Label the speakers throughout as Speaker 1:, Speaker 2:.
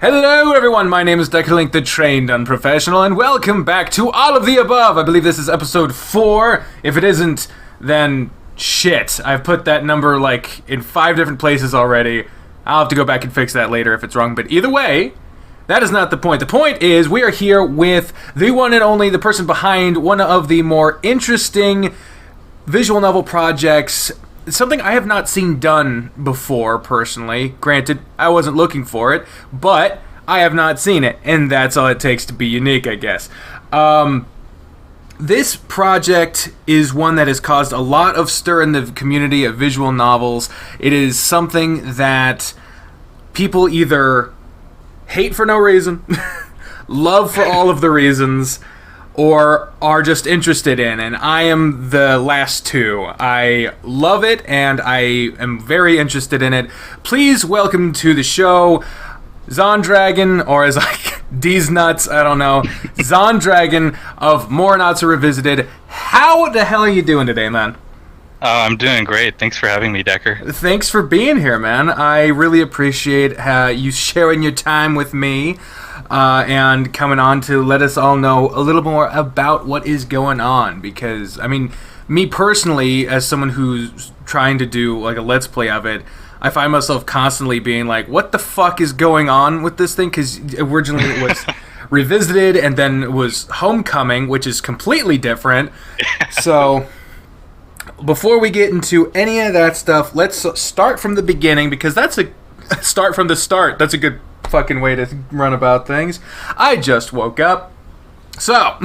Speaker 1: Hello everyone, my name is Deckerlink the Trained Unprofessional, and welcome back to All of the Above. I believe this is episode 4. If it isn't, then shit. I've put that number in 5 different places already. I'll have to go back and fix that later if it's wrong, but either way, that is not the point. The point is we are here with the one and only, the person behind one of the more interesting visual novel projects. It's something I have not seen done before, personally. Granted, I wasn't looking for it, but I have not seen it, and that's all it takes to be unique, I guess. This project is one that has caused a lot of stir in the community of visual novels. It is something that people either hate for no reason, love for all of the reasons, or are just interested in, and I am the last two. I love it, and I am very interested in it. Please welcome to the show, Dzahn Dragon, or as D's nuts, I don't know, Dzahn Dragon of Morenatsu Revisited. How the hell are you doing today, man?
Speaker 2: Oh, I'm doing great. Thanks for having me, Decker.
Speaker 1: Thanks for being here, man. I really appreciate you sharing your time with me. And coming on to let us all know a little more about what is going on. Because, I mean, me personally, as someone who's trying to do a Let's Play of it, I find myself constantly being like, what the fuck is going on with this thing? Because originally it was Revisited, and then it was Homecoming, which is completely different. So, before we get into any of that stuff, let's start from the beginning, because that's a start from the start. That's a good fucking way to run about things. I just woke up. So,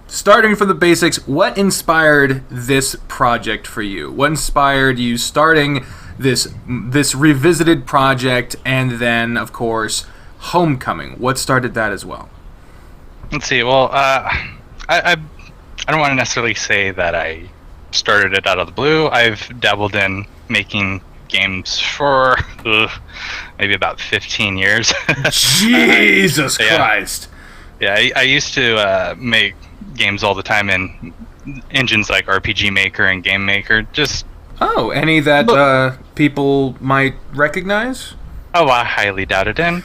Speaker 1: starting from the basics, what inspired this project for you? What inspired you starting this Revisited project, and then, of course, Homecoming? What started that as well?
Speaker 2: Let's see. Well, I don't want to necessarily say that I started it out of the blue. I've dabbled in making games for maybe about 15 years.
Speaker 1: Jesus Christ.
Speaker 2: Yeah, I used to make games all the time in engines like RPG Maker and Game Maker.
Speaker 1: Any that people might recognize?
Speaker 2: Oh, I highly doubt it. And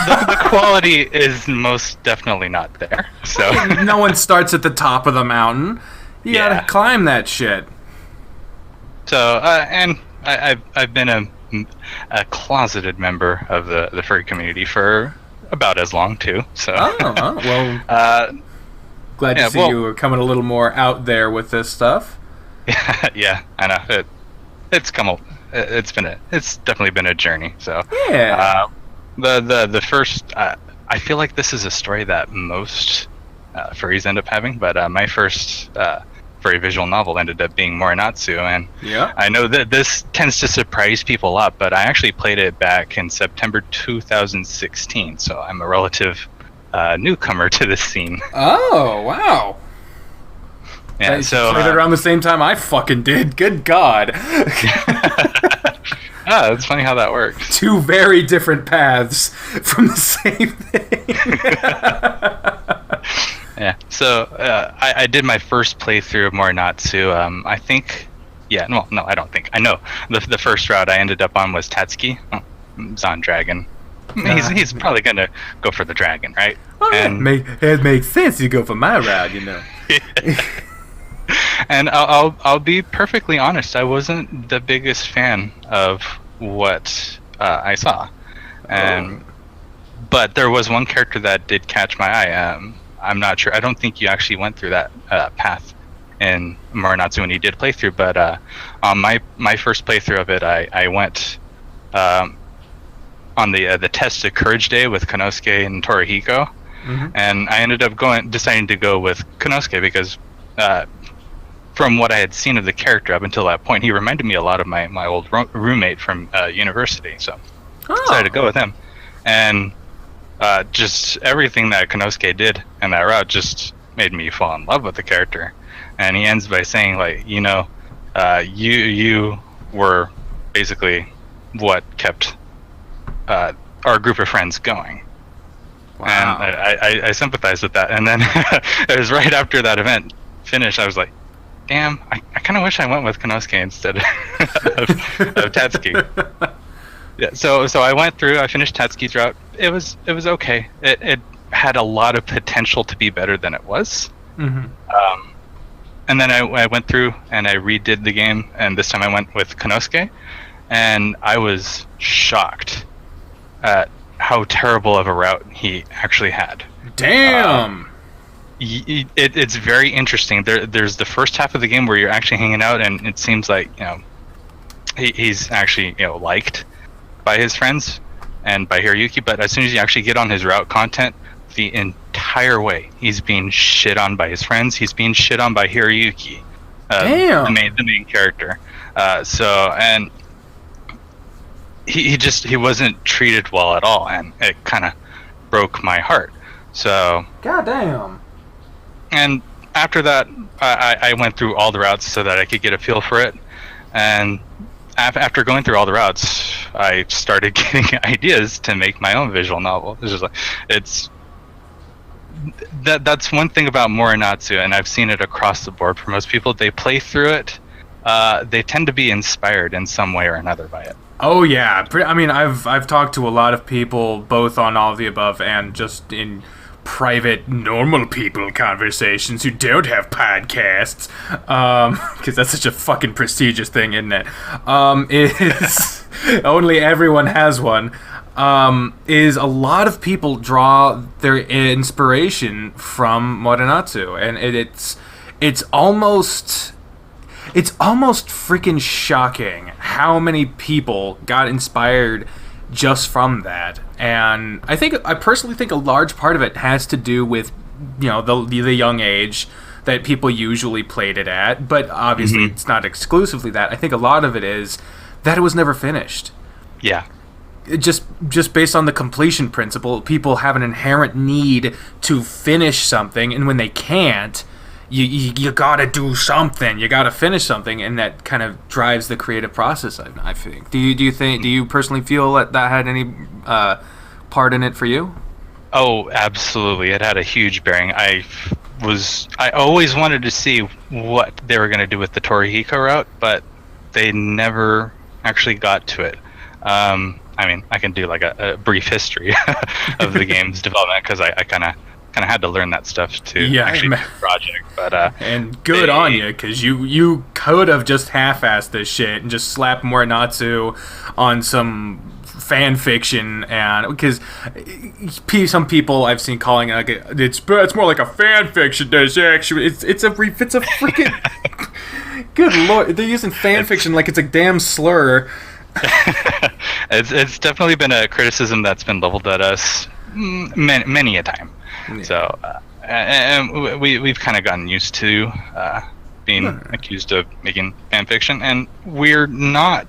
Speaker 2: the quality is most definitely not there. So
Speaker 1: no one starts at the top of the mountain. You gotta climb that shit.
Speaker 2: So, and I've been a closeted member of the furry community for about as long too. So
Speaker 1: well, glad to see you coming a little more out there with this stuff.
Speaker 2: Yeah, I know it's definitely been a journey. So the first I feel like this is a story that most furries end up having, but my first furry visual novel ended up being Morenatsu, and I know that this tends to surprise people a lot, but I actually played it back in September 2016, so I'm a relative newcomer to this scene.
Speaker 1: Oh, wow.
Speaker 2: Yeah, so
Speaker 1: played it around the same time I fucking did. Good God.
Speaker 2: It's funny how that works.
Speaker 1: 2 very different paths from the same thing.
Speaker 2: Yeah, so I did my first playthrough of Morenatsu. I think, no, I don't think. I know the first route I ended up on was Tatsuki, Dzahn Dragon. He's probably gonna go for the dragon, right?
Speaker 1: Well, it makes sense you go for my route, you know.
Speaker 2: And I'll be perfectly honest. I wasn't the biggest fan of what I saw, but there was one character that did catch my eye. I'm not sure. I don't think you actually went through that path in Morenatsu when you did playthrough, but on my first playthrough of it, I went on the test of Courage Day with Konosuke and Torihiko, and I ended up deciding to go with Konosuke because from what I had seen of the character up until that point, he reminded me a lot of my old roommate from university, so I decided to go with him. And just everything that Konosuke did in that route just made me fall in love with the character. And he ends by saying, you were basically what kept our group of friends going. Wow. And I sympathize with that. And then it was right after that event finished, I was like, damn, I kind of wish I went with Konosuke instead of Tatsuki. Yeah, so I went through. I finished Tatsuki's route. It was okay. It had a lot of potential to be better than it was.
Speaker 1: Mm-hmm.
Speaker 2: And then I went through and I redid the game, and this time I went with Konosuke, and I was shocked at how terrible of a route he actually had.
Speaker 1: Damn.
Speaker 2: It's very interesting. There's the first half of the game where you're actually hanging out, and it seems like he's actually liked by his friends and by Hiroyuki. But as soon as you actually get on his route content, the entire way he's being shit on by his friends. He's being shit on by Hiroyuki,
Speaker 1: Damn.
Speaker 2: the main character. And he wasn't treated well at all, and it kind of broke my heart. So
Speaker 1: goddamn.
Speaker 2: And after that, I went through all the routes so that I could get a feel for it. And after going through all the routes, I started getting ideas to make my own visual novel. It's just like that's one thing about Morenatsu, and I've seen it across the board for most people. They play through it. They tend to be inspired in some way or another by it.
Speaker 1: Oh yeah, I mean, I've talked to a lot of people, both on All of the Above and just in private, normal people conversations who don't have podcasts, because that's such a fucking prestigious thing, isn't it? Is only everyone has one. Is a lot of people draw their inspiration from Morenatsu, and it's almost freaking shocking how many people got inspired just from that. And I personally think a large part of it has to do with the young age that people usually played it at, but obviously it's not exclusively that. I think a lot of it is that it was never finished.
Speaker 2: Yeah.
Speaker 1: Just based on the completion principle, people have an inherent need to finish something, and when they can't, you gotta do something. You gotta finish something, and that kind of drives the creative process, I think. Do you personally feel that had any part in it for you?
Speaker 2: Oh, absolutely. It had a huge bearing. I always wanted to see what they were going to do with the Torihiko route, but they never actually got to it. I mean, I can do like a brief history of the game's development, because I kind of had to learn that stuff to actually do the project. But
Speaker 1: and good on you, because you could have just half-assed this shit and just slapped Morenatsu on some fan fiction, and because some people I've seen calling it like it's more like a fan fiction. It's a freaking good lord, they're using fan fiction like it's a damn slur.
Speaker 2: It's definitely been a criticism that's been leveled at us many a time. Yeah. So and we've kind of gotten used to being accused of making fan fiction, and we're not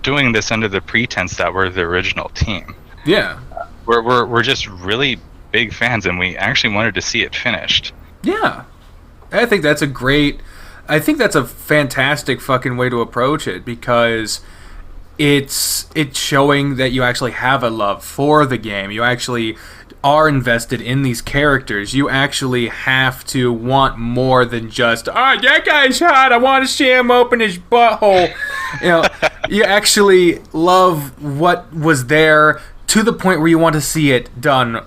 Speaker 2: doing this under the pretense that we're the original team.
Speaker 1: Yeah.
Speaker 2: We're just really big fans, and we actually wanted to see it finished.
Speaker 1: Yeah. I think that's a fantastic fucking way to approach it, because it's showing that you actually have a love for the game. You actually are invested in these characters. You actually have to want more than just, that guy's hot, I want to see him open his butthole. You actually love what was there to the point where you want to see it done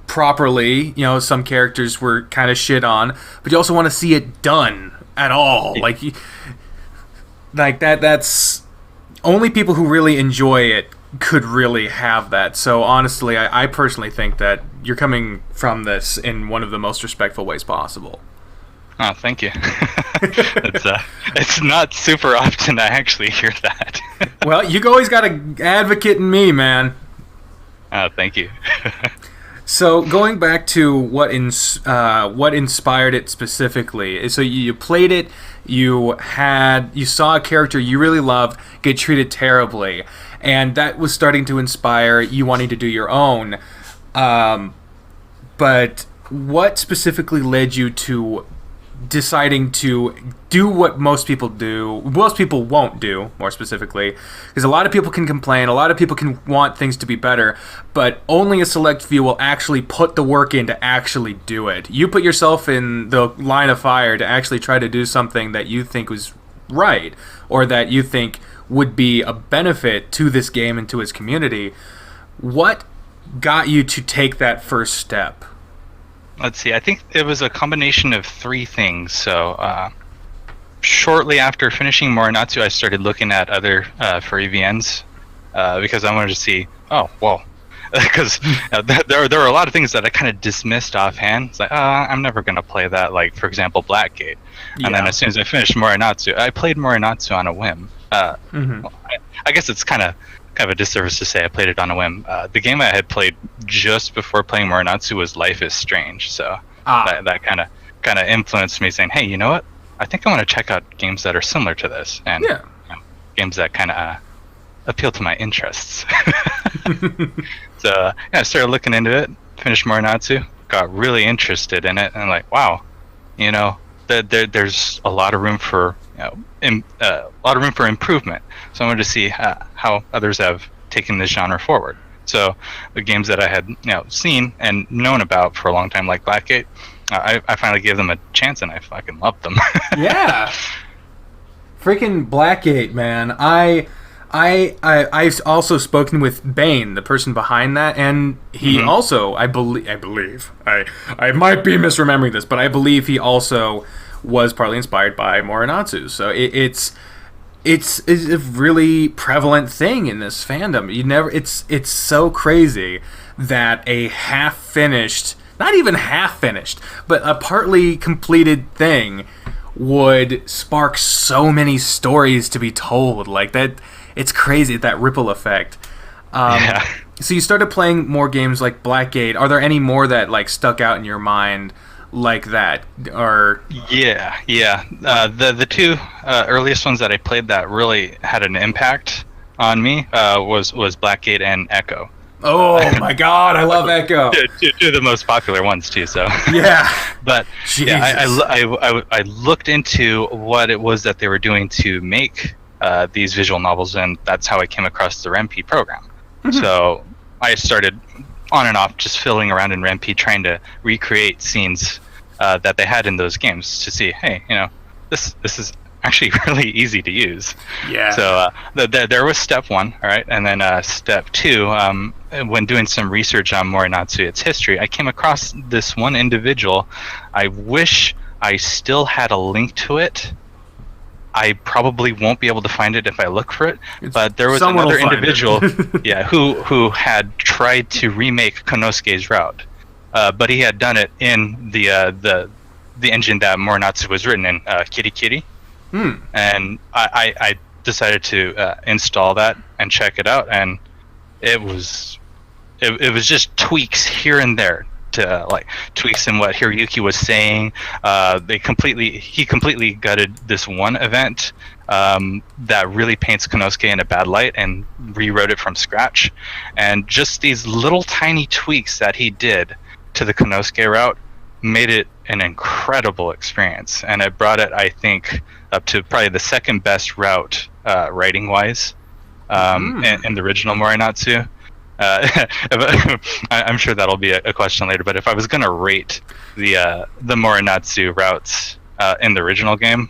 Speaker 1: properly. Some characters were kind of shit on, but you also want to see it done at all. Like that's only people who really enjoy it could really have that. So honestly, I personally think that you're coming from this in one of the most respectful ways possible.
Speaker 2: Oh, thank you. It's not super often I actually hear that.
Speaker 1: Well, you always got an advocate in me, man.
Speaker 2: Oh, thank you.
Speaker 1: So going back to what inspired it specifically, so you played it, you saw a character you really loved get treated terribly, and that was starting to inspire you wanting to do your own. But what specifically led you to deciding to do what most people won't do, more specifically, because a lot of people can complain, a lot of people can want things to be better, but only a select few will actually put the work in to actually do it. You put yourself in the line of fire to actually try to do something that you think was right, or that you think would be a benefit to this game and to its community. What got you to take that first step?
Speaker 2: Let's see. I think it was a combination of three things. So, shortly after finishing Morenatsu, I started looking at other furry VNs because I wanted to see. Oh, well, because there were a lot of things that I kind of dismissed offhand. It's like, I'm never going to play that. Like, for example, Blackgate. And then as soon as I finished Morenatsu, I played Morenatsu on a whim. I guess it's kind of a disservice to say I played it on a whim. The game I had played just before playing Morenatsu was Life is Strange, so that kind of influenced me, saying, hey, you know what? I think I want to check out games that are similar to this, and games that kind of appeal to my interests. So I started looking into it, finished Morenatsu, got really interested in it, and like, wow, there's a lot of room for improvement. So I wanted to see how others have taken this genre forward. So the games that I had seen and known about for a long time, like Blackgate, I finally gave them a chance, and I fucking loved them.
Speaker 1: Yeah, freaking Blackgate, man. I've also spoken with Bane, the person behind that, and he also, I believe, I might be misremembering this, but I believe he also was partly inspired by Morenatsu. So it's a really prevalent thing in this fandom. It's so crazy that a half-finished, not even half-finished, but a partly completed thing would spark so many stories to be told. Like that, it's crazy, that ripple effect. So you started playing more games like Blackgate. Are there any more that like stuck out in your mind like that? Or the two earliest ones that I played that really had an impact on me was Blackgate and Echo. Oh my god, I love Echo.
Speaker 2: Two of the most popular ones too. So
Speaker 1: yeah,
Speaker 2: but I looked into what it was that they were doing to make these visual novels, and that's how I came across the REMP program. So I started on and off just fiddling around in REMP, trying to recreate scenes that they had in those games to see, hey, this is actually really easy to use. Yeah. So there was step one, all right, and then step two. When doing some research on Morenatsu, its history, I came across this one individual. I wish I still had a link to it. I probably won't be able to find it if I look for it. But there was another individual, who had tried to remake Konosuke's route, but he had done it in the engine that Morenatsu was written in, Kitty Kitty. And I decided to install that and check it out, and it was just tweaks here and there to like tweaks in what Hiroyuki was saying. He completely gutted this one event that really paints Konosuke in a bad light and rewrote it from scratch. And just these little tiny tweaks that he did to the Konosuke route made it an incredible experience, and it brought it, I think, up to probably the second best route writing wise in the original Morenatsu. I'm sure that'll be a question later, but if I was going to rate the Morenatsu routes in the original game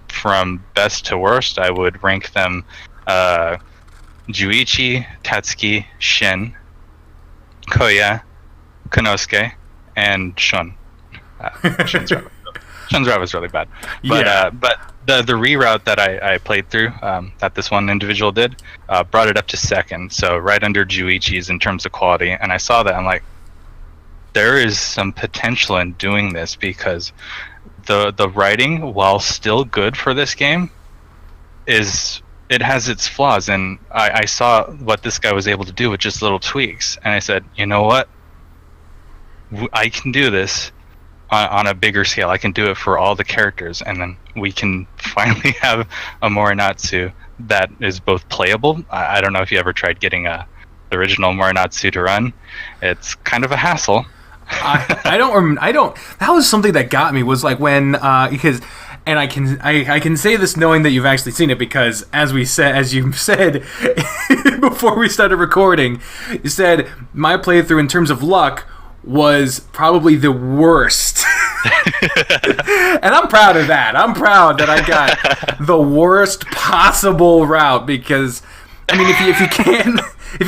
Speaker 2: from best to worst, I would rank them Juichi, Tatsuki, Shin, Koya, Konosuke, and Shun. Shun's route was really bad, but the reroute that I played through, that this one individual did, brought it up to second, so right under Juichi's in terms of quality. And I saw that, I'm like, there is some potential in doing this, because the writing, while still good for this game, it has its flaws. And I saw what this guy was able to do with just little tweaks, and I said, you know what, I can do this on a bigger scale. I can do it for all the characters, and then we can finally have a Morenatsu that is both playable. I don't know if you ever tried getting the original Morenatsu to run. It's kind of a hassle.
Speaker 1: I don't. That was something that got me, was like when because, and I can say this knowing that you've actually seen it, because as you said before we started recording, you said my playthrough in terms of luck was probably the worst And I'm proud of that. I'm proud that I got the worst possible route, because I mean, if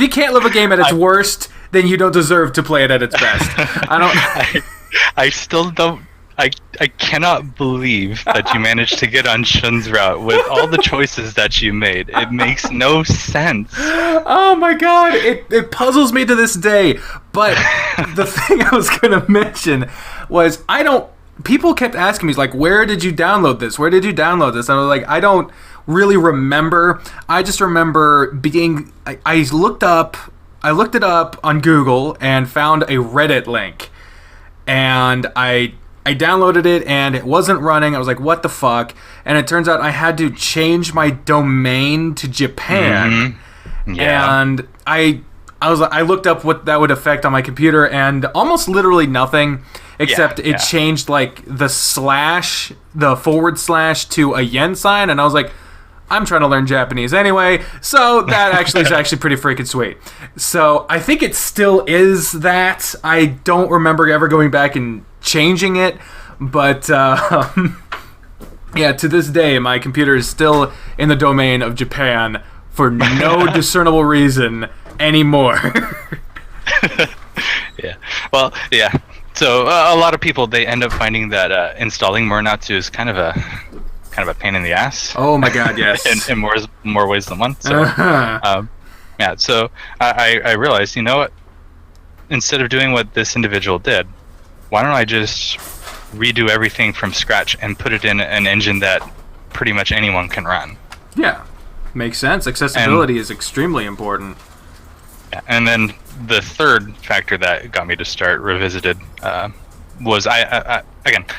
Speaker 1: you can't live a game at its worst, then you don't deserve to play it at its best.
Speaker 2: I still don't. I cannot believe that you managed to get on Shun's route with all the choices that you made. It makes no sense.
Speaker 1: Oh my god, it puzzles me to this day. But the thing I was going to mention was, people kept asking me, like, where did you download this? Where did you download this? And I was like, I don't really remember. I just remember I looked it up on Google and found a Reddit link. And I downloaded it and it wasn't running. I was like, what the fuck? And it turns out I had to change my domain to Japan.
Speaker 2: Mm-hmm. Yeah.
Speaker 1: And I looked up what that would affect on my computer, and almost literally nothing, except it changed like the / to a yen sign, and I was like, I'm trying to learn Japanese anyway, so that actually is actually pretty freaking sweet. So I think it still is that. I don't remember ever going back and changing it, but yeah, to this day, my computer is still in the domain of Japan for no discernible reason anymore.
Speaker 2: Yeah. Well, yeah. So a lot of people, they end up finding that installing Morenatsu is kind of a pain in the ass.
Speaker 1: Oh my god, yes.
Speaker 2: in more ways than one. So, yeah. So I realized, you know what? Instead of doing what this individual did, why don't I just redo everything from scratch and put it in an engine that pretty much anyone can run?
Speaker 1: Yeah, makes sense. Accessibility is extremely important.
Speaker 2: Yeah, and then the third factor that got me to start Revisited was I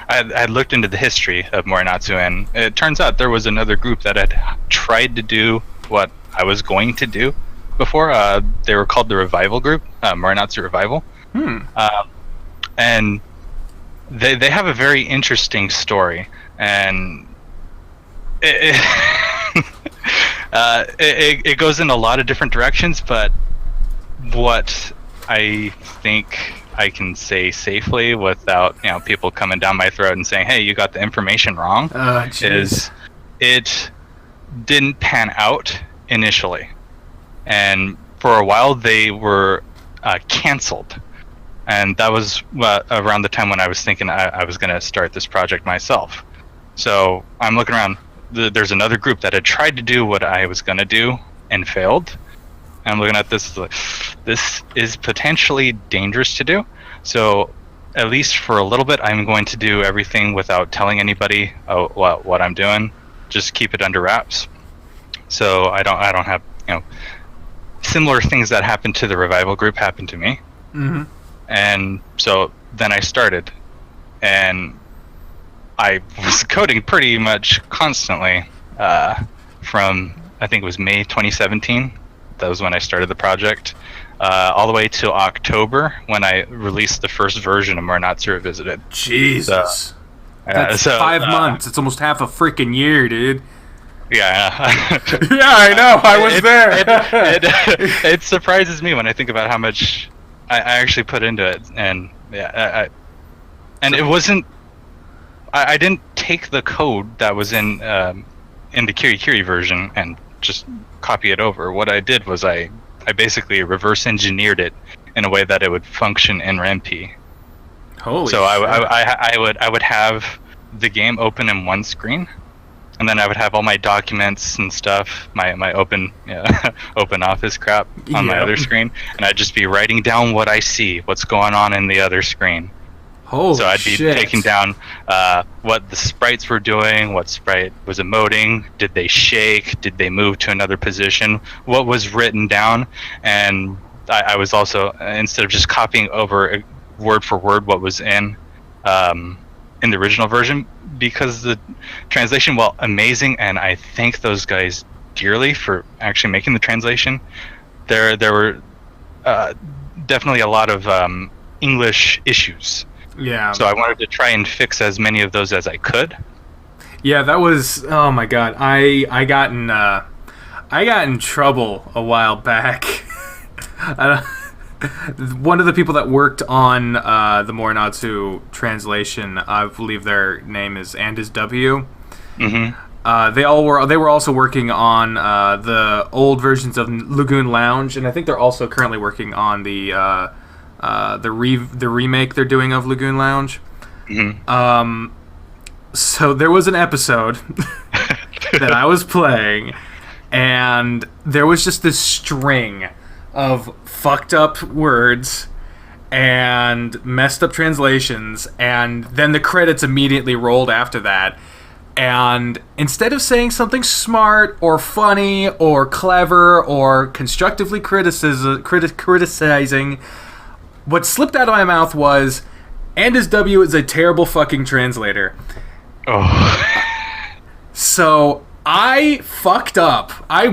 Speaker 2: had looked into the history of Morenatsu, and it turns out there was another group that had tried to do what I was going to do before. They were called the Revival Group, Morenatsu Revival. And they have a very interesting story, and it goes in a lot of different directions, but what I think I can say safely without people coming down my throat and saying, hey, you got the information wrong, is it didn't pan out initially, and for a while they were canceled. And that was around the time when I was thinking I was going to start this project myself. So I'm looking around. There's another group that had tried to do what I was going to do and failed. And I'm looking at this. This is potentially dangerous to do. So at least for a little bit, I'm going to do everything without telling anybody what I'm doing. Just keep it under wraps. So I don't have similar things that happened to the Revival Group happen to me.
Speaker 1: Mm-hmm.
Speaker 2: And so then I started, and I was coding pretty much constantly from, I think it was May 2017. That was when I started the project, all the way till October when I released the first version of Morenatsu Revisited.
Speaker 1: Jesus. That's 5 months. It's almost half a freaking year, dude.
Speaker 2: Yeah.
Speaker 1: Yeah, I know. I was there.
Speaker 2: It surprises me when I think about how much I actually put into it, and and it wasn't. I didn't take the code that was in the Kirikiri version and just copy it over. What I did was I basically reverse engineered it in a way that it would function in RAMP.
Speaker 1: Holy!
Speaker 2: So I would have the game open in one screen, and then I would have all my documents and stuff, my open open office crap on my other screen, and I'd just be writing down what I see, what's going on in the other screen.
Speaker 1: Holy
Speaker 2: So I'd be
Speaker 1: shit.
Speaker 2: taking down what the sprites were doing, what sprite was emoting, did they shake, did they move to another position, what was written down, and I was also, instead of just copying over word for word what was in the original version, because the translation, while amazing, and I thank those guys dearly for actually making the translation, there were definitely a lot of English issues.
Speaker 1: Yeah.
Speaker 2: So I wanted to try and fix as many of those as I could.
Speaker 1: Yeah, that was, oh my god. I got in trouble a while back. one of the people that worked on the Morenatsu translation, I believe their name is Andis W.
Speaker 2: Mm-hmm.
Speaker 1: They were also working on the old versions of Lagoon Lounge, and I think they're also currently working on the remake they're doing of Lagoon Lounge.
Speaker 2: Mm-hmm.
Speaker 1: So there was an episode that I was playing, and there was just this string of fucked up words and messed up translations, and then the credits immediately rolled after that. And instead of saying something smart or funny or clever or constructively criticizing, what slipped out of my mouth was, Andis W is a terrible fucking translator.
Speaker 2: Oh.
Speaker 1: So I fucked up. I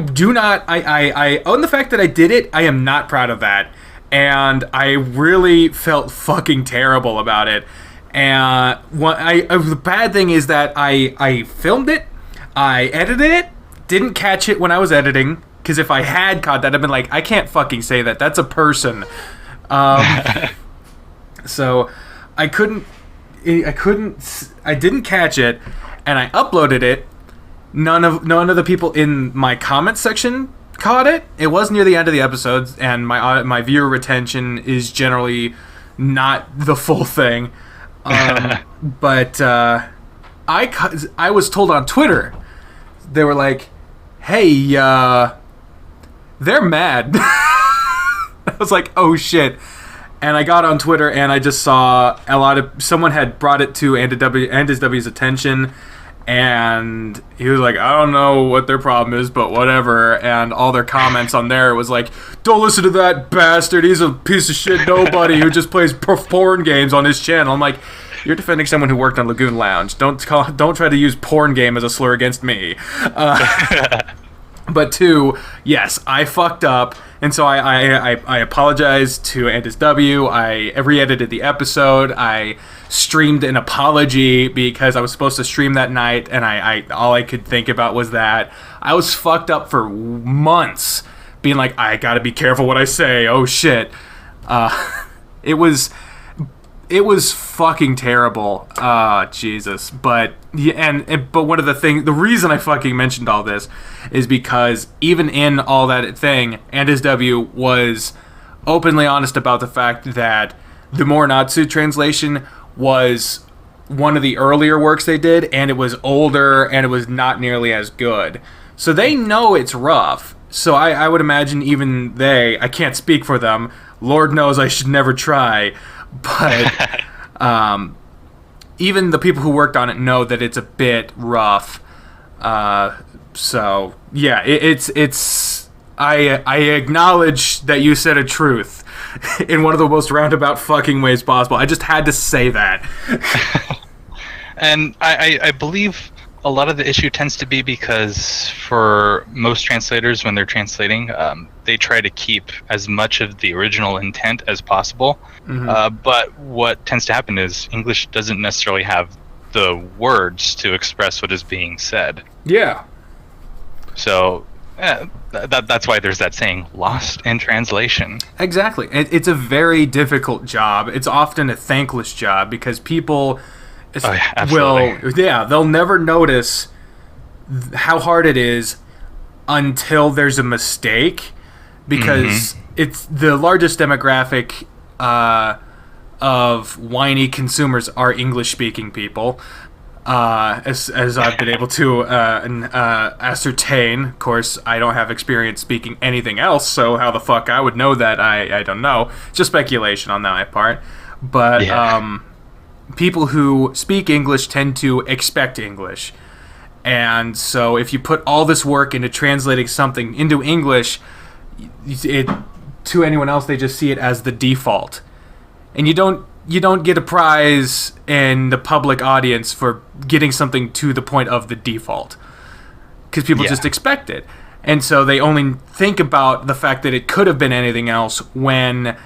Speaker 1: own the fact that I did it. I am not proud of that. And I really felt fucking terrible about it. And the bad thing is that I filmed it, I edited it, didn't catch it when I was editing, because if I had caught that, I'd been like, I can't fucking say that. That's a person. So I didn't catch it, and I uploaded it. None of the people in my comments section caught it. It was near the end of the episodes, and my viewer retention is generally not the full thing. But I was told on Twitter, they were like, hey, they're mad. I was like, oh shit. And I got on Twitter and I just saw someone had brought it to Andis W's attention, and he was like, I don't know what their problem is, but whatever. And all their comments on there was like, don't listen to that bastard, he's a piece of shit nobody who just plays porn games on his channel. I'm like, you're defending someone who worked on Lagoon Lounge. Don't try to use porn game as a slur against me. But two, yes, I fucked up, and so I apologized to Andis W. I re-edited the episode. I streamed an apology because I was supposed to stream that night, and I all I could think about was that. I was fucked up for months, being like, I gotta be careful what I say. Oh shit. It was fucking terrible. Jesus. But but one of the reason I fucking mentioned all this is because even in all that thing, Andis W was openly honest about the fact that the Morenatsu translation was one of the earlier works they did, and it was older, and it was not nearly as good. So they know it's rough. So I would imagine even I can't speak for them. Lord knows I should never try. But even the people who worked on it know that it's a bit rough. So yeah, it's I acknowledge that you said a truth in one of the most roundabout fucking ways possible. I just had to say that.
Speaker 2: And I believe a lot of the issue tends to be because for most translators, when they're translating, they try to keep as much of the original intent as possible. Mm-hmm. But what tends to happen is English doesn't necessarily have the words to express what is being said.
Speaker 1: Yeah.
Speaker 2: So that's why there's that saying, lost in translation.
Speaker 1: Exactly. It's a very difficult job. It's often a thankless job because people they'll never notice how hard it is until there's a mistake, because it's the largest demographic of whiny consumers are English-speaking people, as I've been able to ascertain. Of course, I don't have experience speaking anything else, so how the fuck I would know that, I don't know. Just speculation on my part. But people who speak English tend to expect English. And so if you put all this work into translating something into English, to anyone else, they just see it as the default. And you don't get a prize in the public audience for getting something to the point of the default, because people just expect it. And so they only think about the fact that it could have been anything else when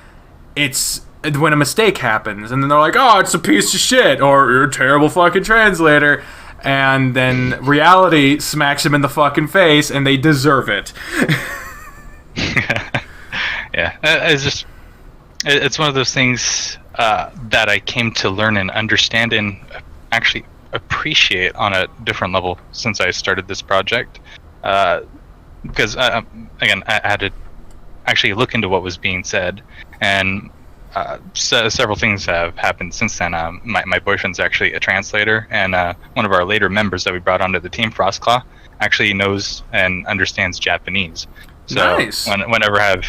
Speaker 1: a mistake happens, and then they're like, oh, it's a piece of shit, or you're a terrible fucking translator, and then reality smacks them in the fucking face, and they deserve it.
Speaker 2: Yeah, it's just it's one of those things that I came to learn and understand and actually appreciate on a different level since I started this project. Because again, I had to actually look into what was being said, and several things have happened since then. My boyfriend's actually a translator, and one of our later members that we brought onto the team, Frostclaw, actually knows and understands Japanese. So
Speaker 1: nice.
Speaker 2: Whenever I have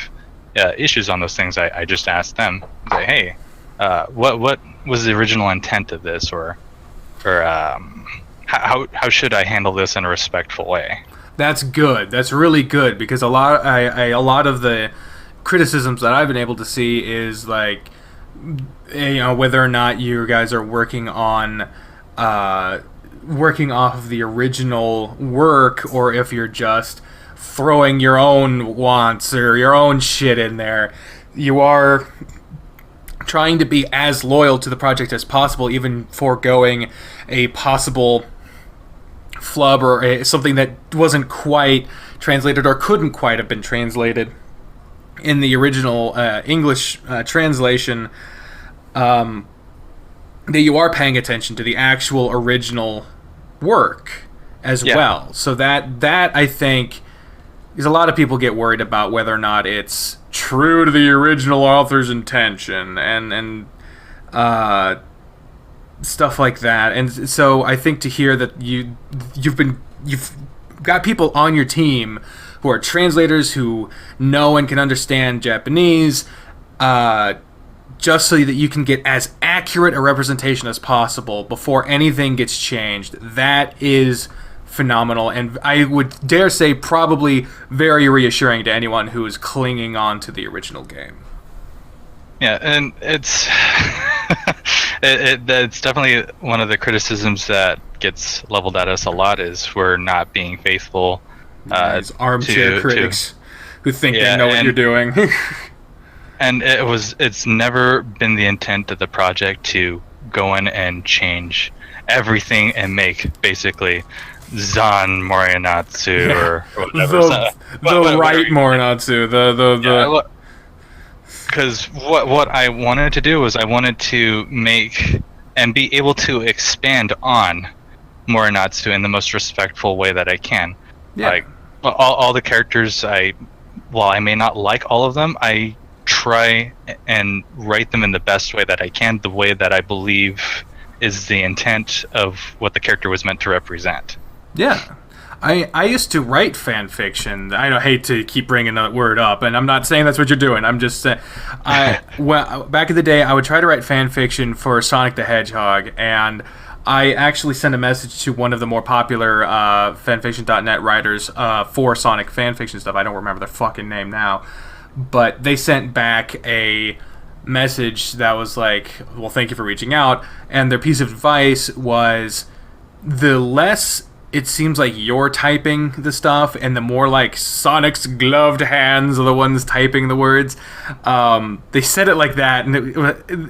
Speaker 2: issues on those things, I just ask them, say, hey, what was the original intent of this, or how should I handle this in a respectful way?
Speaker 1: That's good. That's really good, because a lot of the criticisms that I've been able to see is like, whether or not you guys are working off of the original work, or if you're just throwing your own wants or your own shit in there. You are trying to be as loyal to the project as possible, even foregoing a possible flub or something that wasn't quite translated or couldn't quite have been translated in the original English translation, that you are paying attention to the actual original work as well. So that I think, because a lot of people get worried about whether or not it's true to the original author's intention and stuff like that. And so I think to hear that you've got people on your team who are translators who know and can understand Japanese, just so that you can get as accurate a representation as possible before anything gets changed. That is phenomenal, and I would dare say probably very reassuring to anyone who is clinging on to the original game.
Speaker 2: Yeah, and it's it's definitely one of the criticisms that gets leveled at us a lot, is we're not being faithful.
Speaker 1: These armchair critics who think they know what you're doing.
Speaker 2: And it's never been the intent of the project to go in and change everything and make basically Dzahn Morenatsu or whatever.
Speaker 1: The right Morenatsu.
Speaker 2: Because what I wanted to do was I wanted to make and be able to expand on Morenatsu in the most respectful way that I can.
Speaker 1: Yeah.
Speaker 2: Like all the characters, while I may not like all of them, I try and write them in the best way that I can, the way that I believe is the intent of what the character was meant to represent. Yeah.
Speaker 1: I used to write fan fiction. I hate to keep bringing that word up, and I'm not saying that's what you're doing. I'm just saying, back in the day, I would try to write fan fiction for Sonic the Hedgehog, and I actually sent a message to one of the more popular fanfiction.net writers for Sonic fanfiction stuff. I don't remember their fucking name now, but they sent back a message that was like, well, thank you for reaching out, and their piece of advice was, the less it seems like you're typing the stuff, and the more like Sonic's gloved hands are the ones typing the words. They said it like that, and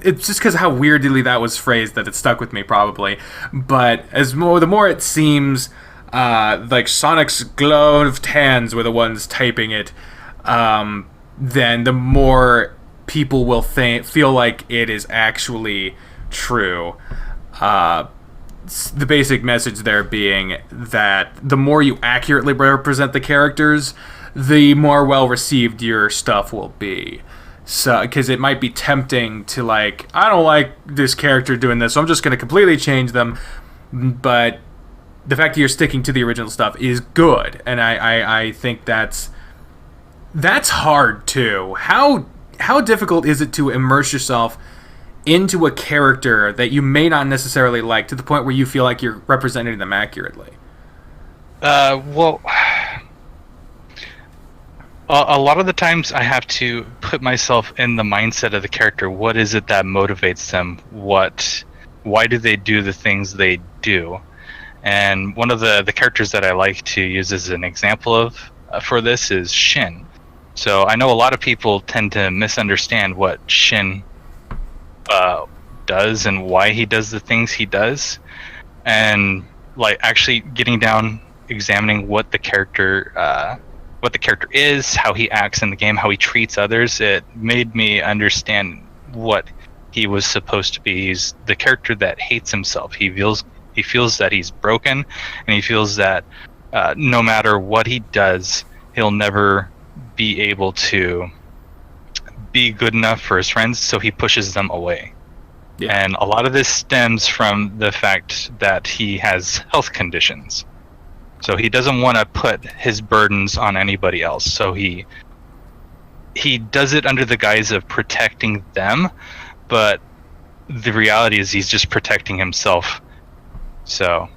Speaker 1: it's just because of how weirdly that was phrased that it stuck with me, probably. But the more it seems like Sonic's gloved hands were the ones typing it, then the more people will feel like it is actually true. The basic message there being that the more you accurately represent the characters, the more well received your stuff will be. So, because it might be tempting to like, I don't like this character doing this, so I'm just going to completely change them. But the fact that you're sticking to the original stuff is good, and I think that's hard too. How difficult is it to immerse yourself into a character that you may not necessarily like, to the point where you feel like you're representing them accurately?
Speaker 2: Well, a lot of the times I have to put myself in the mindset of the character. What is it that motivates them? Why do they do the things they do? And one of the characters that I like to use as an example of for this is Shin. So I know a lot of people tend to misunderstand what Shin does and why he does the things he does, and like actually getting down, examining what the character what the character is, how he acts in the game, how he treats others. It made me understand what he was supposed to be. He's the character that hates himself. He feels that he's broken, and he feels that no matter what he does, he'll never be able to be good enough for his friends, so he pushes them away. Yeah. And a lot of this stems from the fact that he has health conditions. So he doesn't want to put his burdens on anybody else. So he does it under the guise of protecting them, but the reality is he's just protecting himself. So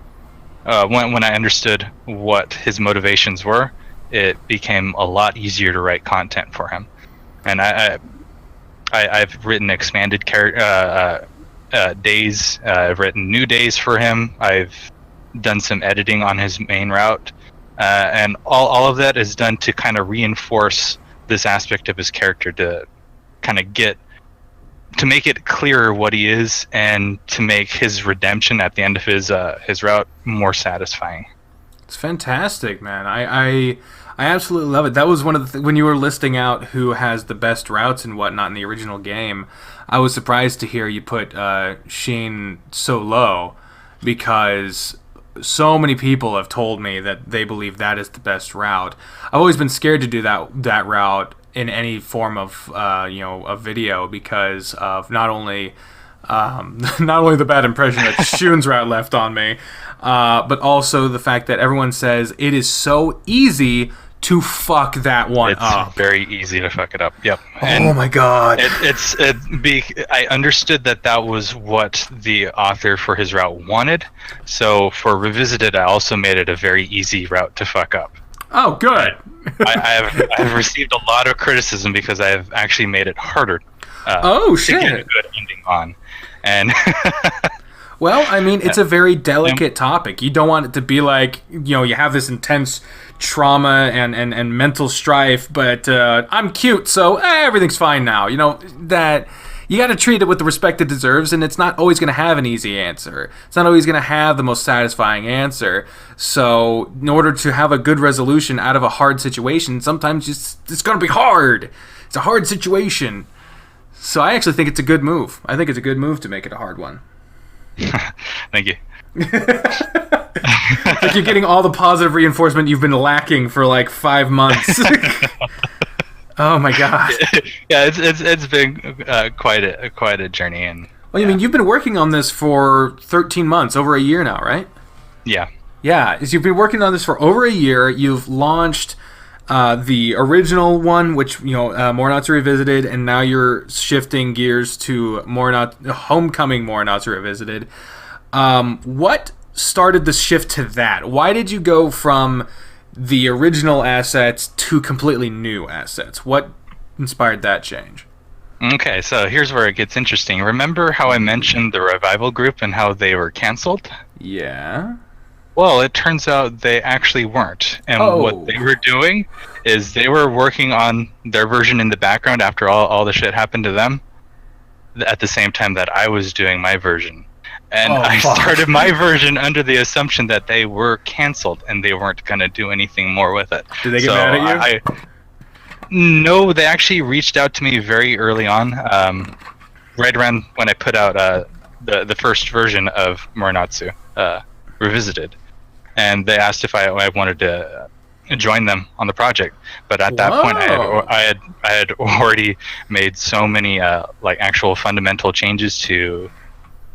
Speaker 2: when I understood what his motivations were, it became a lot easier to write content for him. And I've written expanded days. I've written new days for him. I've done some editing on his main route, and all of that is done to kind of reinforce this aspect of his character, to kind of to make it clearer what he is, and to make his redemption at the end of his route more satisfying.
Speaker 1: It's fantastic, man. I absolutely love it. That was one of the when you were listing out who has the best routes and whatnot in the original game, I was surprised to hear you put Sheen so low, because so many people have told me that they believe that is the best route. I've always been scared to do that route in any form of a video, because of not only the bad impression that Shun's route left on me, but also the fact that everyone says it is so easy to fuck that one up.
Speaker 2: It's very easy to fuck it up. Yep.
Speaker 1: Oh my god.
Speaker 2: I understood that was what the author for his route wanted. So for Revisited, I also made it a very easy route to fuck up.
Speaker 1: Oh, good.
Speaker 2: I've received a lot of criticism because I've actually made it harder.
Speaker 1: Shit.
Speaker 2: To get a good ending on, and.
Speaker 1: Well, I mean, it's a very delicate topic. You don't want it to be like, you have this intense trauma and mental strife, but I'm cute, so everything's fine now. That you got to treat it with the respect it deserves, and it's not always going to have an easy answer. It's not always going to have the most satisfying answer. So in order to have a good resolution out of a hard situation, sometimes it's going to be hard. It's a hard situation. So I actually think it's a good move. I think it's a good move to make it a hard one.
Speaker 2: Thank you.
Speaker 1: Like you're getting all the positive reinforcement you've been lacking for like 5 months. Oh my god.
Speaker 2: Yeah, it's been quite a journey, and.
Speaker 1: Well, I mean, you've been working on this for 13 months, over a year now, right?
Speaker 2: Yeah.
Speaker 1: Yeah, you've been working on this for over a year. You've launched the original one, which Morenatsu Revisited, and now you're shifting gears to Homecoming Morenatsu Revisited. What started the shift to that? Why did you go from the original assets to completely new assets? What inspired that change?
Speaker 2: Okay, so here's where it gets interesting. Remember how I mentioned the revival group and how they were canceled?
Speaker 1: Yeah.
Speaker 2: Well, it turns out they actually weren't. And what they were doing is they were working on their version in the background after all the shit happened to them, at the same time that I was doing my version. And I started my version under the assumption that they were canceled and they weren't going to do anything more with it.
Speaker 1: Did they get mad at you?
Speaker 2: No, they actually reached out to me very early on, right around when I put out the first version of Morenatsu Revisited. And they asked if I wanted to join them on the project, but at that point I had already made so many actual fundamental changes to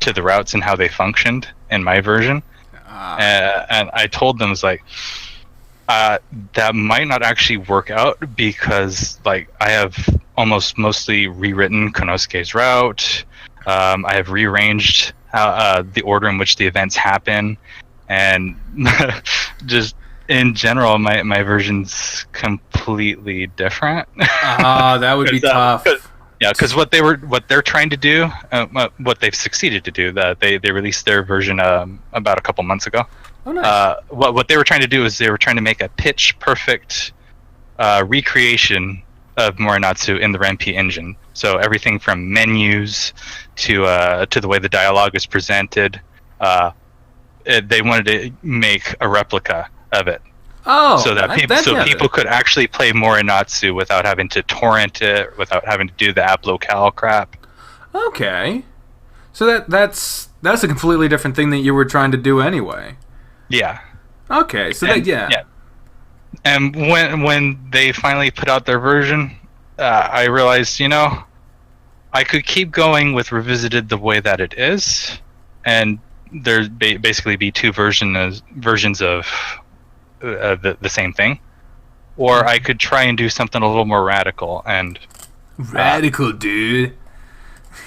Speaker 2: the routes and how they functioned in my version, and I told them that might not actually work out, because I have mostly rewritten Konosuke's route. I have rearranged the order in which the events happen. And just in general, my version's completely different.
Speaker 1: That would be tough.
Speaker 2: Because what they're trying to do, what they've succeeded to do, that they released their version about a couple months ago.
Speaker 1: Oh, nice.
Speaker 2: What they were trying to do is they were trying to make a pitch perfect recreation of Morenatsu in the REMP engine. So everything from menus to the way the dialogue is presented. They wanted to make a replica of it.
Speaker 1: Oh,
Speaker 2: so that people could actually play Morenatsu without having to torrent it, without having to do the app locale crap.
Speaker 1: Okay, so that's a completely different thing that you were trying to do anyway.
Speaker 2: Yeah.
Speaker 1: Okay, so yeah.
Speaker 2: And when they finally put out their version, I realized, I could keep going with Revisited the way that it is, and there'd basically be two versions of the same thing, or I could try and do something a little more radical and
Speaker 1: dude.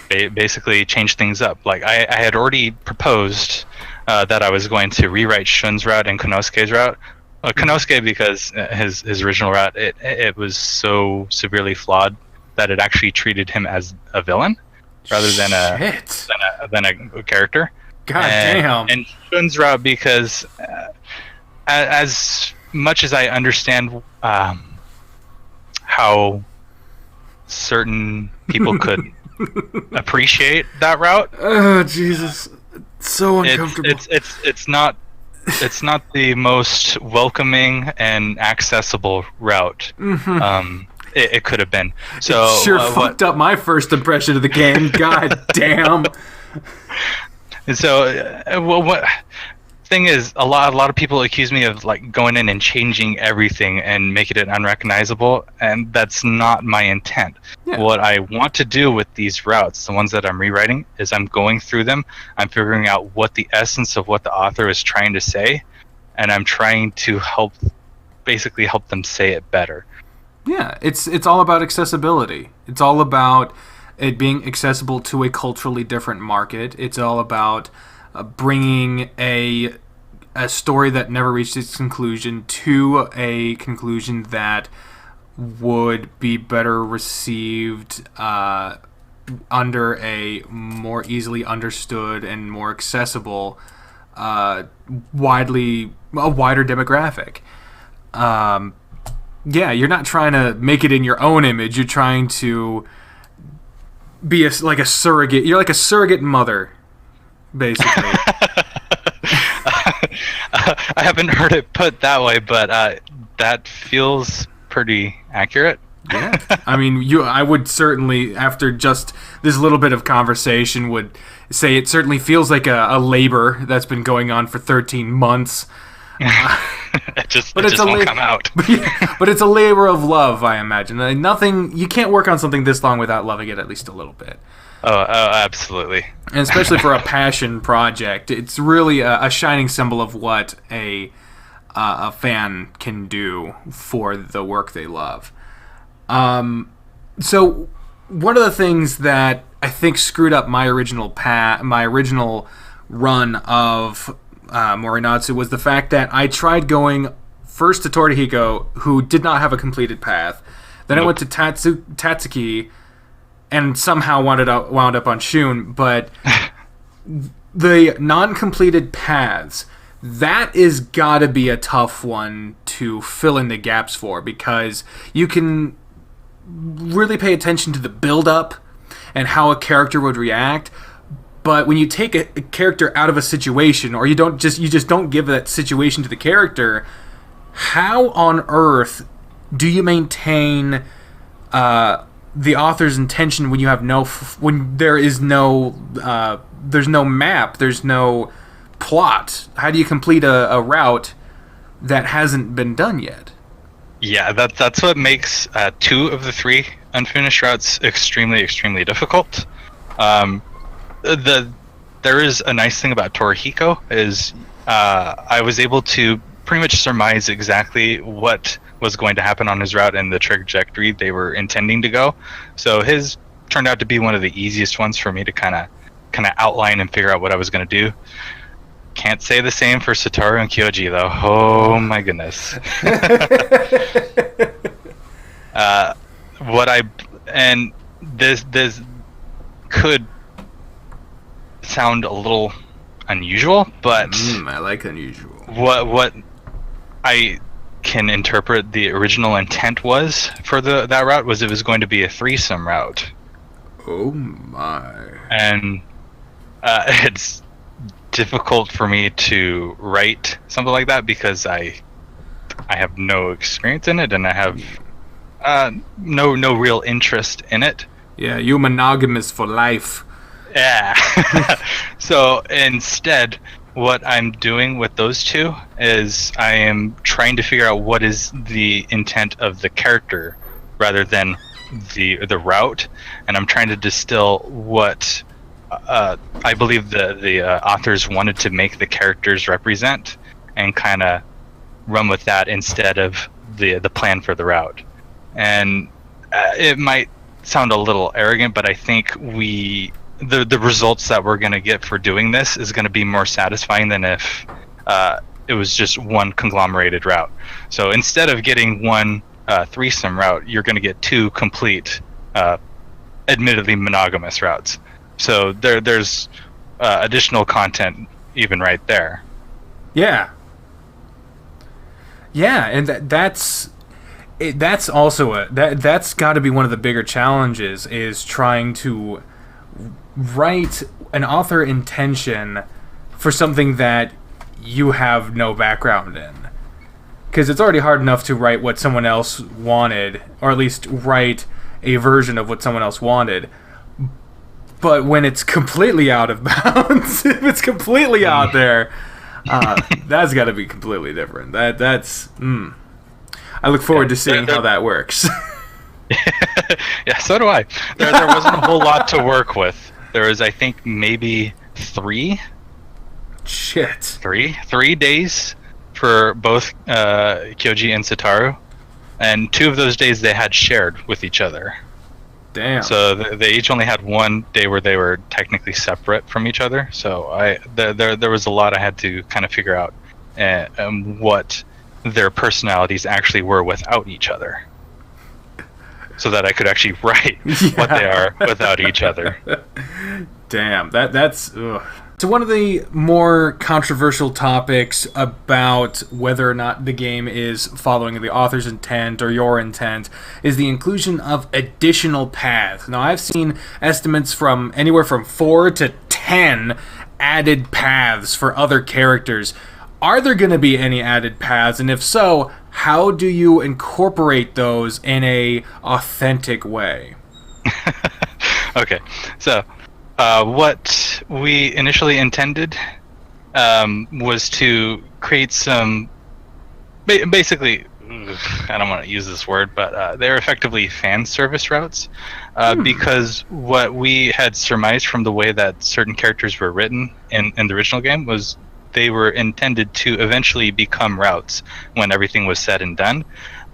Speaker 2: Basically change things up. Like I had already proposed that I was going to rewrite Shun's route and Konosuke's route. Konosuke, because his original route, it was so severely flawed that it actually treated him as a villain rather than a character.
Speaker 1: God damn.
Speaker 2: And Shun's route, because as much as I understand how certain people could appreciate that route,
Speaker 1: oh Jesus, it's so uncomfortable.
Speaker 2: It's not the most welcoming and accessible route. It could have been. So
Speaker 1: it sure fucked up my first impression of the game. God damn.
Speaker 2: And so, what thing is, a lot of people accuse me of like going in and changing everything and making it unrecognizable, and that's not my intent. Yeah. What I want to do with these routes, the ones that I'm rewriting, is I'm going through them, I'm figuring out what the essence of what the author is trying to say, and I'm trying to help them say it better.
Speaker 1: Yeah, it's all about accessibility. It's all about it being accessible to a culturally different market. It's all about bringing a story that never reached its conclusion to a conclusion that would be better received under a more easily understood and more accessible, a wider demographic. Yeah, you're not trying to make it in your own image. You're trying to be like a surrogate. You're like a surrogate mother, basically.
Speaker 2: I haven't heard it put that way, but that feels pretty accurate.
Speaker 1: Yeah, I mean, I would certainly, after just this little bit of conversation, would say it certainly feels like a labor that's been going on for 13 months.
Speaker 2: It just won't come out.
Speaker 1: But it's a labor of love, I imagine. You can't work on something this long without loving it at least a little bit.
Speaker 2: Oh, absolutely.
Speaker 1: And especially for a passion project, it's really a shining symbol of what a fan can do for the work they love. So one of the things that I think screwed up my original run of Morenatsu was the fact that I tried going first to Torihiko, who did not have a completed path. Then I went to Tatsuki, and somehow wound up on Shun. But the non-completed paths, that is gotta be a tough one to fill in the gaps for, because you can really pay attention to the build-up and how a character would react. But when you take a character out of a situation, or you just don't give that situation to the character, how on earth do you maintain the author's intention when you have when there's no map, there's no plot? How do you complete a route that hasn't been done yet?
Speaker 2: Yeah, that's what makes 2 of the 3 unfinished routes extremely, extremely difficult. There is a nice thing about Torihiko is I was able to pretty much surmise exactly what was going to happen on his route and the trajectory they were intending to go. So his turned out to be one of the easiest ones for me to kind of outline and figure out what I was going to do. Can't say the same for Satoru and Kyoji though. Oh my goodness. This could sound a little unusual, but
Speaker 1: I like unusual.
Speaker 2: What I can interpret the original intent was for that route was it was going to be a threesome route.
Speaker 1: Oh my!
Speaker 2: And it's difficult for me to write something like that because the I have no experience in it, and I have no real interest in it.
Speaker 1: Yeah, you monogamous for life.
Speaker 2: Yeah. So instead, what I'm doing with those two is I am trying to figure out what is the intent of the character rather than the route, and I'm trying to distill what I believe the authors wanted to make the characters represent, and kind of run with that instead of the plan for the route. And it might sound a little arrogant, but I think the results that we're going to get for doing this is going to be more satisfying than if it was just one conglomerated route. So instead of getting one threesome route, you're going to get two complete, admittedly monogamous routes. So there's additional content even right there.
Speaker 1: Yeah. Yeah, and that's also that's got to be one of the bigger challenges, is trying to write an author intention for something that you have no background in. Because it's already hard enough to write what someone else wanted, or at least write a version of what someone else wanted. But when it's completely out of bounds, if it's completely out there, that's got to be completely different. That's I look forward to seeing how that works.
Speaker 2: Yeah, so do I. There wasn't a whole lot to work with. There was, I think, maybe three days for both Kyoji and Satoru, and 2 of those days they had shared with each other.
Speaker 1: Damn.
Speaker 2: So they each only had one day where they were technically separate from each other. So there was a lot I had to kind of figure out what their personalities actually were without each other, so that I could actually write what they are without each other.
Speaker 1: Damn, that's ugh. So one of the more controversial topics about whether or not the game is following the author's intent or your intent is the inclusion of additional paths. Now, I've seen estimates from anywhere from 4 to 10 added paths for other characters. Are there going to be any added paths? And if so, how do you incorporate those in a authentic way?
Speaker 2: Okay, so what we initially intended was to create some, basically, I don't want to use this word, but they're effectively fan service routes, because what we had surmised from the way that certain characters were written in the original game was they were intended to eventually become routes when everything was said and done,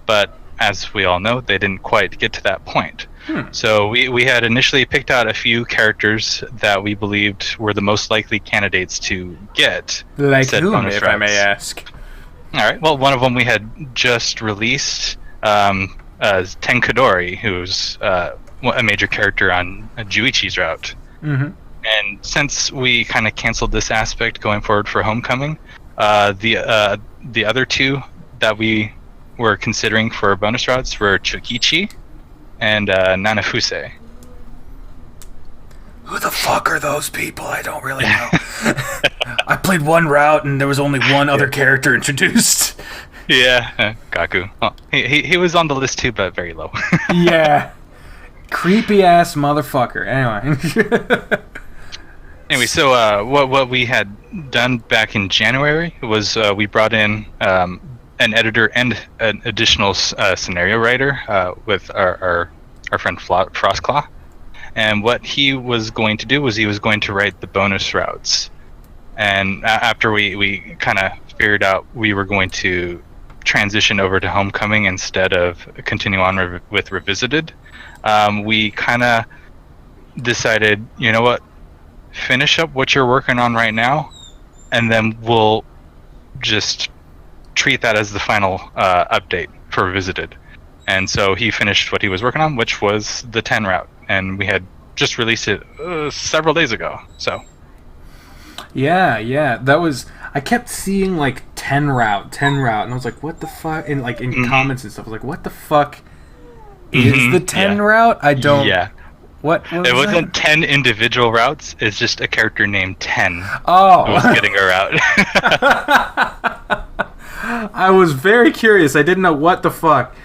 Speaker 2: but as we all know, they didn't quite get to that point. So we had initially picked out a few characters that we believed were the most likely candidates to get said
Speaker 1: whom,
Speaker 2: bonus
Speaker 1: if
Speaker 2: routes.
Speaker 1: I may ask?
Speaker 2: All right. Well, one of them we had just released, Tenkadori, who's a major character on Juichi's route.
Speaker 1: Mm-hmm.
Speaker 2: And since we kind of canceled this aspect going forward for Homecoming, the other 2 that we were considering for bonus routes were Chokichi and Nanafuse.
Speaker 1: Who the fuck are those people? I don't really know. I played one route and there was only one other character introduced.
Speaker 2: Yeah, Gaku. Oh, he was on the list too, but very low.
Speaker 1: Yeah. Creepy ass motherfucker.
Speaker 2: Anyway, so what we had done back in January was we brought in an editor and an additional scenario writer with our friend Frostclaw. And what he was going to do was he was going to write the bonus routes. And after we kind of figured out we were going to transition over to Homecoming instead of continue on with Revisited, we kind of decided, you know what, finish up what you're working on right now, and then we'll just treat that as the final update for Revisited. And so he finished what he was working on, which was the 10 route, and we had just released it several days ago. So
Speaker 1: yeah, that was, I kept seeing like 10 route, and I was like, what the fuck? And like in comments and stuff, I was like, what the fuck is the 10 route? I don't.
Speaker 2: Yeah.
Speaker 1: What
Speaker 2: it wasn't 10 individual routes. It's just a character named 10.
Speaker 1: Oh,
Speaker 2: who was getting a route.
Speaker 1: I was very curious. I didn't know what the fuck.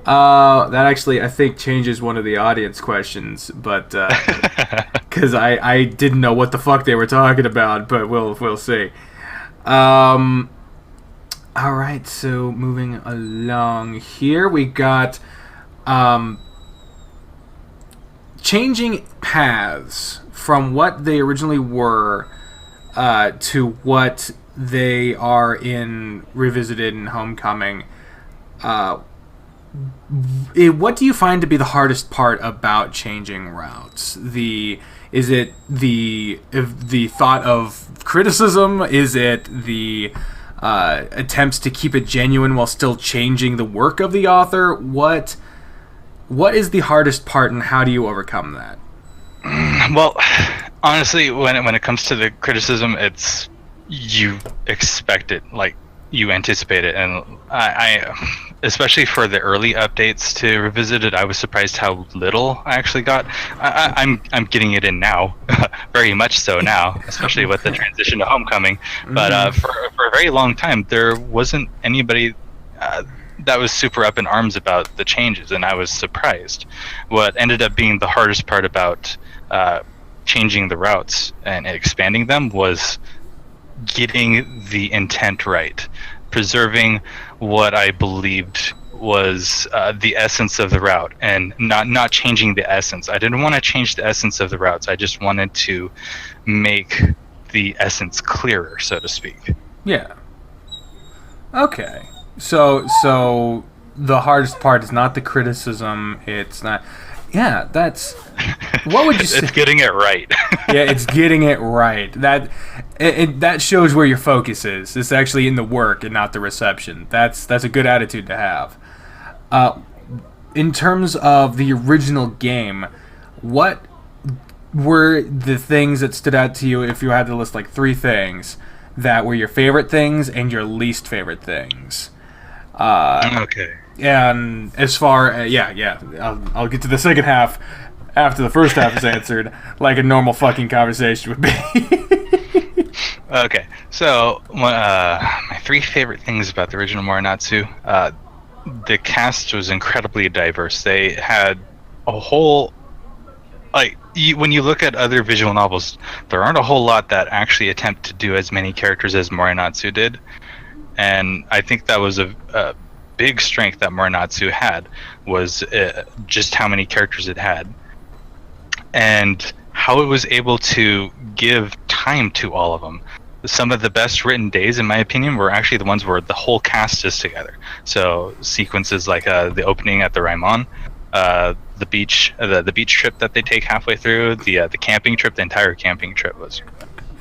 Speaker 1: That actually, I think, changes one of the audience questions, but because I didn't know what the fuck they were talking about, but we'll see. All right, so moving along here, we got changing paths from what they originally were to what they are in Revisited and Homecoming. What do you find to be the hardest part about changing routes? Is it the thought of criticism? Is it the attempts to keep it genuine while still changing the work of the author? What is the hardest part, and how do you overcome that?
Speaker 2: Well, honestly, when it comes to the criticism, it's you expect it, like you anticipate it, and I especially for the early updates to Revisited, I was surprised how little I actually got. I'm getting it in now, very much so now, especially with the transition to Homecoming. But for a very long time, there wasn't anybody that was super up in arms about the changes, and I was surprised. What ended up being the hardest part about changing the routes and expanding them was getting the intent right, preserving what I believed was the essence of the route, and not changing the essence. I didn't want to change the essence of the routes. I just wanted to make the essence clearer, so to speak.
Speaker 1: Yeah. Okay. So the hardest part is not the criticism. It's not. Yeah, that's. What would you say?
Speaker 2: It's getting it right.
Speaker 1: Yeah, it's getting it right. That shows where your focus is. It's actually in the work and not the reception. That's a good attitude to have. In terms of the original game, what were the things that stood out to you? If you had to list like 3 things that were your favorite things and your least favorite things.
Speaker 2: Okay.
Speaker 1: And as far I'll get to the second half after the first half is answered, like a normal fucking conversation would be.
Speaker 2: Okay, so my 3 favorite things about the original Morenatsu, the cast was incredibly diverse. They had a whole, when you look at other visual novels, there aren't a whole lot that actually attempt to do as many characters as Morenatsu did, and I think that was a big strength that Morenatsu had, was just how many characters it had, and how it was able to give time to all of them. Some of the best written days, in my opinion, were actually the ones where the whole cast is together. So sequences like the opening at the Raimon, the beach trip that they take halfway through, the camping trip. The entire camping trip was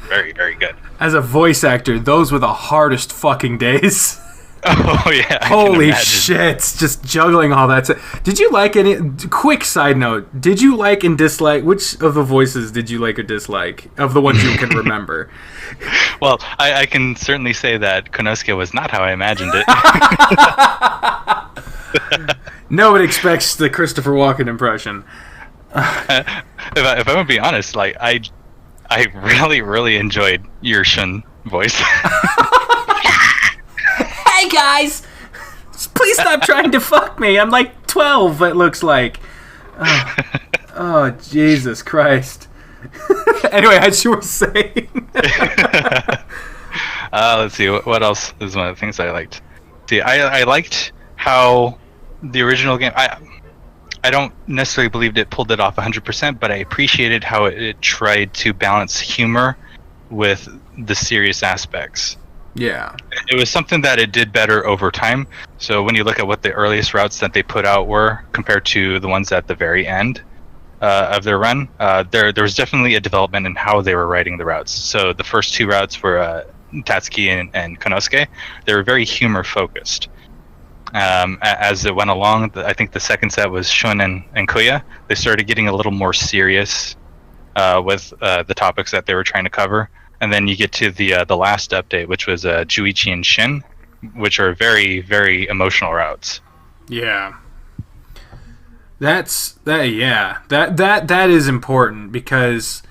Speaker 2: very, very good.
Speaker 1: As a voice actor, those were the hardest fucking days.
Speaker 2: Oh yeah!
Speaker 1: Holy shit! Just juggling all that. Did you like any? Quick side note: did you like and dislike? Which of the voices did you like or dislike of the ones you can remember?
Speaker 2: Well, I can certainly say that Konosuke was not how I imagined it.
Speaker 1: Nobody expects the Christopher Walken impression.
Speaker 2: If I'm gonna be honest, like I really, really enjoyed your Shun voice.
Speaker 1: Hey guys, please stop trying to fuck me. I'm like 12. It looks like. Oh Jesus Christ. Anyway, as you were saying.
Speaker 2: Let's see. What else is one of the things I liked? See, I liked how the original game. I don't necessarily believe it pulled it off 100%, but I appreciated how it tried to balance humor with the serious aspects.
Speaker 1: Yeah.
Speaker 2: It was something that it did better over time. So when you look at what the earliest routes that they put out were compared to the ones at the very end of their run, there was definitely a development in how they were writing the routes. So the first 2 routes were Tatsuki and Konosuke. They were very humor focused. As it went along, I think the second set was Shun and Kuya. They started getting a little more serious with the topics that they were trying to cover. And then you get to the last update, which was Juichi and Shin, which are very, very emotional routes.
Speaker 1: Yeah. That is important, because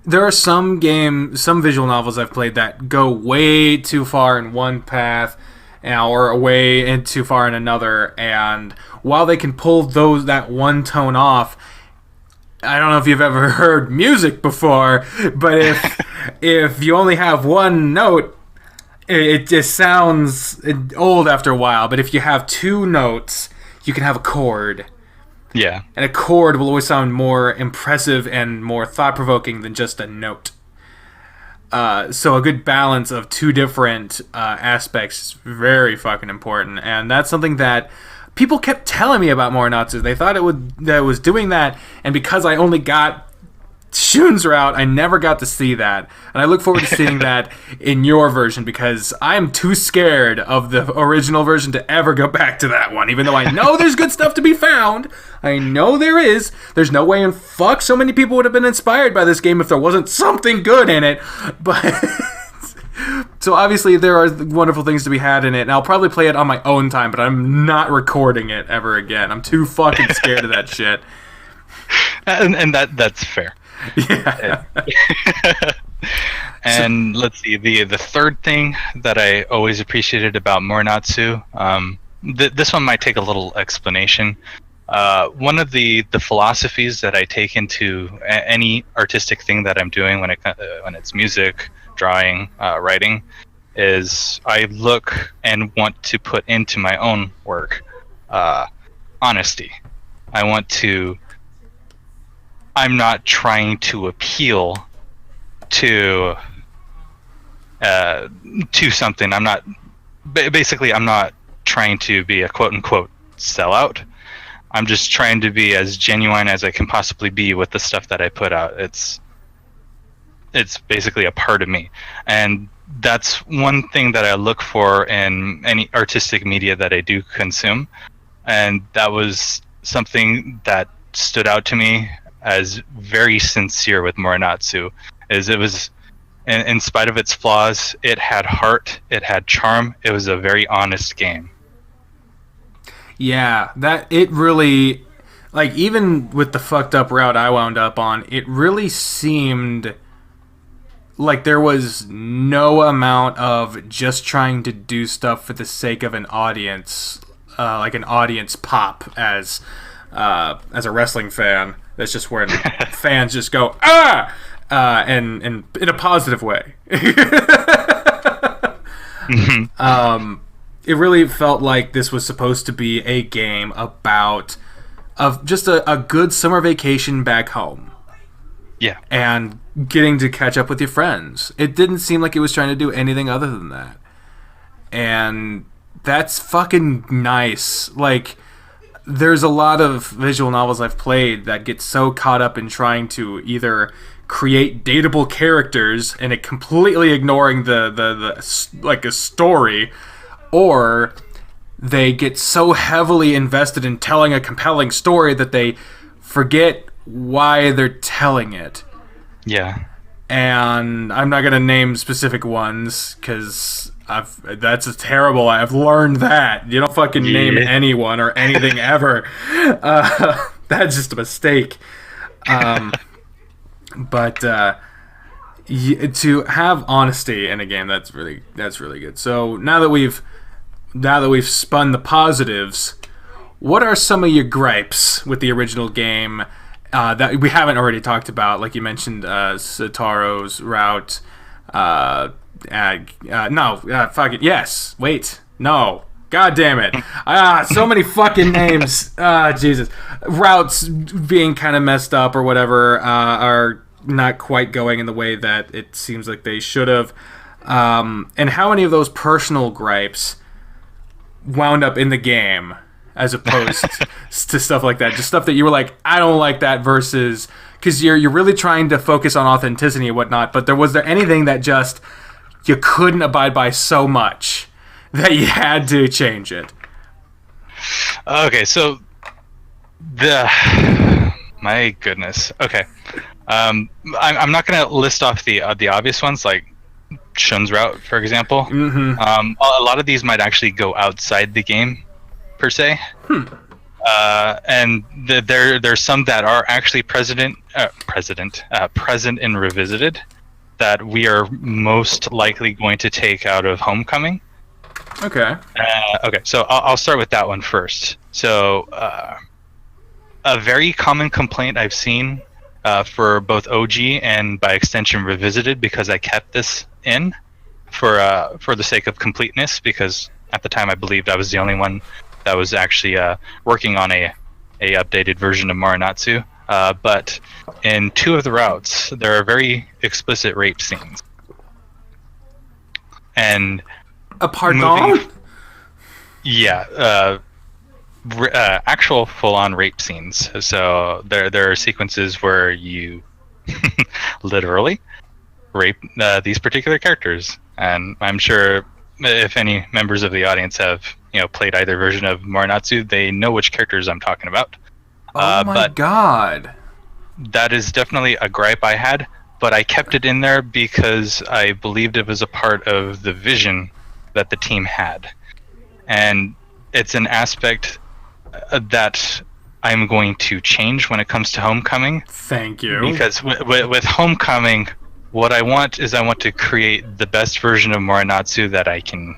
Speaker 1: there are some visual novels I've played that go way too far in one path, or way too far in another. And while they can pull that one tone off, I don't know if you've ever heard music before, but if you only have one note, it just sounds old after a while. But if you have two notes, you can have a chord.
Speaker 2: Yeah.
Speaker 1: And a chord will always sound more impressive and more thought-provoking than just a note. So a good balance of two different aspects is very fucking important. And that's something that people kept telling me about Morenatsu. They thought that it was doing that, and because I only got Shun's route, I never got to see that. And I look forward to seeing that in your version, because I'm too scared of the original version to ever go back to that one. Even though I know there's good stuff to be found. I know there is. There's no way in fuck so many people would have been inspired by this game if there wasn't something good in it. But so obviously there are wonderful things to be had in it, and I'll probably play it on my own time, but I'm not recording it ever again. I'm too fucking scared of that shit.
Speaker 2: And that's fair.
Speaker 1: Yeah.
Speaker 2: And let's see, the third thing that I always appreciated about Morenatsu, this one might take a little explanation. One of the philosophies that I take into any artistic thing that I'm doing when it's music, drawing, writing, is I look and want to put into my own work honesty. I'm not trying to appeal to something. I'm not trying to be a quote unquote sellout. I'm just trying to be as genuine as I can possibly be with the stuff that I put out. It's basically a part of me, and that's one thing that I look for in any artistic media that I do consume. And that was something that stood out to me as very sincere with Morenatsu. Is it was, in spite of its flaws, it had heart, it had charm, it was a very honest game.
Speaker 1: Yeah, that it really, like, even with the fucked up route I wound up on, it really seemed like there was no amount of just trying to do stuff for the sake of an audience, like an audience pop, as a wrestling fan. That's just where fans just go, ah! And in a positive way.
Speaker 2: Mm-hmm.
Speaker 1: It really felt like this was supposed to be a game about just a good summer vacation back home.
Speaker 2: Yeah.
Speaker 1: And getting to catch up with your friends. It didn't seem like it was trying to do anything other than that. And that's fucking nice. Like, there's a lot of visual novels I've played that get so caught up in trying to either create dateable characters and it completely ignoring the like a story, or they get so heavily invested in telling a compelling story that they forget why they're telling it.
Speaker 2: Yeah.
Speaker 1: And I'm not gonna name specific ones because that's terrible. I've learned that you don't fucking name anyone or anything ever. That's just a mistake. But to have honesty in a game, that's really good. So now that we've spun the positives, what are some of your gripes with the original game that we haven't already talked about? Like you mentioned, Satoru's route. Fuck it. Yes. Wait. No. God damn it. So many fucking names. Jesus. Routes being kind of messed up or whatever are not quite going in the way that it seems like they should have. And how many of those personal gripes wound up in the game as opposed to stuff like that? Just stuff that you were like, I don't like that, versus... Because you're really trying to focus on authenticity and whatnot, but was there anything that just... you couldn't abide by so much that you had to change it?
Speaker 2: Okay, so my goodness. Okay, I'm not gonna list off the obvious ones like Shun's route, for example.
Speaker 1: Mm-hmm.
Speaker 2: A lot of these might actually go outside the game, per se. And there's some that are actually present in Revisited that we are most likely going to take out of Homecoming.
Speaker 1: Okay.
Speaker 2: Okay, so I'll start with that one first. So, a very common complaint I've seen for both OG and by extension Revisited, because I kept this in for the sake of completeness, because at the time I believed I was the only one that was actually working on a updated version of Morenatsu. But in 2 of the routes, there are very explicit rape scenes. And
Speaker 1: pardon?
Speaker 2: Yeah, actual full-on rape scenes. So there are sequences where you literally rape these particular characters, and I'm sure if any members of the audience have played either version of Morenatsu, they know which characters I'm talking about.
Speaker 1: Oh my god.
Speaker 2: That is definitely a gripe I had, but I kept it in there because I believed it was a part of the vision that the team had. And it's an aspect that I'm going to change when it comes to Homecoming.
Speaker 1: Thank you.
Speaker 2: Because with Homecoming, what I want to create the best version of Morenatsu that I can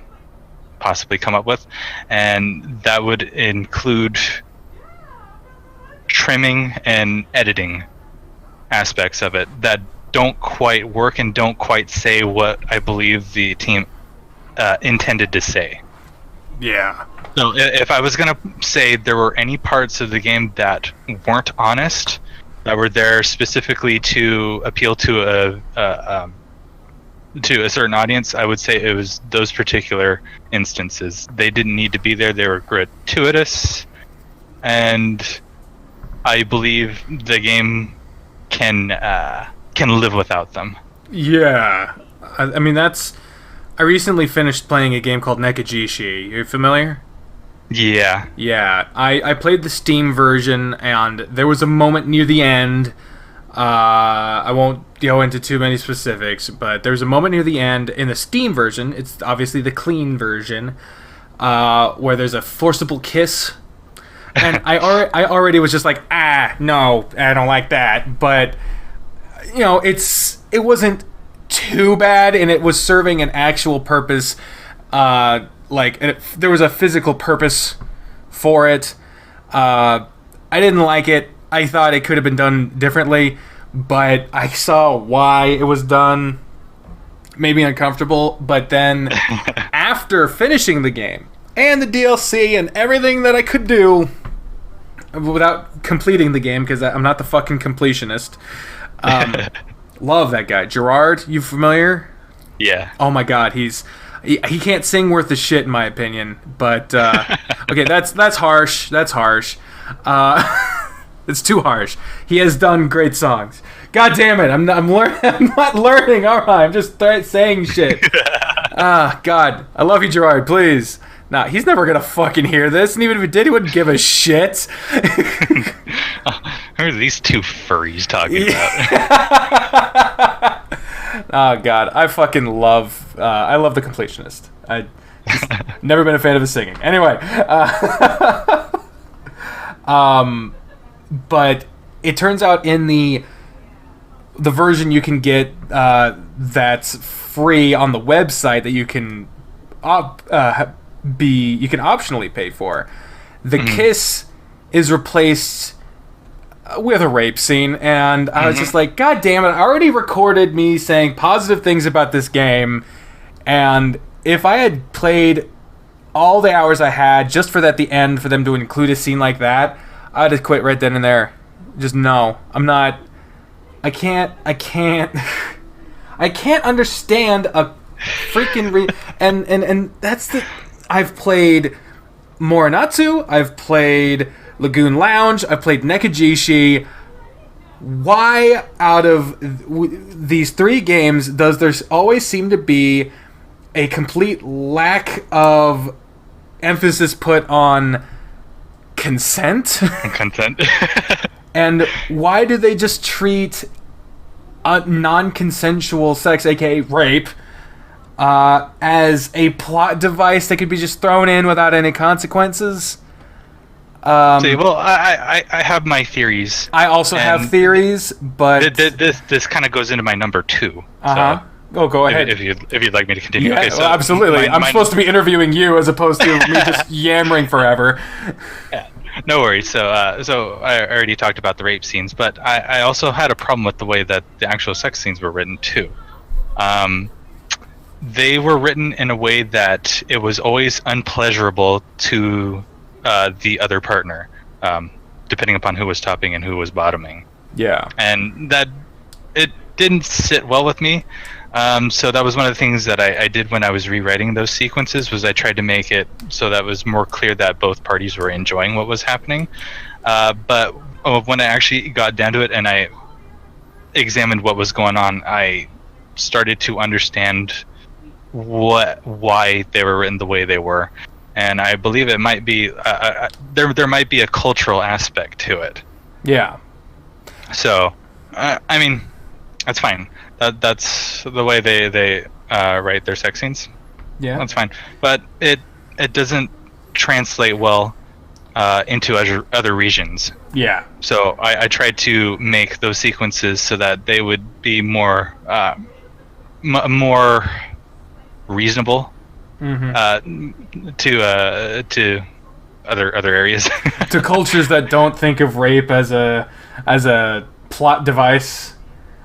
Speaker 2: possibly come up with, and that would include trimming and editing aspects of it that don't quite work and don't quite say what I believe the team intended to say.
Speaker 1: Yeah.
Speaker 2: So if I was going to say there were any parts of the game that weren't honest, that were there specifically to appeal to a certain audience, I would say it was those particular instances. They didn't need to be there. They were gratuitous, and I believe the game can live without them.
Speaker 1: Yeah, I mean that's. I recently finished playing a game called Nekajishi. You familiar?
Speaker 2: Yeah.
Speaker 1: Yeah, I played the Steam version, and there was a moment near the end. I won't go into too many specifics, but there's a moment near the end in the Steam version. It's obviously the clean version, where there's a forcible kiss, and I already was just like, no, I don't like that. But it wasn't too bad, and it was serving an actual purpose. There was a physical purpose for it. I didn't like it. I thought it could have been done differently, but I saw why it was done. Made me uncomfortable, but then after finishing the game and the DLC and everything that I could do without completing the game, because I'm not the fucking completionist, love that guy. Gerard, you familiar?
Speaker 2: Yeah.
Speaker 1: Oh my god, he can't sing worth a shit in my opinion, but okay, that's harsh. That's harsh. It's too harsh. He has done great songs. God damn it, I'm not learning. All right, I'm just saying shit. God, I love you, Gerard. Please. Nah, he's never gonna fucking hear this, and even if he did, he wouldn't give a shit.
Speaker 2: Who are these 2 furries talking about?
Speaker 1: Oh god, I fucking love. I love the completionist. I just never been a fan of his singing. Anyway, but it turns out in the version you can get that's free on the website that you can you can optionally pay for. The kiss is replaced with a rape scene, and I was just like, God damn it, I already recorded me saying positive things about this game, and if I had played all the hours I had just for that the end for them to include a scene like that, I'd have quit right then and there. Just no, I'm not. I can't I can't understand a freaking and that's the. I've played Morenatsu, I've played Lagoon Lounge, I've played Nekajishi. Why out of these 3 games does there always seem to be a complete lack of emphasis put on consent?
Speaker 2: Consent.
Speaker 1: And why do they just treat non-consensual sex, aka rape, as a plot device that could be just thrown in without any consequences?
Speaker 2: See, well, I have my theories.
Speaker 1: I also have theories, but
Speaker 2: this kind of goes into my number 2.
Speaker 1: So oh, go ahead.
Speaker 2: If you'd like me to continue.
Speaker 1: Yeah,
Speaker 2: Okay, so
Speaker 1: well, absolutely. I'm supposed to be interviewing you as opposed to me just yammering forever.
Speaker 2: Yeah, no worries. So I already talked about the rape scenes, but I also had a problem with the way that the actual sex scenes were written too. They were written in a way that it was always unpleasurable to the other partner, depending upon who was topping and who was bottoming.
Speaker 1: Yeah.
Speaker 2: And that it didn't sit well with me. So that was one of the things that I did when I was rewriting those sequences, was I tried to make it so that it was more clear that both parties were enjoying what was happening. But when I actually got down to it and I examined what was going on, I started to understand why they were written the way they were. And I believe it might be there might be a cultural aspect to it.
Speaker 1: Yeah.
Speaker 2: So, I mean, that's fine. That's the way they write their sex scenes.
Speaker 1: Yeah,
Speaker 2: that's fine. But it doesn't translate well into other regions.
Speaker 1: Yeah.
Speaker 2: So I tried to make those sequences so that they would be more more reasonable to other areas.
Speaker 1: To cultures that don't think of rape as a plot device.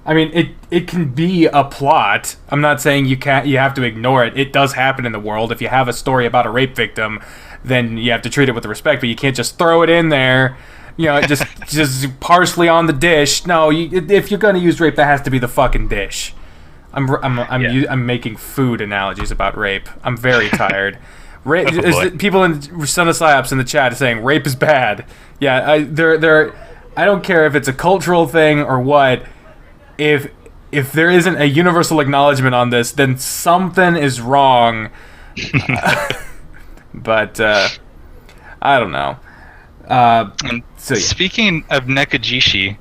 Speaker 1: I mean, it can be a plot. I'm not saying you have to ignore it. It does happen in the world. If you have a story about a rape victim, then you have to treat it with respect, but you can't just throw it in there, just parsley on the dish. No, if you're going to use rape, that has to be the fucking dish. I'm making food analogies about rape. I'm very tired. People in Son of Psyops in the chat are saying rape is bad. Yeah, I don't care if it's a cultural thing or what. If there isn't a universal acknowledgement on this, then something is wrong. But I don't know.
Speaker 2: Speaking of Nekajishi,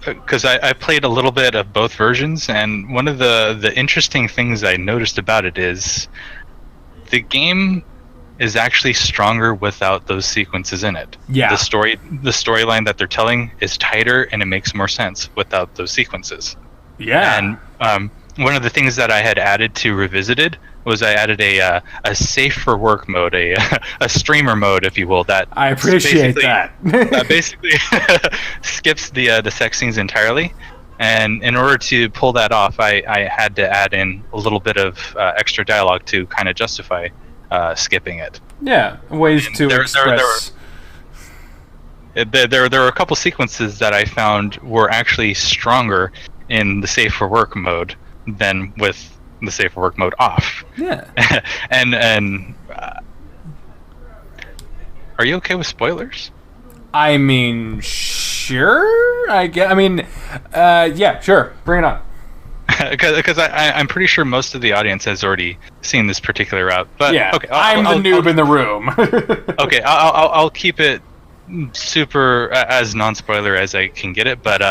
Speaker 2: because I played a little bit of both versions, and one of the interesting things I noticed about it is the game is actually stronger without those sequences in it.
Speaker 1: Yeah.
Speaker 2: The storyline that they're telling is tighter, and it makes more sense without those sequences.
Speaker 1: Yeah.
Speaker 2: And one of the things that I had added to Revisited was I added a safe for work mode, a streamer mode, if you will. That
Speaker 1: I appreciate that.
Speaker 2: Basically skips the sex scenes entirely. And in order to pull that off, I had to add in a little bit of extra dialogue to kind of justify skipping it.
Speaker 1: Yeah, ways to express.
Speaker 2: There were a couple sequences that I found were actually stronger in the safe for work mode than with the safe for work mode off.
Speaker 1: Yeah.
Speaker 2: and are you okay with spoilers?
Speaker 1: I mean, sure. Yeah, sure. Bring it on.
Speaker 2: Because I'm pretty sure most of the audience has already seen this particular route. But
Speaker 1: yeah,
Speaker 2: okay,
Speaker 1: I'm the noob in the room.
Speaker 2: Okay, I'll keep it super as non-spoiler as I can get it. But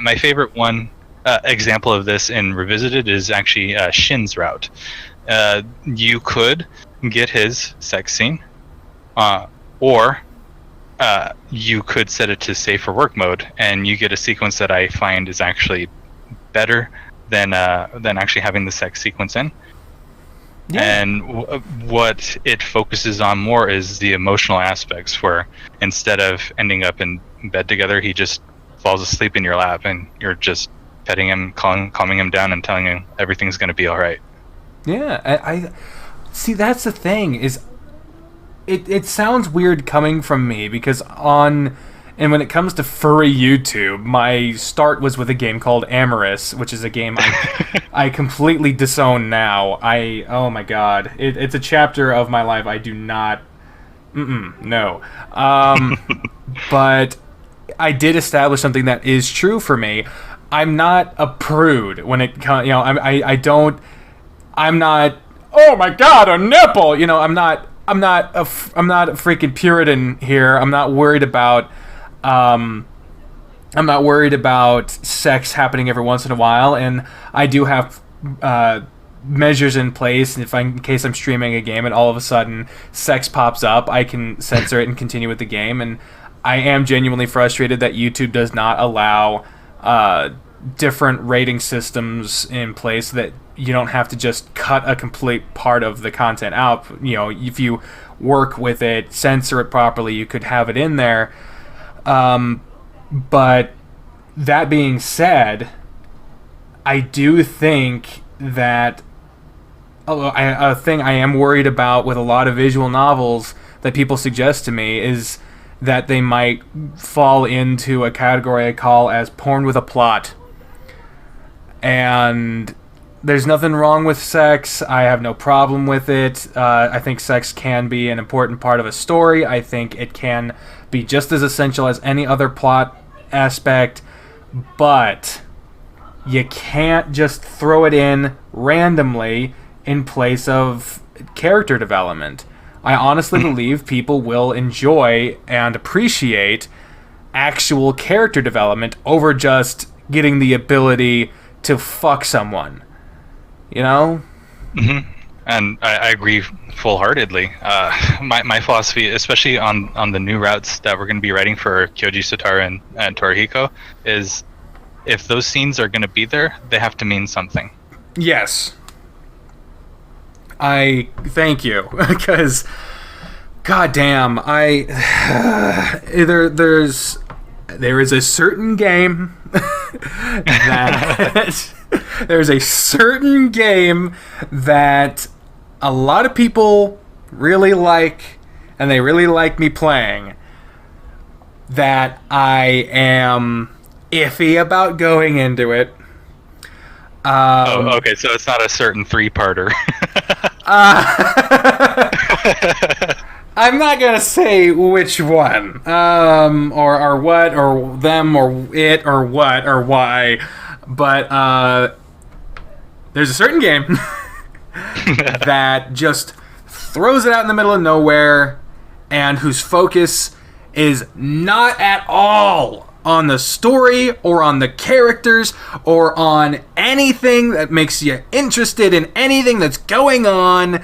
Speaker 2: my favorite one example of this in Revisited is actually Shin's route. You could get his sex scene, or you could set it to safe for work mode, and you get a sequence that I find is actually better than actually having the sex sequence in. Yeah. And what it focuses on more is the emotional aspects, where instead of ending up in bed together, he just falls asleep in your lap, and you're just petting him, calming him down, and telling him everything's going to be all right.
Speaker 1: Yeah, I see. That's the thing. Is it sounds weird coming from me, because and when it comes to furry YouTube, my start was with a game called Amorous, which is a game I completely disown now. Oh my god, it's a chapter of my life I do not. No. But I did establish something that is true for me. I'm not a prude when it comes. I'm not. Oh my god, a nipple. I'm not a freaking Puritan here. I'm not worried about. I'm not worried about sex happening every once in a while, and I do have measures in place, and in case I'm streaming a game and all of a sudden sex pops up, I can censor it and continue with the game. And I am genuinely frustrated that YouTube does not allow different rating systems in place, that you don't have to just cut a complete part of the content out. If you work with it, censor it properly, you could have it in there. But that being said, I do think that a thing I am worried about with a lot of visual novels that people suggest to me is that they might fall into a category I call as porn with a plot. And there's nothing wrong with sex. I have no problem with it. I think sex can be an important part of a story. I think it can be just as essential as any other plot aspect. But you can't just throw it in randomly in place of character development. I honestly believe people will enjoy and appreciate actual character development over just getting the ability to fuck someone.
Speaker 2: Mm-hmm. And I agree full-heartedly. My philosophy, especially on the new routes that we're going to be writing for Kyoji Sotaro and Torihiko, is if those scenes are going to be there, they have to mean something.
Speaker 1: Yes. I thank you, because goddamn, there is a certain game that there's a certain game that a lot of people really like, and they really like me playing, that I am iffy about going into it.
Speaker 2: Okay, so it's not a certain 3-parter.
Speaker 1: I'm not gonna say which one, or what, or them, or it, or what, or why, but there's a certain game that just throws it out in the middle of nowhere, and whose focus is not at all on the story or on the characters or on anything that makes you interested in anything that's going on,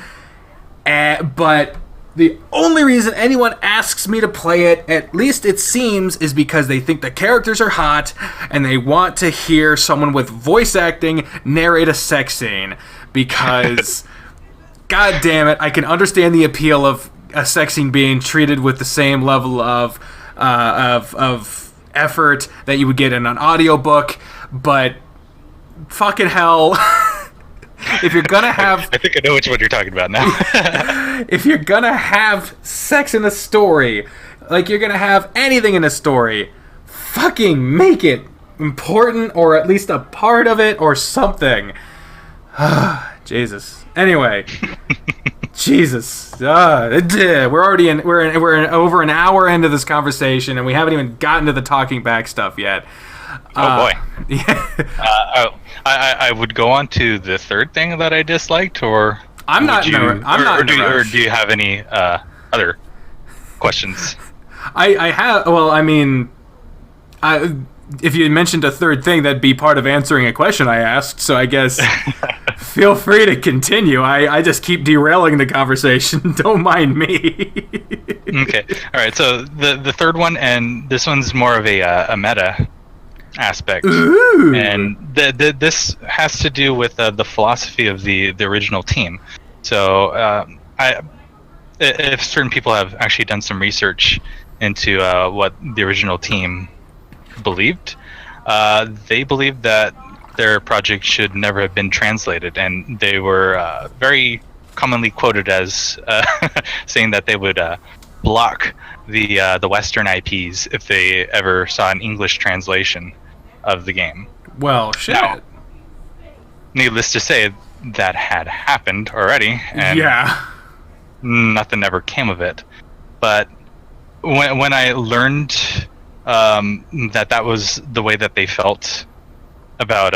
Speaker 1: but the only reason anyone asks me to play it, at least it seems, is because they think the characters are hot and they want to hear someone with voice acting narrate a sex scene. Because, god damn it, I can understand the appeal of a sex scene being treated with the same level of effort that you would get in an audiobook, but fucking hell, if you're gonna have...
Speaker 2: I think I know which one you're talking about now.
Speaker 1: If you're gonna have sex in a story, like you're gonna have anything in a story, fucking make it important, or at least a part of it, or something. Jesus. Anyway. Jesus. We're over an hour into this conversation, and we haven't even gotten to the talking back stuff yet.
Speaker 2: Oh boy.
Speaker 1: Yeah.
Speaker 2: I would go on to the third thing that I disliked, or
Speaker 1: I'm not in a rush.
Speaker 2: Or do you have any other questions?
Speaker 1: I have. Well, I mean, if you mentioned a third thing, that'd be part of answering a question I asked. So I guess feel free to continue. I just keep derailing the conversation. Don't mind me.
Speaker 2: Okay. All right. So the third one, and this one's more of a meta aspect.
Speaker 1: Ooh.
Speaker 2: And this has to do with the philosophy of the original team. So if certain people have actually done some research into what the original team believed, they believed that their project should never have been translated, and they were very commonly quoted as saying that they would block the Western IPs if they ever saw an English translation of the game.
Speaker 1: Well, shit.
Speaker 2: Now, needless to say, that had happened already, and
Speaker 1: yeah,
Speaker 2: nothing ever came of it. But when I learned that was the way that they felt about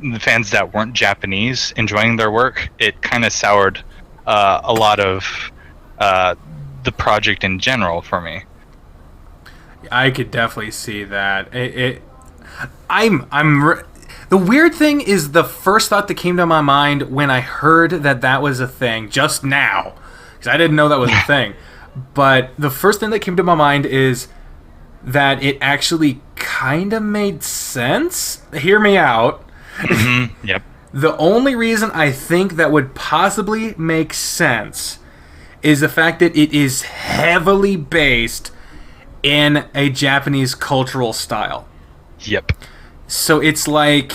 Speaker 2: the fans that weren't Japanese enjoying their work, it kind of soured a lot of the project in general for me.
Speaker 1: I could definitely see that. The weird thing is the first thought that came to my mind when I heard that was a thing just now, because I didn't know that was a thing, but the first thing that came to my mind is that it actually kind of made sense. Hear me out.
Speaker 2: Mm-hmm. Yep.
Speaker 1: The only reason I think that would possibly make sense is the fact that it is heavily based in a Japanese cultural style.
Speaker 2: Yep.
Speaker 1: So it's like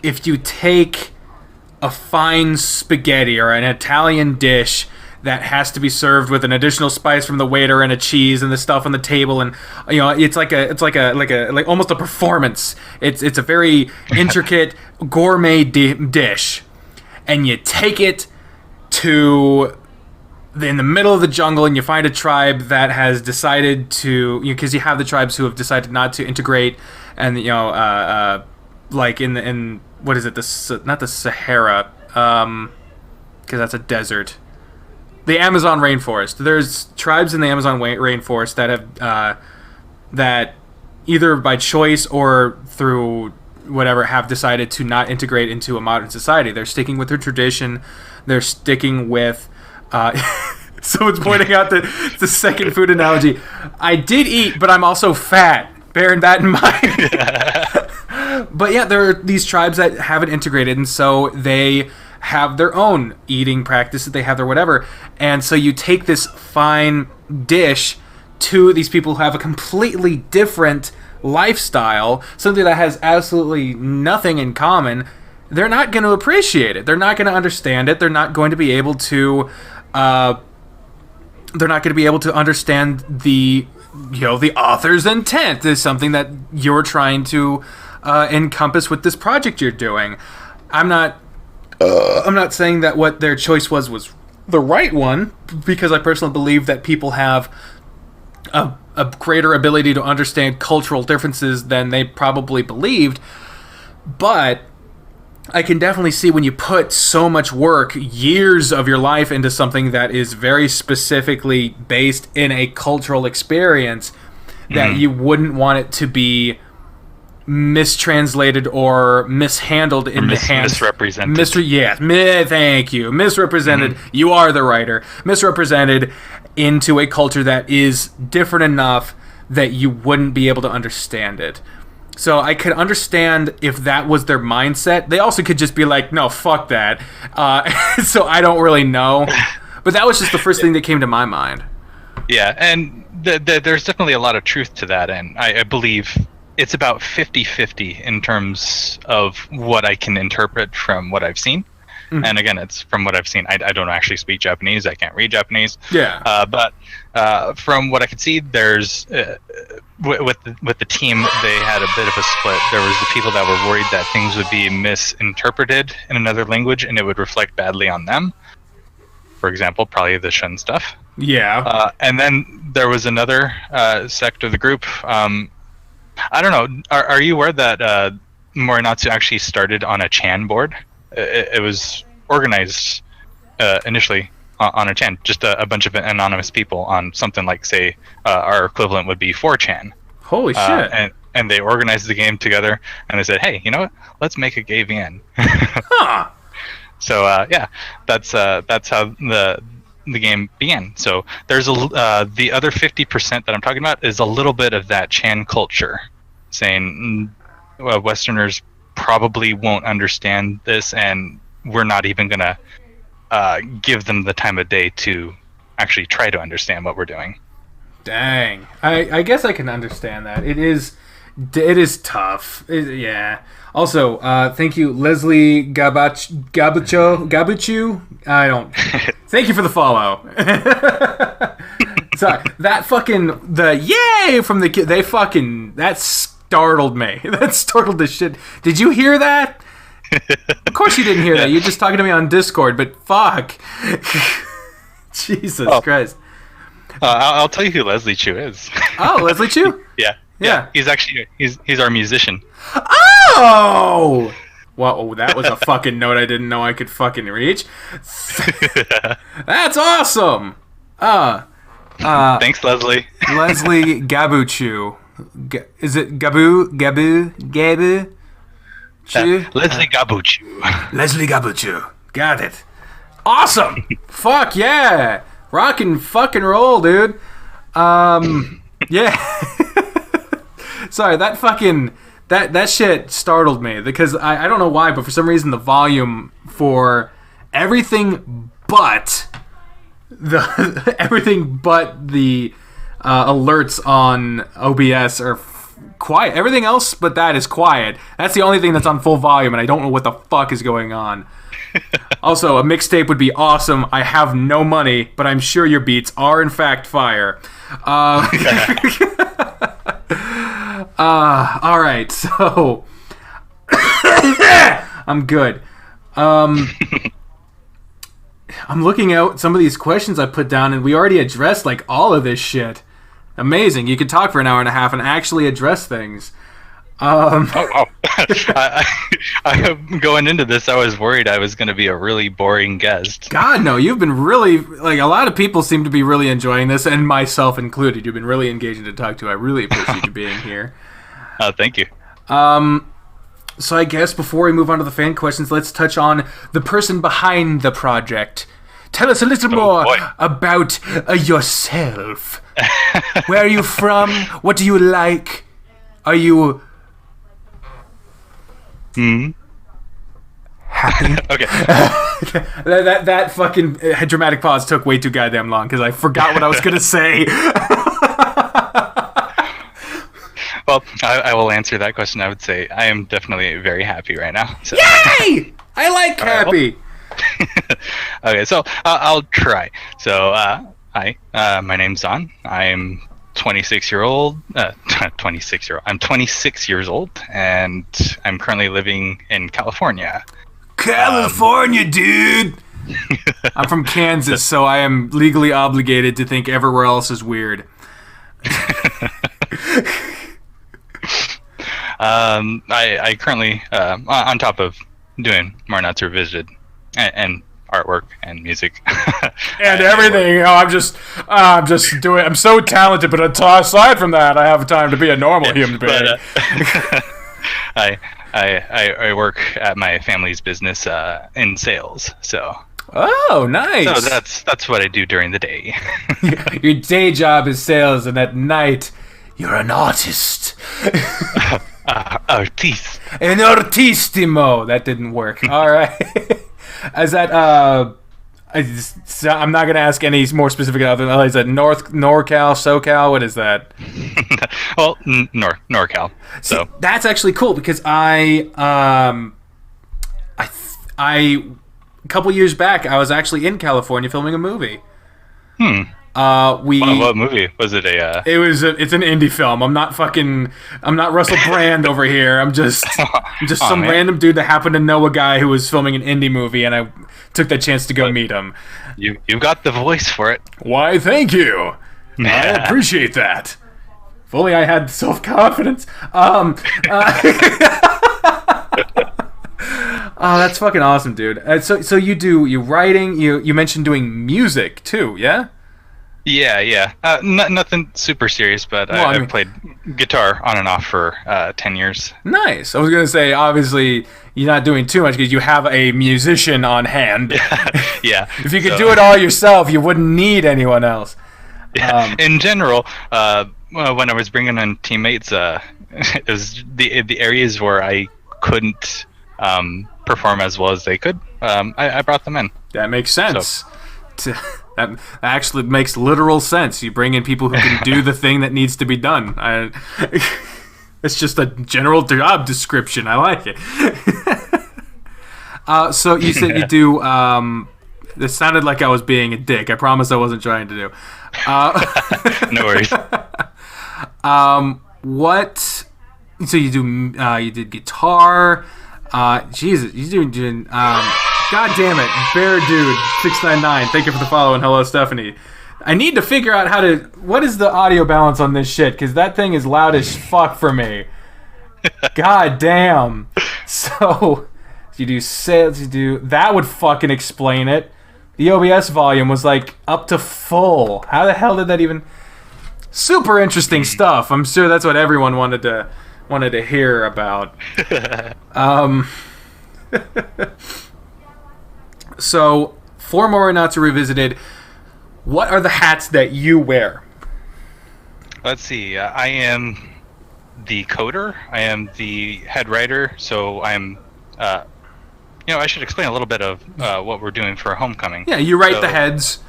Speaker 1: if you take a fine spaghetti or an Italian dish that has to be served with an additional spice from the waiter and a cheese and the stuff on the table, and it's like almost a performance. It's a very intricate gourmet dish, and you take it to in the middle of the jungle, and you find a tribe that has decided to, because you have the tribes who have decided not to integrate, and like in what is it? Not the Sahara, because that's a desert. The Amazon rainforest. There's tribes in the Amazon rainforest that have that either by choice or through whatever have decided to not integrate into a modern society. They're sticking with their tradition. They're sticking with. Someone's pointing out the second food analogy. I did eat, but I'm also fat. Bearing that in mind. But yeah, there are these tribes that haven't integrated, and so they have their own eating practices. They have their whatever. And so you take this fine dish to these people who have a completely different lifestyle, something that has absolutely nothing in common. They're not going to appreciate it. They're not going to understand it. They're not going to be able to understand the author's intent is something that you're trying to encompass with this project you're doing. I'm not saying that what their choice was the right one, because I personally believe that people have a greater ability to understand cultural differences than they probably believed. But I can definitely see when you put so much work, years of your life into something that is very specifically based in a cultural experience, that you wouldn't want it to be mistranslated or mishandled in the hands.
Speaker 2: Misrepresented.
Speaker 1: Thank you. Misrepresented. You are the writer. Misrepresented into a culture that is different enough that you wouldn't be able to understand it. So I could understand if that was their mindset. They also could just be like, no, fuck that. So I don't really know. But that was just the first thing that came to my mind.
Speaker 2: Yeah, and there's definitely a lot of truth to that, and I believe it's about 50-50 in terms of what I can interpret from what I've seen. Mm-hmm. And again, it's from what I've seen. I don't actually speak Japanese. I can't read Japanese.
Speaker 1: Yeah.
Speaker 2: But from what I could see, there's with the team, they had a bit of a split. There was the people that were worried that things would be misinterpreted in another language and it would reflect badly on them. For example, probably the Shun stuff.
Speaker 1: Yeah.
Speaker 2: And then there was another sect of the group. I don't know. Are you aware that Morenatsu actually started on a Chan board? It was organized initially on a Chan, just a bunch of anonymous people on something like, say, our equivalent would be 4chan.
Speaker 1: Holy shit.
Speaker 2: And they organized the game together, and they said, hey, you know what? Let's make a gay VN.
Speaker 1: Huh.
Speaker 2: So, yeah, that's how the game began. So there's the other 50% that I'm talking about is a little bit of that Chan culture, saying Westerners probably won't understand this, and we're not even gonna give them the time of day to actually try to understand what we're doing.
Speaker 1: Dang, I guess I can understand that. It is tough. Yeah. Also, thank you, Leslie Gabuchu. I don't. Thank you for the follow. Sorry, that yay from the kid. That startled me. That startled the shit. Did you hear that? Of course you didn't hear that. You're just talking to me on Discord. But fuck, Jesus Christ.
Speaker 2: I'll tell you who Lesli-Chu is.
Speaker 1: Oh, Lesli-Chu?
Speaker 2: Yeah. He's actually he's our musician.
Speaker 1: Oh! Well, that was a fucking note I didn't know I could fucking reach. That's awesome!
Speaker 2: Thanks, Leslie.
Speaker 1: Leslie Gabuchu. Is it Gabu?
Speaker 2: Lesli-Chu.
Speaker 1: Lesli-Chu. Got it. Awesome. Fuck yeah. Rock and fucking roll, dude. Yeah. Sorry, that fucking... That shit startled me. Because I don't know why, but for some reason the volume for everything but the alerts on OBS are quiet. Everything else but that is quiet. That's the only thing that's on full volume, and I don't know what the fuck is going on. Also, a mixtape would be awesome. I have no money, but I'm sure your beats are in fact fire. All right, so I'm good. I'm looking at some of these questions I put down, and we already addressed like all of this shit. Amazing. You could talk for an hour and a half and actually address things.
Speaker 2: Oh, going into this, I was worried I was going to be a really boring guest.
Speaker 1: God, no. You've been really... Like, a lot of people seem to be really enjoying this, and myself included. You've been really engaging to talk to. I really appreciate you being here.
Speaker 2: Thank you.
Speaker 1: So I guess before we move on to the fan questions, let's touch on the person behind the project. Tell us a little more about yourself. Where are you from? What do you like? Are you... happy? Okay. that fucking dramatic pause took way too goddamn long because I forgot what I was going to say.
Speaker 2: Well, I will answer that question. I would say I am definitely very happy right now. So.
Speaker 1: Yay! I like happy.
Speaker 2: Okay, so I'll try. So, hi, my name's Dzahn. I'm 26 years old, I'm 26 years old, and I'm currently living in California.
Speaker 1: California, dude! I'm from Kansas, so I am legally obligated to think everywhere else is weird.
Speaker 2: I currently, on top of doing Morenatsu Revisited and artwork and music
Speaker 1: and everything, I'm just doing. I'm so talented, but aside from that, I have time to be a normal human being.
Speaker 2: But, I work at my family's business in sales, so.
Speaker 1: Oh, nice.
Speaker 2: So that's what I do during the day.
Speaker 1: Your day job is sales, and at night, you're an artist.
Speaker 2: Artiste.
Speaker 1: An artissimo. That didn't work. All right. Is that I'm not gonna ask any more specific other. Is that NorCal, SoCal? What is that?
Speaker 2: Well, NorCal. So
Speaker 1: see, that's actually cool because I a couple years back I was actually in California filming a movie.
Speaker 2: What movie was it?
Speaker 1: It's an indie film. I'm not Russell Brand over here. I'm just some random dude that happened to know a guy who was filming an indie movie, and I took that chance to go meet him.
Speaker 2: You got the voice for it.
Speaker 1: Why, thank you. I appreciate that. If only I had self-confidence. Oh, that's fucking awesome, dude. So you writing, you mentioned doing music too, yeah?
Speaker 2: Yeah. Nothing super serious, but I've played guitar on and off for 10 years.
Speaker 1: Nice. I was going to say, obviously, you're not doing too much because you have a musician on hand.
Speaker 2: Yeah.
Speaker 1: If you could do it all yourself, you wouldn't need anyone else.
Speaker 2: Yeah. In general, when I was bringing in teammates, it was the areas where I couldn't perform as well as they could. I brought them in.
Speaker 1: That makes sense. So. That actually makes literal sense. You bring in people who can do the thing that needs to be done. It's just a general job description. I like it. So you said you do... this sounded like I was being a dick. I promise I wasn't trying to do.
Speaker 2: No worries.
Speaker 1: What... So you do... you did guitar... Jesus, you're doing... God damn it, Bear Dude 699. Thank you for the follow and hello, Stephanie. I need to figure out how to. What is the audio balance on this shit? Because that thing is loud as fuck for me. God damn. So you do sales. You do that would fucking explain it. The OBS volume was like up to full. How the hell did that even? Super interesting stuff. I'm sure that's what everyone wanted to wanted to hear about. Um, so, for Morenatsu Revisited, what are the hats that you wear?
Speaker 2: Let's see. I am the coder. I am the head writer. So I'm, I should explain a little bit of what we're doing for Homecoming.
Speaker 1: Yeah, you write the heads.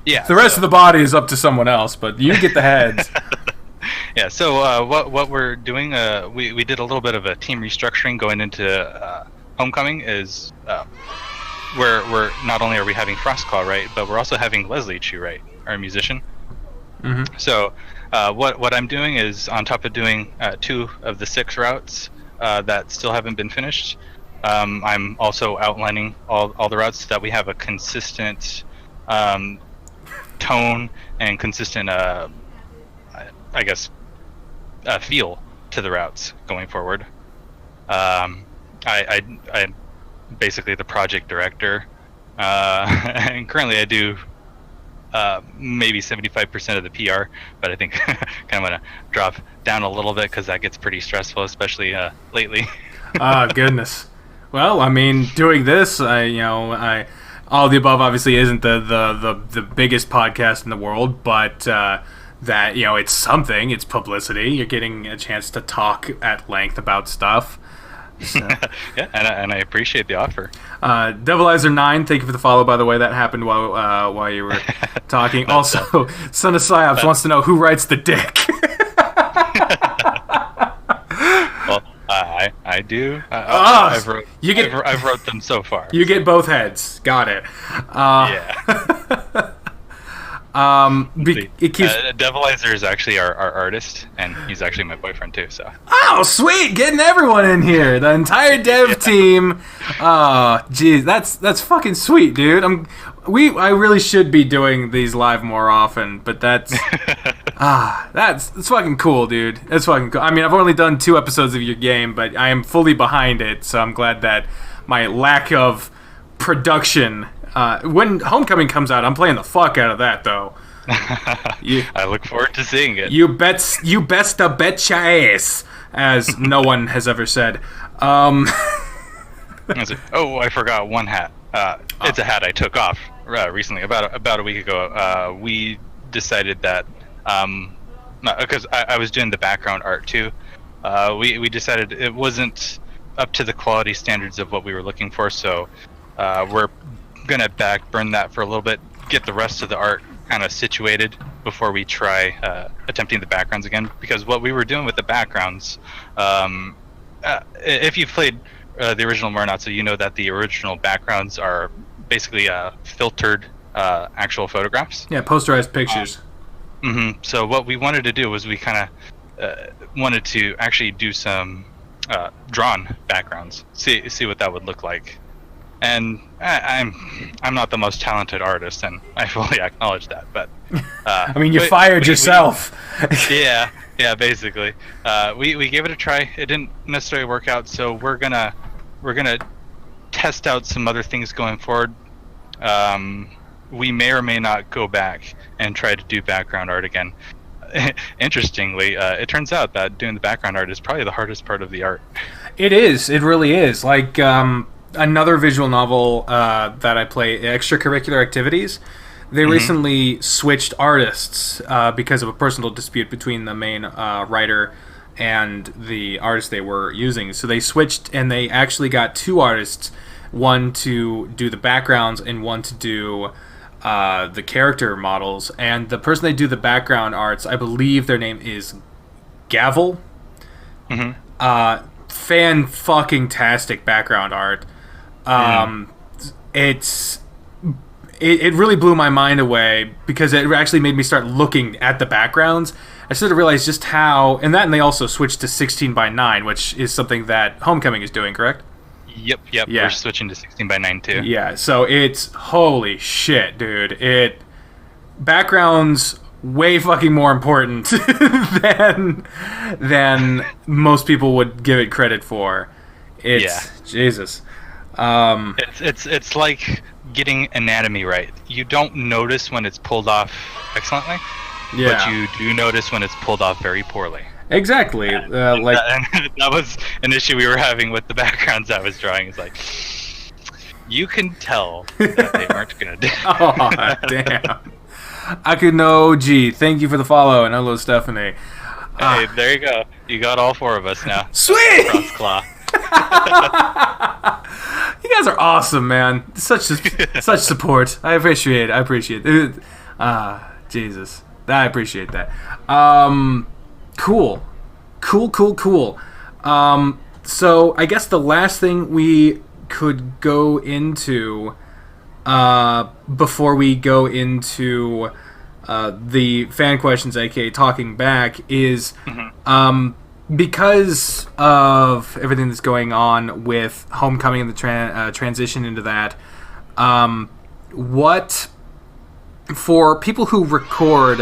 Speaker 2: Yeah.
Speaker 1: The rest of the body is up to someone else, but you get the heads.
Speaker 2: Yeah. So what we're doing, we did a little bit of a team restructuring going into Homecoming. Is we're not only are we having Frostclaw right, but we're also having Lesli-Chu right, our musician.
Speaker 1: Mm-hmm.
Speaker 2: So what I'm doing is, on top of doing 2 of the 6 routes that still haven't been finished, I'm also outlining all the routes so that we have a consistent tone and consistent, feel to the routes going forward. I'm basically the project director, and currently I do maybe 75% of the PR, but I think kind of want to drop down a little bit because that gets pretty stressful, especially lately.
Speaker 1: Goodness. Well, I mean, doing this, all the above obviously isn't the biggest podcast in the world, but that it's something. It's publicity. You're getting a chance to talk at length about stuff. So.
Speaker 2: Yeah, and I appreciate the offer.
Speaker 1: Devilizer 9, thank you for the follow, by the way. That happened while you were talking. Also, Son of Psyops wants to know who writes the dick.
Speaker 2: Well, I do. I've wrote them so far.
Speaker 1: You get both heads. Got it.
Speaker 2: Yeah.
Speaker 1: It keeps...
Speaker 2: Devilizer is actually our artist, and he's actually my boyfriend too. So.
Speaker 1: Oh, sweet! Getting everyone in here, the entire dev team. Oh, geez, that's fucking sweet, dude. I really should be doing these live more often, but that's that's fucking cool, dude. That's fucking cool. I mean, I've only done 2 episodes of your game, but I am fully behind it, so I'm glad that my lack of production. When Homecoming comes out, I'm playing the fuck out of that, though.
Speaker 2: I look forward to seeing it.
Speaker 1: You best to bet your ass, as no one has ever said. Oh,
Speaker 2: I forgot one hat. It's a hat I took off recently, about a week ago. We decided that because I was doing the background art too. We decided it wasn't up to the quality standards of what we were looking for, so we're gonna burn that for a little bit, get the rest of the art kind of situated before we try attempting the backgrounds again, because what we were doing with the backgrounds, if you've played the original Morenatsu, you know that the original backgrounds are basically filtered actual photographs.
Speaker 1: Yeah, posterized pictures.
Speaker 2: So what we wanted to do was we kind of wanted to actually do some drawn backgrounds, see what that would look like. And I'm not the most talented artist, and I fully acknowledge that. But
Speaker 1: I mean, you fired yourself.
Speaker 2: Yeah, basically. We gave it a try. It didn't necessarily work out, so we're gonna test out some other things going forward. We may or may not go back and try to do background art again. Interestingly, it turns out that doing the background art is probably the hardest part of the art.
Speaker 1: It is. It really is. Like. Another visual novel that I play, Extracurricular Activities, they recently switched artists because of a personal dispute between the main writer and the artist they were using. So they switched, and they actually got 2 artists, one to do the backgrounds and one to do the character models. And the person they do the background arts, I believe their name is Gavel. Fan-fucking-tastic background art. It really blew my mind away because it actually made me start looking at the backgrounds. I started to realize just how, and they also switched to 16:9, which is something that Homecoming is doing, correct?
Speaker 2: Yep. Yeah. We're switching to 16:9 too.
Speaker 1: Yeah, so it's holy shit, dude. Backgrounds way fucking more important than most people would give it credit for. Jesus.
Speaker 2: It's like getting anatomy right. You don't notice when it's pulled off excellently, but you do notice when it's pulled off very poorly.
Speaker 1: Exactly.
Speaker 2: And that was an issue we were having with the backgrounds I was drawing. It's like, you can tell that they weren't good.
Speaker 1: Oh, damn. Akuno G, thank you for the follow, and hello, Stephanie.
Speaker 2: Hey, there you go. You got all 4 of us now.
Speaker 1: Sweet!
Speaker 2: Frostclaw.
Speaker 1: You guys are awesome, man. Such support. I appreciate it. Jesus. I appreciate that. Cool. So I guess the last thing we could go into before we go into the fan questions, aka talking back, is because of everything that's going on with Homecoming and the transition into that, what, for people who record,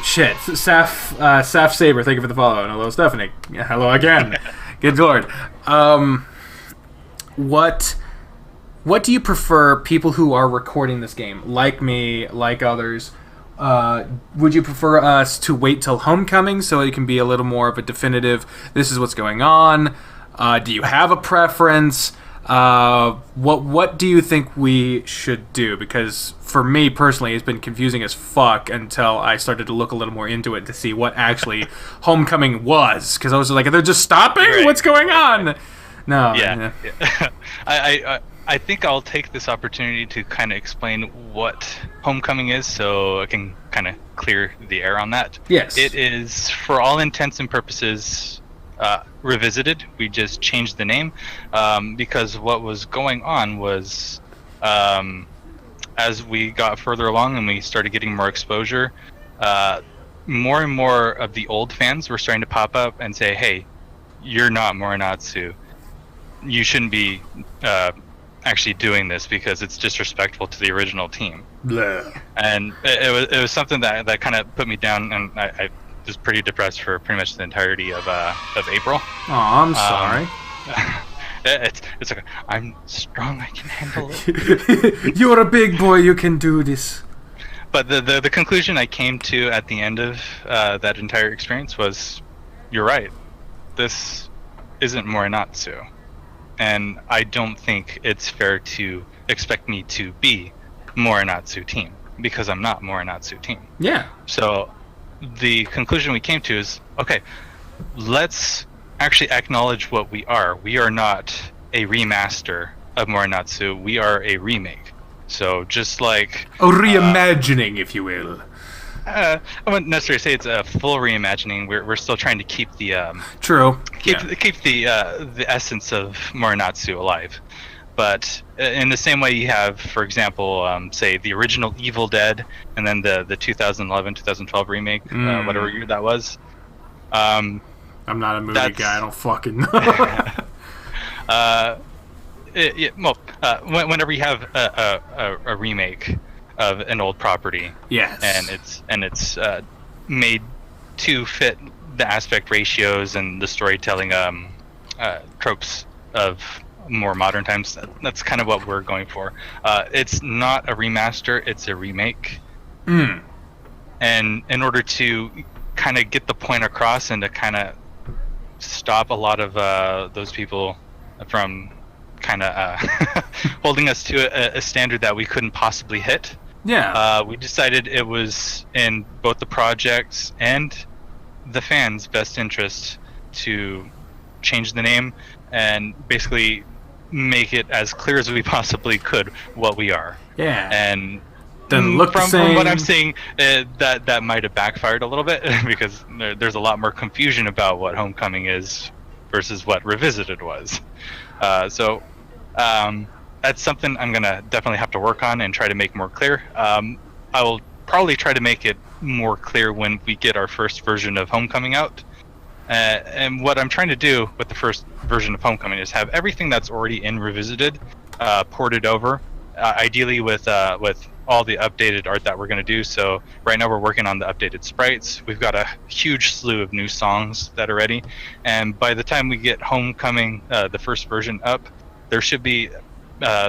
Speaker 1: Saf Saber, thank you for the follow, and hello, Stephanie. Hello again. Good lord. What do you prefer, people who are recording this game, like me, like others? Would you prefer us to wait till Homecoming so it can be a little more of a definitive, this is what's going on? Do you have a preference? What do you think we should do? Because for me personally, it's been confusing as fuck until I started to look a little more into it to see what actually Homecoming was. Because I was like, they're just stopping? Right. What's going on? No.
Speaker 2: Yeah. I think I'll take this opportunity to kind of explain what Homecoming is, so I can kind of clear the air on that.
Speaker 1: Yes.
Speaker 2: It is, for all intents and purposes, Revisited. We just changed the name because what was going on was, as we got further along and we started getting more exposure, more and more of the old fans were starting to pop up and say, hey, you're not Morenatsu. You shouldn't be actually doing this because it's disrespectful to the original team.
Speaker 1: Blah.
Speaker 2: And it was something that kind of put me down, and I was pretty depressed for pretty much the entirety of April.
Speaker 1: Oh, I'm sorry.
Speaker 2: It's okay. I'm strong. I can handle it.
Speaker 1: You're a big boy. You can do this.
Speaker 2: But the conclusion I came to at the end of that entire experience was, you're right. This isn't Morenatsu. And I don't think it's fair to expect me to be Morenatsu team, because I'm not Morenatsu team.
Speaker 1: Yeah.
Speaker 2: So the conclusion we came to is, okay, let's actually acknowledge what we are. We are not a remaster of Morenatsu. We are a remake. So just like...
Speaker 1: a reimagining, if you will.
Speaker 2: I wouldn't necessarily say it's a full reimagining. We're still trying to keep the
Speaker 1: true.
Speaker 2: Keep the essence of Morenatsu alive, but in the same way you have, for example, say the original Evil Dead, and then the 2011-2012 remake, whatever year that was.
Speaker 1: I'm not a movie guy. I don't fucking know.
Speaker 2: Whenever you have a remake of an old property,
Speaker 1: yes,
Speaker 2: and it's made to fit the aspect ratios and the storytelling tropes of more modern times, that's kind of what we're going for. It's not a remaster, it's a remake. And in order to kind of get the point across and to kind of stop a lot of those people from kind of holding us to a standard that we couldn't possibly hit.
Speaker 1: Yeah.
Speaker 2: We decided it was in both the projects and the fans' best interest to change the name and basically make it as clear as we possibly could what we are.
Speaker 1: Yeah.
Speaker 2: And
Speaker 1: doesn't look the same.
Speaker 2: From what I'm seeing, that might have backfired a little bit because there's a lot more confusion about what Homecoming is versus what Revisited was. So that's something I'm gonna definitely have to work on and try to make more clear. I will probably try to make it more clear when we get our first version of Homecoming out. And what I'm trying to do with the first version of Homecoming is have everything that's already in Revisited ported over, ideally with all the updated art that we're going to do. So right now we're working on the updated sprites. We've got a huge slew of new songs that are ready. And by the time we get Homecoming, the first version up, there should be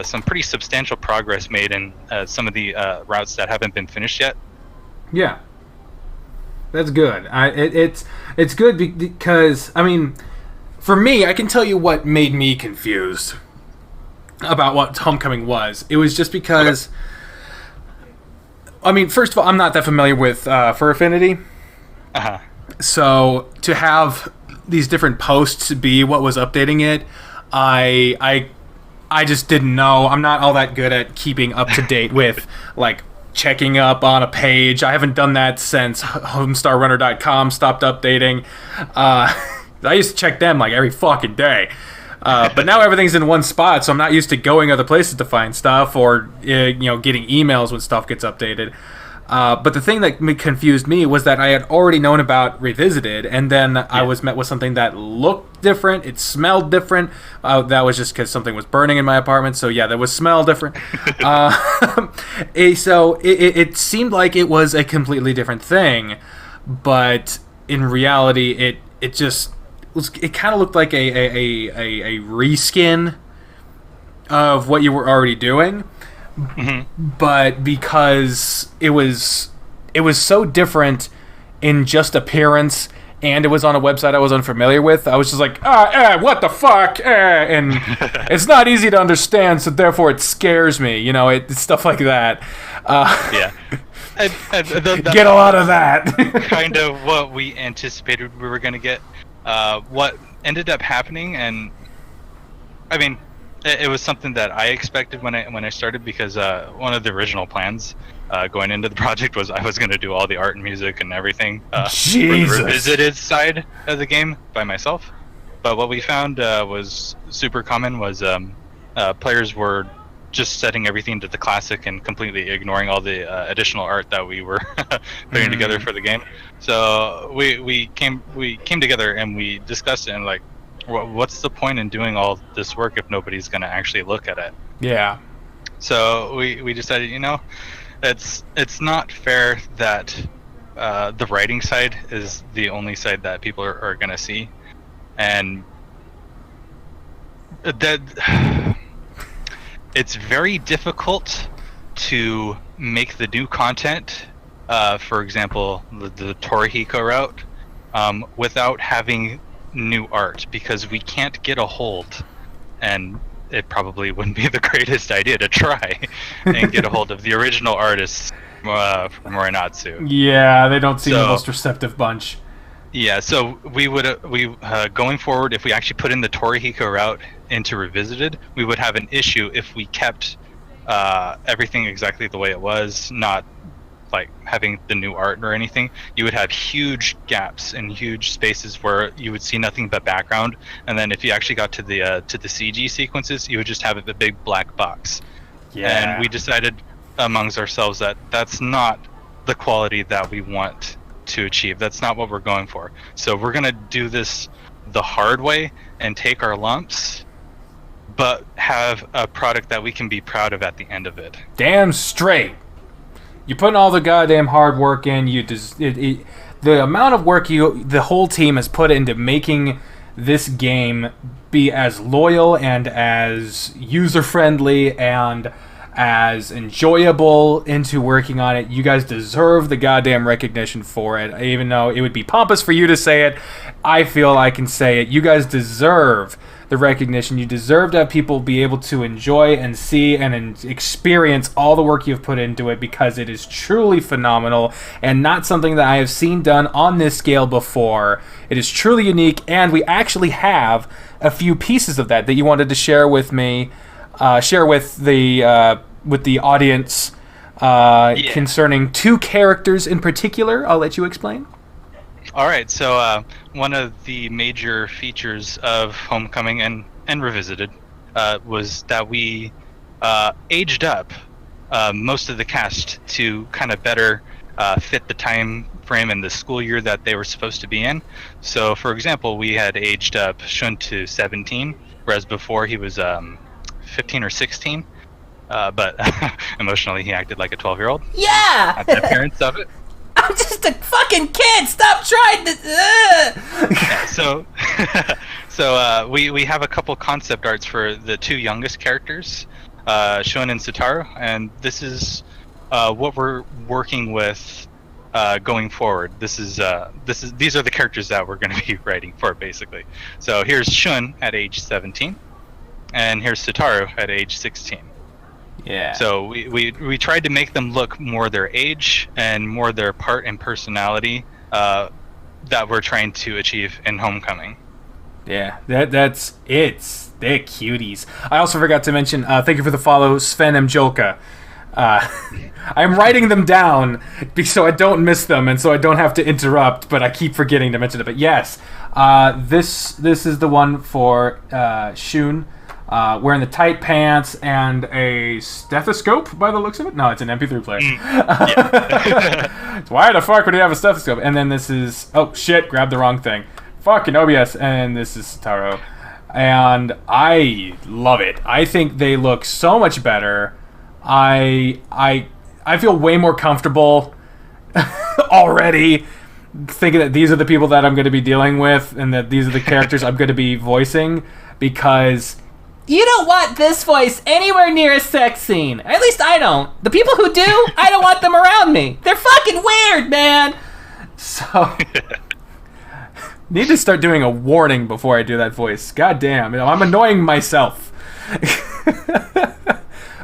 Speaker 2: some pretty substantial progress made in some of the routes that haven't been finished yet.
Speaker 1: Yeah. That's good. It's good because, I mean, for me, I can tell you what made me confused about what Homecoming was. It was just because, I mean, first of all, I'm not that familiar with Fur Affinity.
Speaker 2: Uh-huh.
Speaker 1: So to have these different posts be what was updating it, I just didn't know. I'm not all that good at keeping up to date with, like, checking up on a page. I haven't done that since HomestarRunner.com stopped updating. I used to check them like every fucking day. But now everything's in one spot, so I'm not used to going other places to find stuff or getting emails when stuff gets updated. But the thing that confused me was that I had already known about Revisited, and then I was met with something that looked different. It smelled different. That was just because something was burning in my apartment, so yeah, that was smell different. So it seemed like it was a completely different thing, but in reality, it just was. It kind of looked like a reskin of what you were already doing. Mm-hmm. But because it was so different in just appearance, and it was on a website I was unfamiliar with, I was just like, what the fuck? And it's not easy to understand, so therefore it scares me. It's stuff like that.
Speaker 2: Yeah.
Speaker 1: Get a lot of that.
Speaker 2: Kind of what we anticipated we were going to get. What ended up happening, and I mean, it was something that I expected when I started, because one of the original plans going into the project was I was going to do all the art and music and everything for the Revisited side of the game by myself. But what we found was super common was players were just setting everything to the classic and completely ignoring all the additional art that we were putting together for the game. So we came together and we discussed it, and like, what's the point in doing all this work if nobody's going to actually look at it?
Speaker 1: Yeah.
Speaker 2: So we decided, it's not fair that the writing side is the only side that people are going to see. And that it's very difficult to make the new content, for example, the Torihiko route, without having new art, because we can't get a hold, and it probably wouldn't be the greatest idea to try and get a hold of the original artists from Morenatsu.
Speaker 1: Yeah, they don't seem the most receptive bunch.
Speaker 2: Yeah, so we going forward, if we actually put in the Torihiko route into Revisited, we would have an issue if we kept everything exactly the way it was, not like having the new art or anything. You would have huge gaps and huge spaces where you would see nothing but background, and then if you actually got to the CG sequences, you would just have a big black box. Yeah. And we decided amongst ourselves that that's not the quality that we want to achieve. That's not what we're going for. So we're gonna do this the hard way and take our lumps, but have a product that we can be proud of at the end of it.
Speaker 1: Damn straight. You're putting all the goddamn hard work in. The amount of work the whole team has put into making this game be as loyal and as user-friendly and as enjoyable into working on it. You guys deserve the goddamn recognition for it. Even though it would be pompous for you to say it, I feel I can say it. You guys deserve the recognition. You deserve to have people be able to enjoy and see and experience all the work you've put into it, because it is truly phenomenal and not something that I have seen done on this scale before. It is truly unique, and we actually have a few pieces of that you wanted to share with me, share with the audience concerning two characters in particular. I'll let you explain.
Speaker 2: All right, so one of the major features of Homecoming and Revisited was that we aged up most of the cast to kind of better fit the time frame and the school year that they were supposed to be in. So, for example, we had aged up Shun to 17, whereas before he was 15 or 16. But emotionally, he acted like a 12-year-old.
Speaker 3: Yeah!
Speaker 2: At the appearance of it.
Speaker 3: I'm just a fucking kid. Stop trying to.
Speaker 2: Yeah, so we have a couple concept arts for the two youngest characters, Shun and Sutaru, and this is what we're working with going forward. These are the characters that we're going to be writing for, basically. So here's Shun at age 17, and here's Satoru at age 16.
Speaker 1: Yeah.
Speaker 2: So we tried to make them look more their age and more their part and personality that we're trying to achieve in Homecoming.
Speaker 1: Yeah, that's it. They're cuties. I also forgot to mention, thank you for the follow, Sven M. Jolka. I'm writing them down so I don't miss them and so I don't have to interrupt, but I keep forgetting to mention it. But yes, this is the one for Shun, wearing the tight pants and a stethoscope by the looks of it. No, it's an MP3 player. Why the fuck would he have a stethoscope? And then this is, oh shit, grabbed the wrong thing. Fucking OBS, and this is Satoru. And I love it. I think they look so much better. I feel way more comfortable already thinking that these are the people that I'm going to be dealing with and that these are the characters I'm going to be voicing, because
Speaker 3: you don't want this voice anywhere near a sex scene. At least I don't. The people who do, I don't want them around me. They're fucking weird, man.
Speaker 1: So need to start doing a warning before I do that voice. God damn, I'm annoying myself.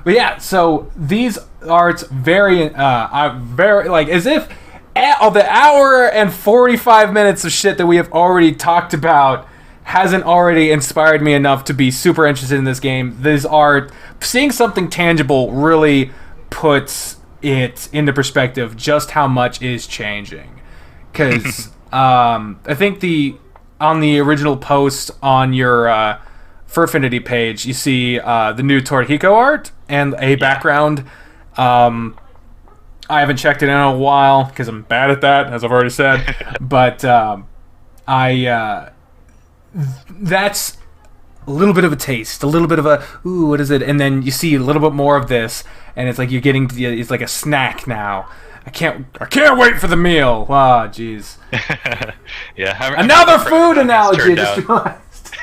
Speaker 1: But yeah, so these arts very like as if the hour and 45 minutes of shit that we have already talked about hasn't already inspired me enough to be super interested in this game. These art, seeing something tangible really puts it into perspective just how much is changing. Because I think on the original post on your Furfinity page, you see the new Torihiko art and a background. I haven't checked it in a while because I'm bad at that, as I've already said. But that's a little bit of a taste, a little bit of a, ooh, what is it? And then you see a little bit more of this, and it's like you're getting to, it's like a snack now. I can't wait for the meal. Ah, jeez.
Speaker 2: Yeah.
Speaker 1: Another food analogy. I just realized.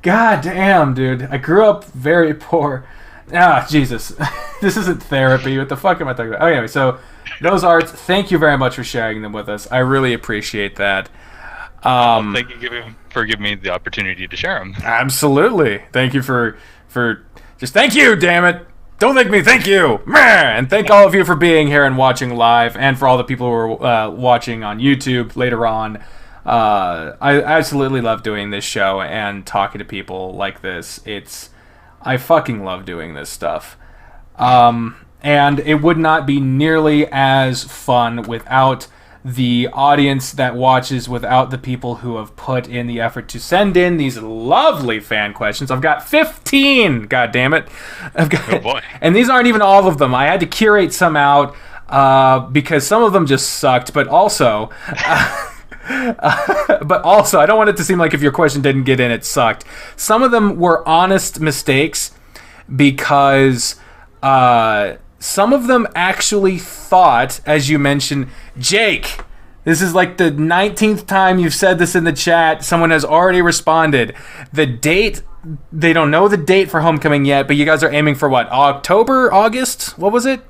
Speaker 1: God damn, dude. I grew up very poor. Ah, Jesus. This isn't therapy. What the fuck am I talking about? Oh, anyway, so those arts, thank you very much for sharing them with us. I really appreciate that.
Speaker 2: Thank you for giving me the opportunity to share them.
Speaker 1: Absolutely. Thank you for just thank you, damn it. Don't thank me, thank you. And thank all of you for being here and watching live, and for all the people who are watching on YouTube later on. I absolutely love doing this show and talking to people like this. I fucking love doing this stuff. And it would not be nearly as fun without the audience that watches, without the people who have put in the effort to send in these lovely fan questions. I've got 15, god damn it. Oh boy. And these aren't even all of them. I had to curate some out because some of them just sucked, but also I don't want it to seem like if your question didn't get in, it sucked. Some of them were honest mistakes because some of them actually thought, as you mentioned, Jake, this is like the 19th time you've said this in the chat. Someone has already responded. The date, they don't know the date for Homecoming yet, but you guys are aiming for what? October? August? What was it?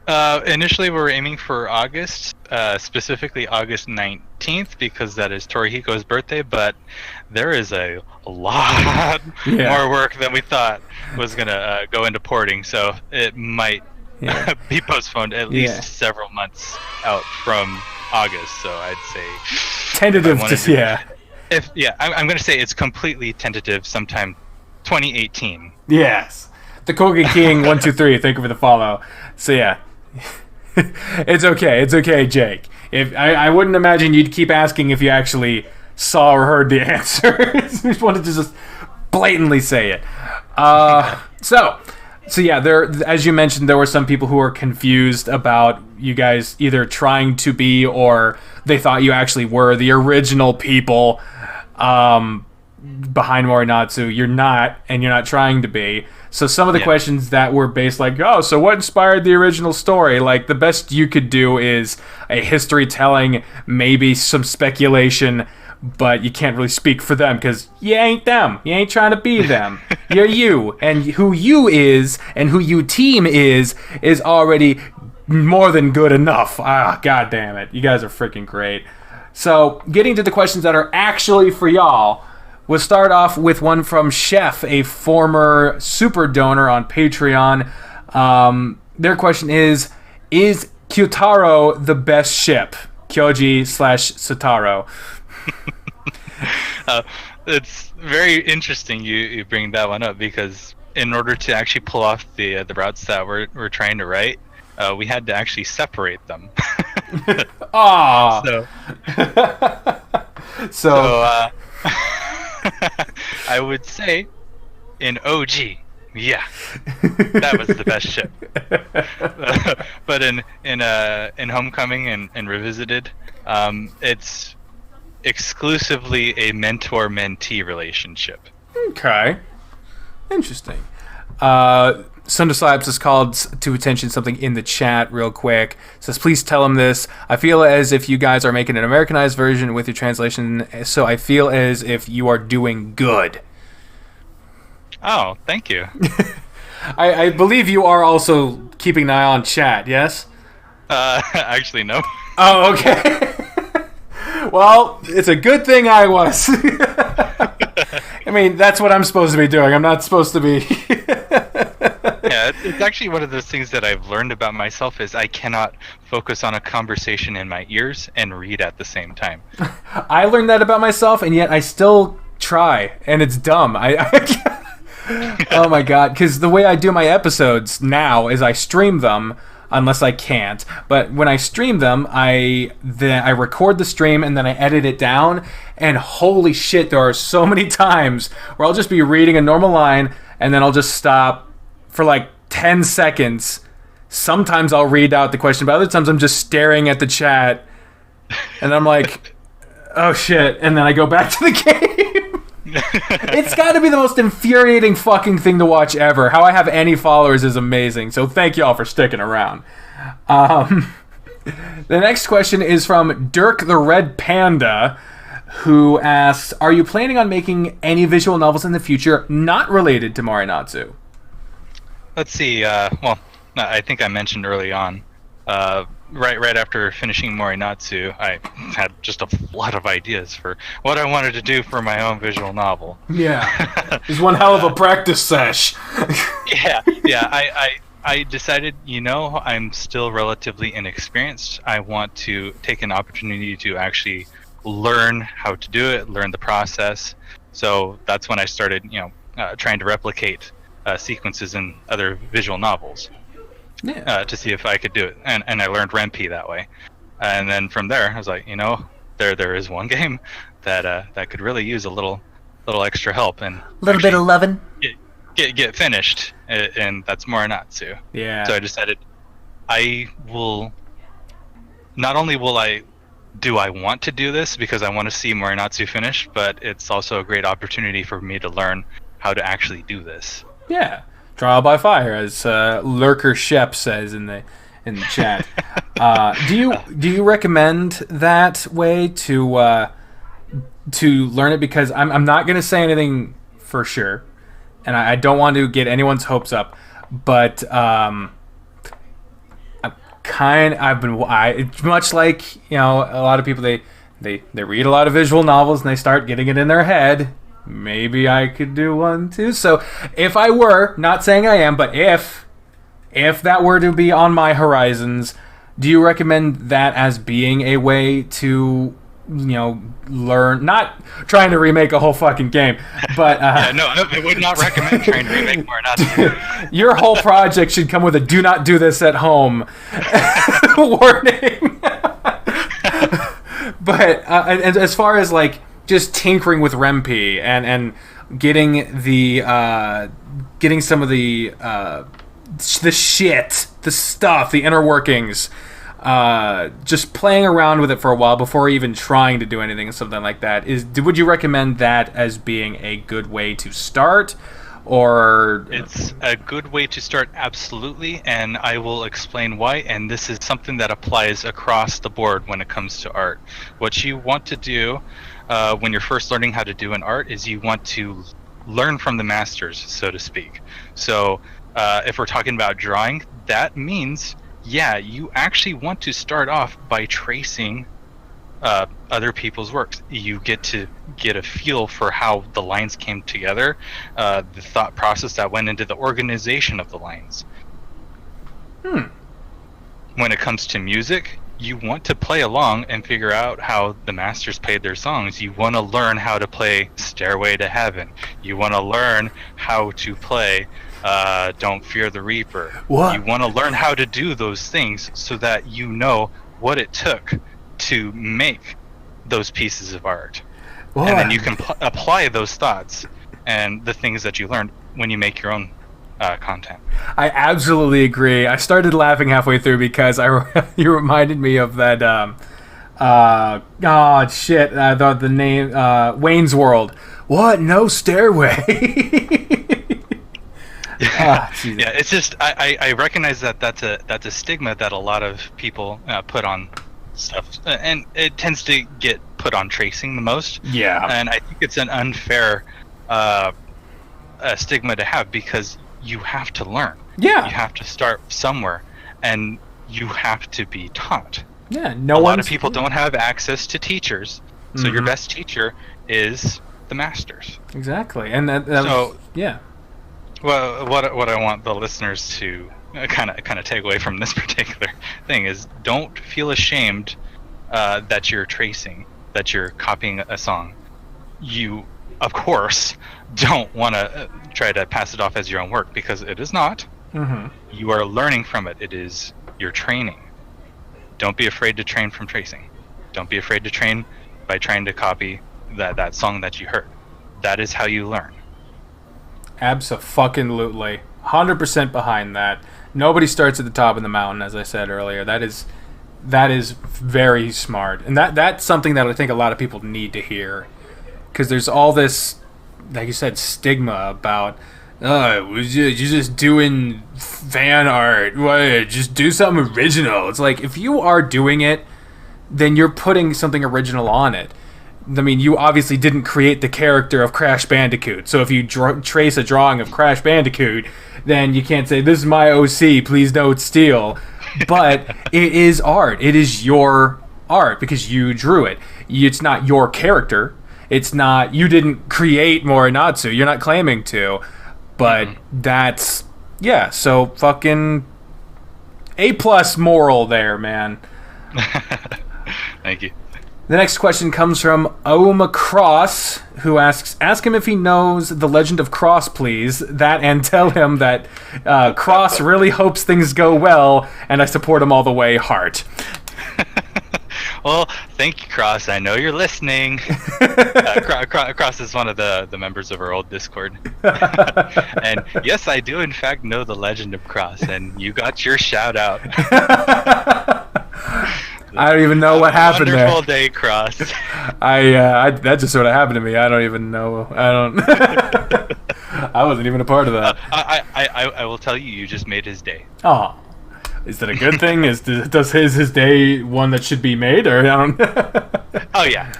Speaker 2: Initially, we were aiming for August, specifically August 19th, because that is Torihiko's birthday, but there is a lot more work than we thought was going to go into porting, so it might be postponed at least several months out from August, so I'd say...
Speaker 1: Tentative,
Speaker 2: I'm going to say it's completely tentative sometime 2018.
Speaker 1: Yes. The Kogi King 123, thank you for the follow. So yeah. It's okay, Jake. If I wouldn't imagine you'd keep asking if you actually saw or heard the answer. You just wanted to just blatantly say it. So yeah, there, as you mentioned, there were some people who were confused about you guys either trying to be or they thought you actually were the original people behind Morenatsu. You're not, and you're not trying to be. So some of the questions that were based like, oh, so what inspired the original story? Like, the best you could do is a history telling, maybe some speculation, but you can't really speak for them because you ain't them. You ain't trying to be them. You're you. And who you is and who you team is already more than good enough. Ah, god damn it. You guys are freaking great. So, getting to the questions that are actually for y'all, we'll start off with one from Chef, a former super donor on Patreon. Their question is Kyotaro the best ship? Kyoji/Sataro.
Speaker 2: It's very interesting you bring that one up, because in order to actually pull off the routes that we're trying to write, we had to actually separate them.
Speaker 1: Ah. So
Speaker 2: I would say in OG, yeah, that was the best ship. But in Homecoming and Revisited, it's exclusively a mentor-mentee relationship.
Speaker 1: Okay. Interesting. Sunderslabs has called to attention something in the chat real quick. Says, please tell him this. I feel as if you guys are making an Americanized version with your translation, so I feel as if you are doing good.
Speaker 2: Oh, thank you.
Speaker 1: I believe you are also keeping an eye on chat, yes?
Speaker 2: Actually, no.
Speaker 1: Oh, okay. Well, it's a good thing I was. I mean, that's what I'm supposed to be doing. I'm not supposed to be...
Speaker 2: Yeah, it's actually one of those things that I've learned about myself is I cannot focus on a conversation in my ears and read at the same time.
Speaker 1: I learned that about myself, and yet I still try, and it's dumb. Oh my god, because the way I do my episodes now is I stream them, unless I can't. But when I stream them, I record the stream and then I edit it down. And holy shit, there are so many times where I'll just be reading a normal line and then I'll just stop for like 10 seconds. Sometimes I'll read out the question, but other times I'm just staring at the chat and I'm like, oh shit, and then I go back to the game. It's got to be the most infuriating fucking thing to watch ever. How I have any followers is amazing, so thank y'all for sticking around. The next question is from Dirk the Red Panda, who asks, are you planning on making any visual novels in the future not related to Morenatsu?
Speaker 2: Let's see. Well, I think I mentioned early on, right after finishing Morenatsu, I had just a lot of ideas for what I wanted to do for my own visual novel.
Speaker 1: Yeah, it was one hell of a practice sesh.
Speaker 2: Yeah. I decided, I'm still relatively inexperienced. I want to take an opportunity to actually learn how to do it, learn the process. So that's when I started, trying to replicate sequences in other visual novels.
Speaker 1: Yeah.
Speaker 2: To see if I could do it, and I learned Ren'Py that way, and then from there I was like, there is one game that could really use a little extra help and
Speaker 3: a little bit of lovin'.
Speaker 2: Get finished, and that's Morenatsu.
Speaker 1: Yeah.
Speaker 2: So I decided I will. Not only will I want to do this because I want to see Morenatsu finish, but it's also a great opportunity for me to learn how to actually do this.
Speaker 1: Yeah. Trial by fire, as Lurker Shep says in the chat. Do you recommend that way to learn it? Because I'm not going to say anything for sure, and I don't want to get anyone's hopes up. But much like a lot of people, they read a lot of visual novels and they start getting it in their head. Maybe I could do one too. So if I were, not saying I am, but if that were to be on my horizons, do you recommend that as being a way to, learn? Not trying to remake a whole fucking game, but
Speaker 2: no, I would not recommend trying to remake Morenatsu.
Speaker 1: Your whole project should come with a "Do not do this at home" warning. But and as far as like just tinkering with Ren'Py and getting some of the shit, the stuff, the inner workings, just playing around with it for a while before even trying to do anything, something like that. Would you recommend that as being a good way to start? Or
Speaker 2: it's a good way to start, absolutely, and I will explain why. And this is something that applies across the board when it comes to art. What you want to do when you're first learning how to do an art is you want to learn from the masters, so to speak. So if we're talking about drawing, that means yeah, you actually want to start off by tracing other people's works. You get to get a feel for how the lines came together, the thought process that went into the organization of the lines. When it comes to music, you want to play along and figure out how the masters played their songs. You want to learn how to play Stairway to Heaven. You want to learn how to play Don't Fear the Reaper.
Speaker 1: What?
Speaker 2: You want to learn how to do those things so that you know what it took to make those pieces of art.
Speaker 1: What?
Speaker 2: And then you can apply those thoughts and the things that you learned when you make your own content. I
Speaker 1: absolutely agree. I started laughing halfway through because you reminded me of that. The name Wayne's World. What? No stairway.
Speaker 2: Yeah, it's just I recognize that's a stigma that a lot of people put on stuff, and it tends to get put on tracing the most.
Speaker 1: Yeah,
Speaker 2: and I think it's an unfair stigma to have, because you have to learn.
Speaker 1: Yeah,
Speaker 2: you have to start somewhere, and you have to be taught.
Speaker 1: Yeah,
Speaker 2: a lot of people don't have access to teachers, so your best teacher is the masters.
Speaker 1: Exactly, and that yeah.
Speaker 2: Well, what I want the listeners to kind of take away from this particular thing is, don't feel ashamed that you're tracing, that you're copying a song. You, of course, don't want to try to pass it off as your own work, because it is not. You are learning from it. It is your training. Don't be afraid to train from tracing. Don't be afraid to train by trying to copy that song that you heard. That is how you learn.
Speaker 1: Abso-fucking-lutely. 100% behind that. Nobody starts at the top of the mountain, as I said earlier. That is very smart. And that's something that I think a lot of people need to hear. Because there's all this, like you said, stigma about, you're just doing fan art. What? Just do something original. It's like, if you are doing it, then you're putting something original on it. I mean, you obviously didn't create the character of Crash Bandicoot. So if you trace a drawing of Crash Bandicoot, then you can't say, this is my OC, please don't steal. But it is art. It is your art because you drew it. It's not your character. It's not, you didn't create Morenatsu. You're not claiming to. But that's, yeah, so fucking A+ moral there, man.
Speaker 2: Thank you.
Speaker 1: The next question comes from Oma Cross, who asks, ask him if he knows the Legend of Cross, please. That, and tell him that Cross really hopes things go well, and I support him all the way, heart.
Speaker 2: Well, thank you, Cross. I know you're listening. Cross is one of the members of our old Discord. And yes, I do in fact know the Legend of Cross, and you got your shout out.
Speaker 1: I don't even know what happened there.
Speaker 2: Wonderful day, Cross.
Speaker 1: That just sort of happened to me. I don't even know. I wasn't even a part of that.
Speaker 2: I will tell you, you just made his day.
Speaker 1: Oh, is that a good thing? Does his day one that should be made, or I don't?
Speaker 2: Oh yeah.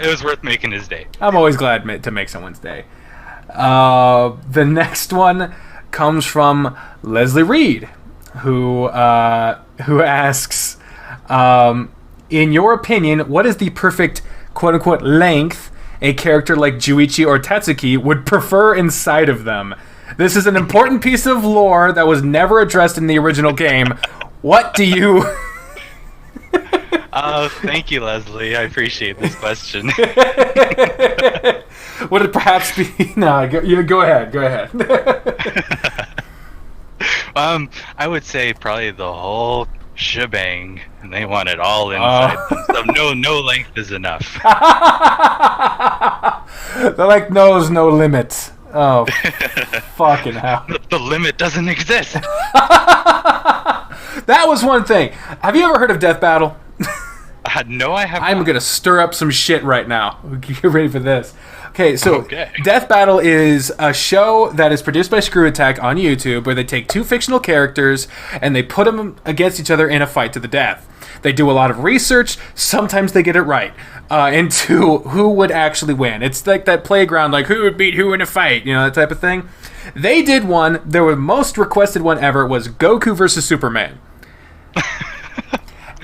Speaker 2: It was worth making his day.
Speaker 1: I'm always glad to make someone's day. The next one comes from Leslie Reed, who asks, in your opinion, what is the perfect quote-unquote length a character like Juichi or Tatsuki would prefer inside of them? This is an important piece of lore that was never addressed in the original game. What do you...
Speaker 2: Thank you, Leslie. I appreciate this question.
Speaker 1: Would it perhaps be... No, go ahead.
Speaker 2: I would say probably the whole shebang, and they want it all inside them, so no length is enough.
Speaker 1: They're like, no limits. Oh, fucking hell.
Speaker 2: The limit doesn't exist.
Speaker 1: That was one thing. Have you ever heard of Death Battle?
Speaker 2: No, I haven't.
Speaker 1: I'm going to stir up some shit right now. Get ready for this. Okay, so Death Battle is a show that is produced by Screw Attack on YouTube, where they take two fictional characters and they put them against each other in a fight to the death. They do a lot of research. Sometimes they get it right into who would actually win. It's like that playground, like who would beat who in a fight, that type of thing. They did one. Their most requested one ever was Goku versus Superman.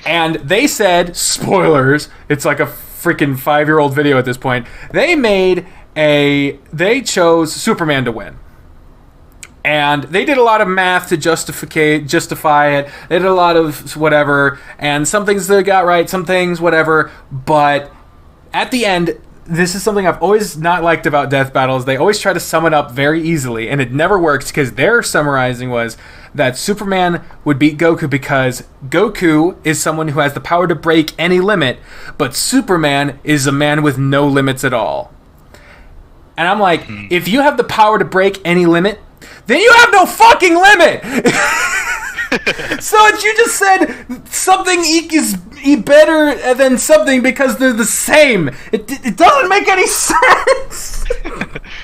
Speaker 1: And they said, spoilers, it's like a freaking 5-year-old video at this point. They chose Superman to win. And they did a lot of math to justify it. They did a lot of whatever, and some things they got right, some things whatever. But at the end, this is something I've always not liked about death battles. They always try to sum it up very easily, and it never works because their summarizing was that Superman would beat Goku because Goku is someone who has the power to break any limit, but Superman is a man with no limits at all. And I'm like, if you have the power to break any limit, then you have no fucking limit! So you just said something is better than something because they're the same. It doesn't make any sense!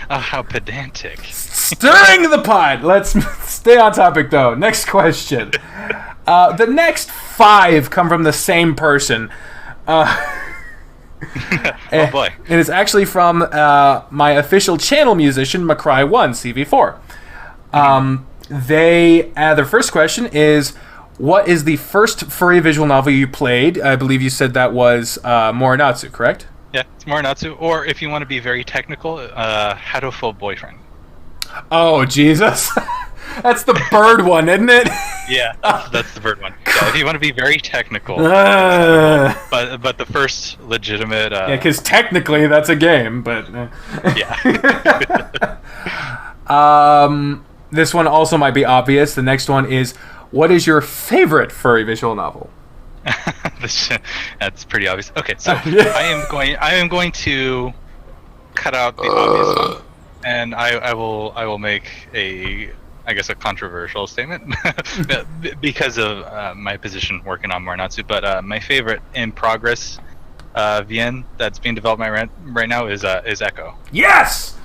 Speaker 2: Oh, how pedantic.
Speaker 1: Stirring the pot! Let's stay on topic, though. Next question. The next 5 come from the same person.
Speaker 2: Oh boy.
Speaker 1: It is actually from my official channel musician, McCry1 CV4. Their first question is, what is the first furry visual novel you played? I believe you said that was Morenatsu, correct?
Speaker 2: Yeah, it's Morenatsu. Or if you want to be very technical, Hatoful Boyfriend.
Speaker 1: Oh, Jesus. That's the bird one, isn't it?
Speaker 2: Yeah, that's the bird one. Yeah, if you want to be very technical. But the first legitimate...
Speaker 1: yeah, because technically that's a game, but...
Speaker 2: Yeah.
Speaker 1: This one also might be obvious. The next one is, what is your favorite furry visual novel?
Speaker 2: That's pretty obvious. Okay, so I am going to cut out the obvious one, and I will make a controversial statement because of my position working on Morenatsu. But my favorite in progress VN that's being developed right now is Echo.
Speaker 1: Yes.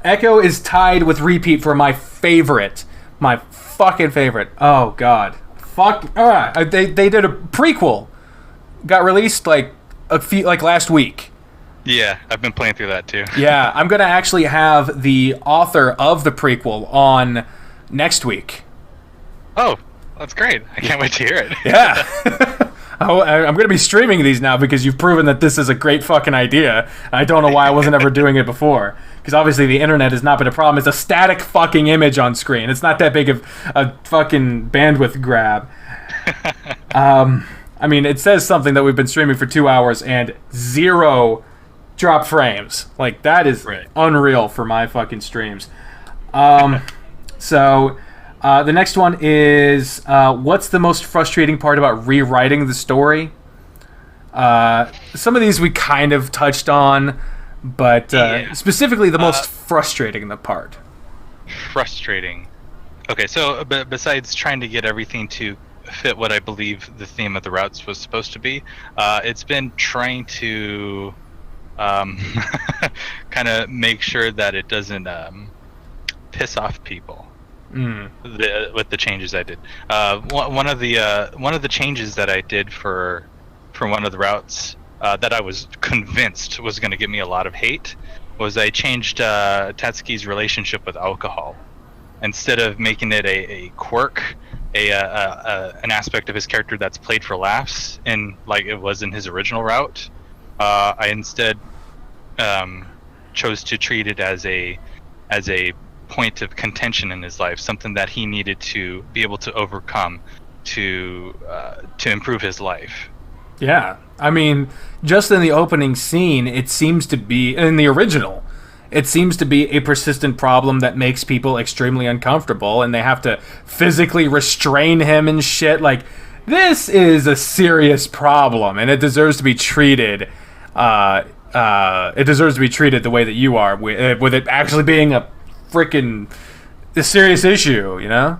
Speaker 1: Echo is tied with Repeat for my favorite. My fucking favorite. Oh, God. Fuck. They did a prequel. Got released last week.
Speaker 2: Yeah, I've been playing through that too.
Speaker 1: Yeah, I'm going to actually have the author of the prequel on next week.
Speaker 2: Oh, that's great. I can't wait to hear it.
Speaker 1: Yeah. I'm going to be streaming these now because you've proven that this is a great fucking idea. I don't know why I wasn't ever doing it before. Because obviously the internet has not been a problem. It's a static fucking image on screen. It's not that big of a fucking bandwidth grab. I mean, it says something that we've been streaming for 2 hours and 0 drop frames. Like, that is unreal for my fucking streams. So... the next one is, what's the most frustrating part about rewriting the story? Some of these we kind of touched on, but specifically the most frustrating part.
Speaker 2: Frustrating. Okay, so besides trying to get everything to fit what I believe the theme of the routes was supposed to be, it's been trying to kind of make sure that it doesn't piss off people. With the changes I did, one of the changes that I did for one of the routes that I was convinced was going to get me a lot of hate was I changed Tatsuki's relationship with alcohol. Instead of making it a quirk, an aspect of his character that's played for laughs, and like it was in his original route, I instead chose to treat it as a point of contention in his life, something that he needed to be able to overcome to improve his life.
Speaker 1: Yeah, I mean, just in the opening scene, it seems to be, in the original, it seems to be a persistent problem that makes people extremely uncomfortable, and they have to physically restrain him and shit. Like, this is a serious problem, and it deserves to be treated. It deserves to be treated the way that you are, with it actually being a serious issue, you know?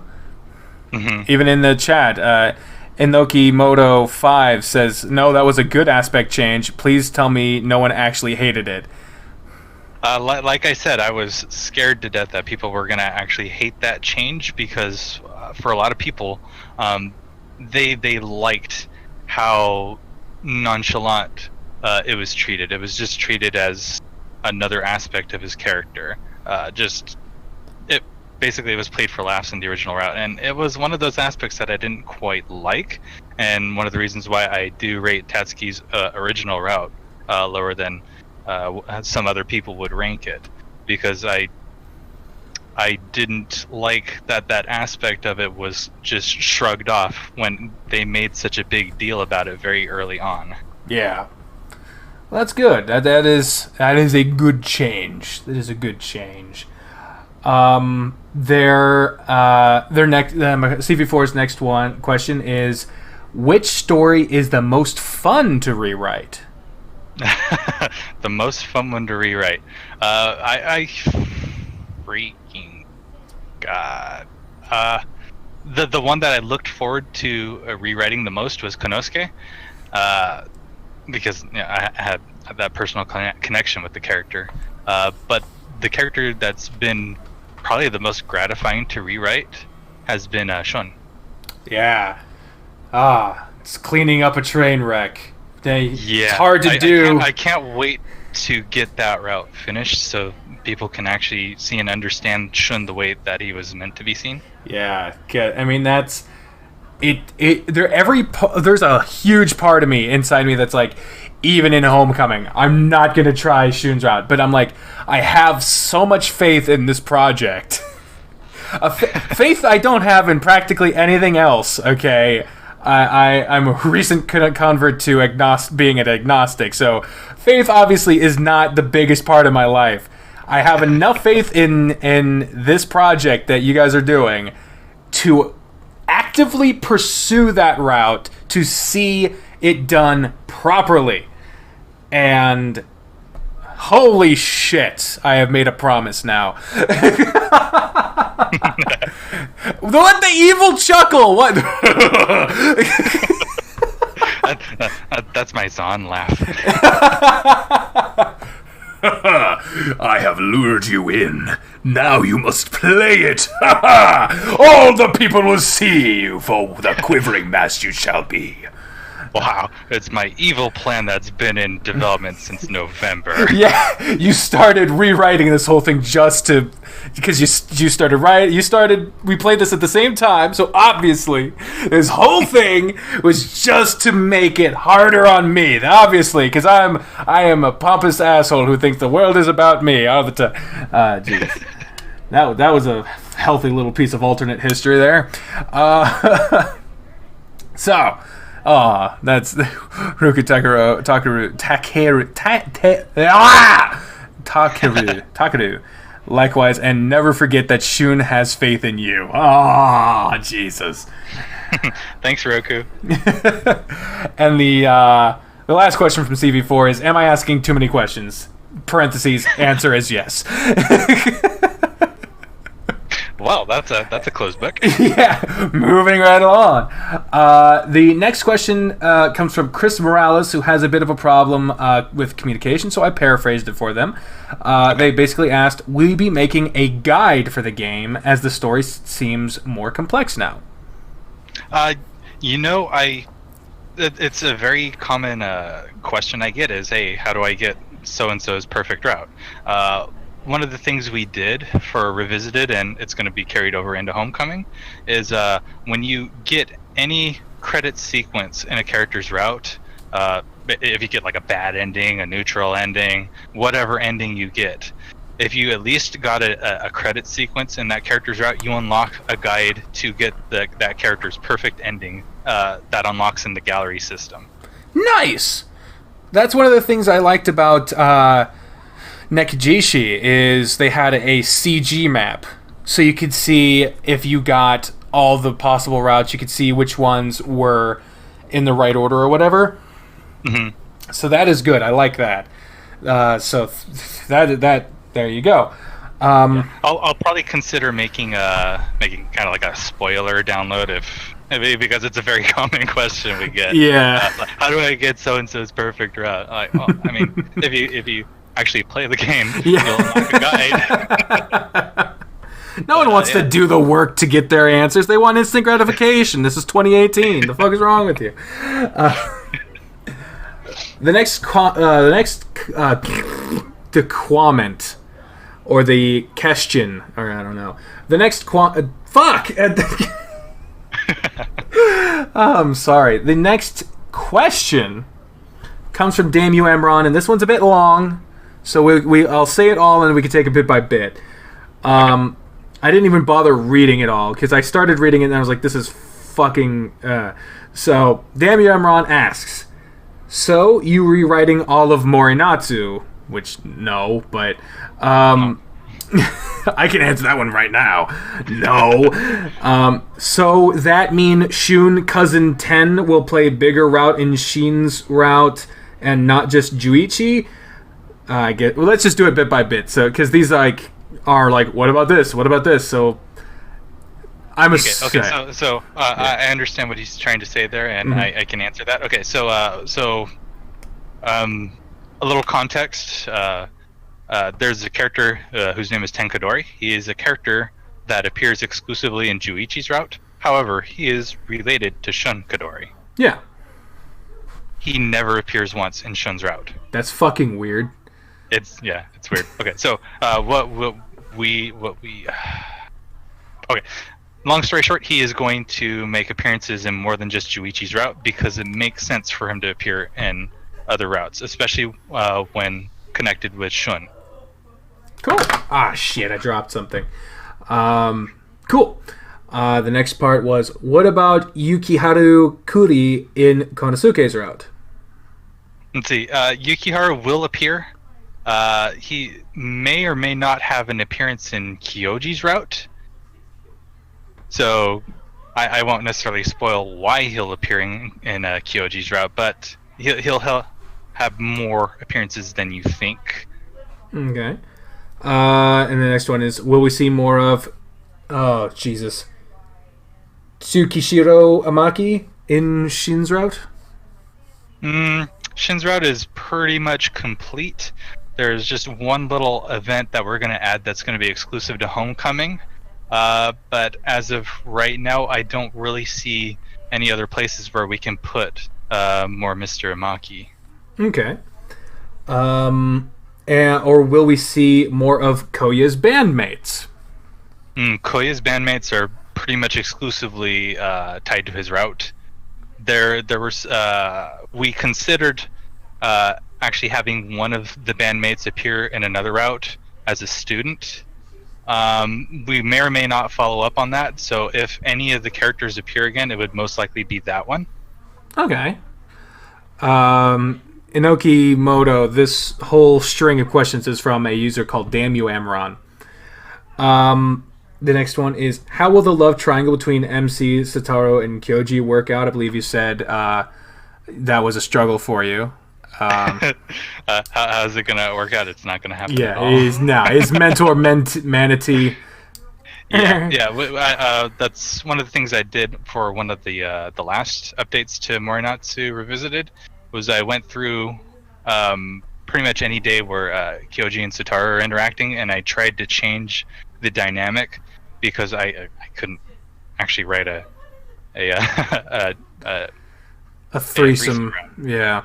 Speaker 2: Mm-hmm.
Speaker 1: Even in the chat, Inoki Moto 5 says, no, that was a good aspect change. Please tell me no one actually hated it.
Speaker 2: Like I said, I was scared to death that people were going to actually hate that change because for a lot of people, they liked how nonchalant it was treated. It was just treated as another aspect of his character. basically it was played for laughs in the original route, and it was one of those aspects that I didn't quite like, and one of the reasons why I do rate Tatsuki's original route lower than some other people would rank it, because I didn't like that aspect of it was just shrugged off when they made such a big deal about it very early on.
Speaker 1: Yeah. Well, that's good. That is a good change. That is a good change. Their next CV4's next question is, which story is the most fun to rewrite?
Speaker 2: The most fun one to rewrite. I freaking God. The one that I looked forward to rewriting the most was Konosuke, because I had that personal connection with the character. But the character that's been probably the most gratifying to rewrite has been Shun.
Speaker 1: Yeah. It's cleaning up a train wreck.
Speaker 2: Yeah.
Speaker 1: It's hard to do.
Speaker 2: I can't wait to get that route finished so people can actually see and understand Shun the way that he was meant to be seen.
Speaker 1: Yeah. I mean, that's it. There's a huge part of me inside me that's like, even in Homecoming, I'm not going to try Shun's route. But I'm like, I have so much faith in this project. Faith I don't have in practically anything else, okay? I'm a recent convert to being an agnostic, so faith obviously is not the biggest part of my life. I have enough faith in this project that you guys are doing to actively pursue that route to see it done properly. And holy shit, I have made a promise now. What the evil chuckle? What?
Speaker 2: That's my Dzahn laugh.
Speaker 4: I have lured you in. Now you must play it. All the people will see you for the quivering mass you shall be.
Speaker 2: Wow, it's my evil plan that's been in development since November.
Speaker 1: Yeah, you started rewriting this whole thing because you started writing. We played this at the same time, so obviously this whole thing was just to make it harder on me. Obviously, because I am a pompous asshole who thinks the world is about me all the time. Jeez, that was a healthy little piece of alternate history there. So. That's Ruku Takeru. Likewise, and never forget that Shun has faith in you. Jesus.
Speaker 2: Thanks, Roku.
Speaker 1: And the last question from CV4 is, am I asking too many questions? Parentheses, answer is yes.
Speaker 2: Well, that's a closed book.
Speaker 1: Yeah, moving right along. The next question comes from Chris Morales, who has a bit of a problem with communication, so I paraphrased it for them. They basically asked, will you be making a guide for the game as the story seems more complex now?
Speaker 2: It's a very common question I get is, hey, how do I get so-and-so's perfect route? One of the things we did for Revisited, and it's going to be carried over into Homecoming, is when you get any credit sequence in a character's route, if you get like a bad ending, a neutral ending, whatever ending you get, if you at least got a credit sequence in that character's route, you unlock a guide to get that character's perfect ending that unlocks in the gallery system.
Speaker 1: Nice! That's one of the things I liked about Nekijishi is they had a CG map, so you could see if you got all the possible routes, you could see which ones were in the right order or whatever.
Speaker 2: Mm-hmm.
Speaker 1: So that is good. I like that. So that there you go.
Speaker 2: I'll probably consider making kind of like a spoiler download because it's a very common question we get.
Speaker 1: Yeah.
Speaker 2: How do I get so and so's perfect route? If you actually play the game,
Speaker 1: yeah.
Speaker 2: You'll unlock a guide.
Speaker 1: No one wants to do the work to get their answers. They want instant gratification. This is 2018. The fuck is wrong with you? The next comment or the question, or I don't know. The next fuck. I'm sorry. The next question comes from Damn You Emron, and this one's a bit long, so I'll say it all and we can take it bit by bit. I didn't even bother reading it all because I started reading it and I was like, this is fucking. So Damn You Emron asks, so you rewriting all of Morenatsu? Which no, but I can answer that one right now. No. So that mean Shun Cousin 10 will play bigger route in Shin's route and not just Juichi? Well, let's just do it bit by bit. So, because these are like, what about this? What about this? So, I
Speaker 2: understand what he's trying to say there, and I can answer that. Okay, so a little context. There's a character whose name is Tenkadori. He is a character that appears exclusively in Juichi's route. However, he is related to Shun Kadori.
Speaker 1: Yeah.
Speaker 2: He never appears once in Shun's route.
Speaker 1: That's fucking weird.
Speaker 2: It's weird. Okay, so okay. Long story short, he is going to make appearances in more than just Juichi's route because it makes sense for him to appear in other routes, especially when connected with Shun.
Speaker 1: Cool. Ah, shit, I dropped something. Cool. The next part was, what about Yukiharu Kuri in Konosuke's route?
Speaker 2: Let's see. Yukiharu will appear. He may or may not have an appearance in Kyoji's route. So I won't necessarily spoil why he'll appear in Kyoji's route, but he'll have more appearances than you think.
Speaker 1: Okay. And the next one is, will we see more of... Oh, Jesus. Tsukishiro Amaki in Shin's route?
Speaker 2: Shin's route is pretty much complete. There's just one little event that we're going to add that's going to be exclusive to Homecoming. But as of right now, I don't really see any other places where we can put more Mr. Amaki.
Speaker 1: Okay. Or will we see more of Koya's bandmates?
Speaker 2: Koya's bandmates are pretty much exclusively tied to his route. There was we considered actually having one of the bandmates appear in another route as a student. We may or may not follow up on that. So if any of the characters appear again, it would most likely be that one. Okay.
Speaker 1: Inoki Moto, this whole string of questions is from a user called Damn You Amron. The next one is, how will the love triangle between MC, Satoru, and Kyoji work out? I believe you said that was a struggle for you.
Speaker 2: How's it gonna work out? It's not gonna happen.
Speaker 1: Yeah, his mentor Manatee.
Speaker 2: That's one of the things I did for one of the last updates to Morenatsu Revisited. Was I went through pretty much any day where Kyoji and Satoru are interacting, and I tried to change the dynamic because I couldn't actually write a
Speaker 1: threesome. Yeah.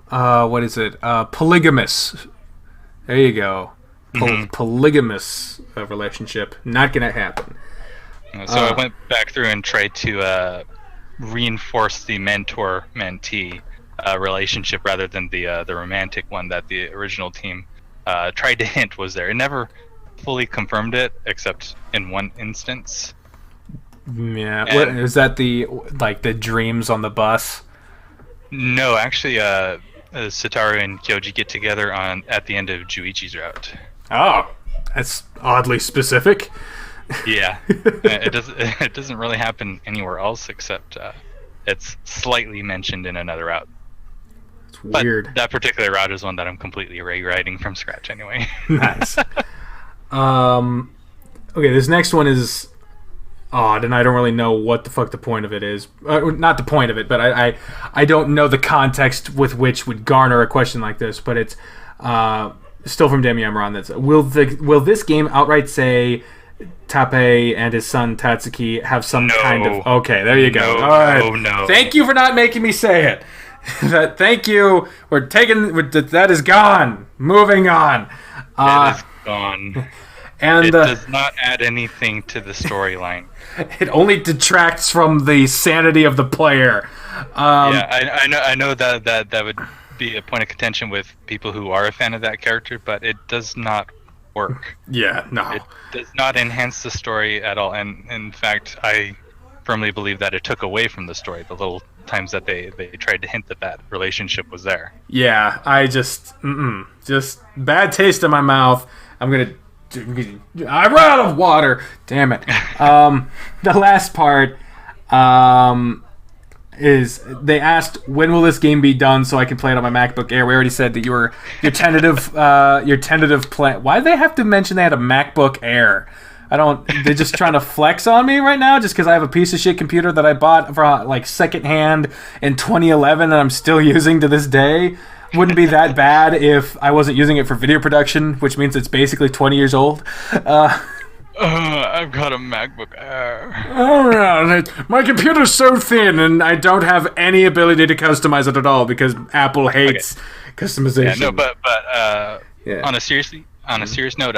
Speaker 1: What is it? Polygamous. There you go. Polygamous relationship. Not gonna happen.
Speaker 2: So I went back through and tried to reinforce the mentor-mentee relationship rather than the romantic one that the original team tried to hint was there. It never fully confirmed it, except in one instance.
Speaker 1: Yeah. What is that? The dreams on the bus?
Speaker 2: No, actually, Satoru and Kyoji get together at the end of Juichi's route.
Speaker 1: Oh, that's oddly specific.
Speaker 2: Yeah, it doesn't really happen anywhere else except it's slightly mentioned in another route.
Speaker 1: It's weird.
Speaker 2: But that particular route is one that I'm completely rewriting from scratch anyway.
Speaker 1: Nice. Okay, this next one is odd, and I don't really know what the fuck the point of it is. Not the point of it, but I don't know the context with which would garner a question like this. But it's still from Demi Amron. That's will this game outright say Tappei and his son Tatsuki have some kind of... Okay, there you go. All right.
Speaker 2: No.
Speaker 1: Thank you for not making me say it. Thank you. That is gone. Moving on.
Speaker 2: It is gone.
Speaker 1: And
Speaker 2: it does not add anything to the storyline.
Speaker 1: It only detracts from the sanity of the player.
Speaker 2: I know that would be a point of contention with people who are a fan of that character, but it does not work.
Speaker 1: Yeah, no.
Speaker 2: It does not enhance the story at all, and in fact, I firmly believe that it took away from the story the little times that they tried to hint that relationship was there.
Speaker 1: Yeah, I just bad taste in my mouth. I ran out of water. Damn it. The last part is they asked when will this game be done so I can play it on my MacBook Air. We already said that your tentative plan. Why do they have to mention they had a MacBook Air? They're just trying to flex on me right now just because I have a piece of shit computer that I bought for like secondhand in 2011 and I'm still using to this day. Wouldn't be that bad if I wasn't using it for video production, which means it's basically 20 years old.
Speaker 2: I've got a MacBook Air.
Speaker 1: Oh, yeah. My computer's so thin, and I don't have any ability to customize it at all because Apple hates customization.
Speaker 2: Yeah, no, but on a serious note,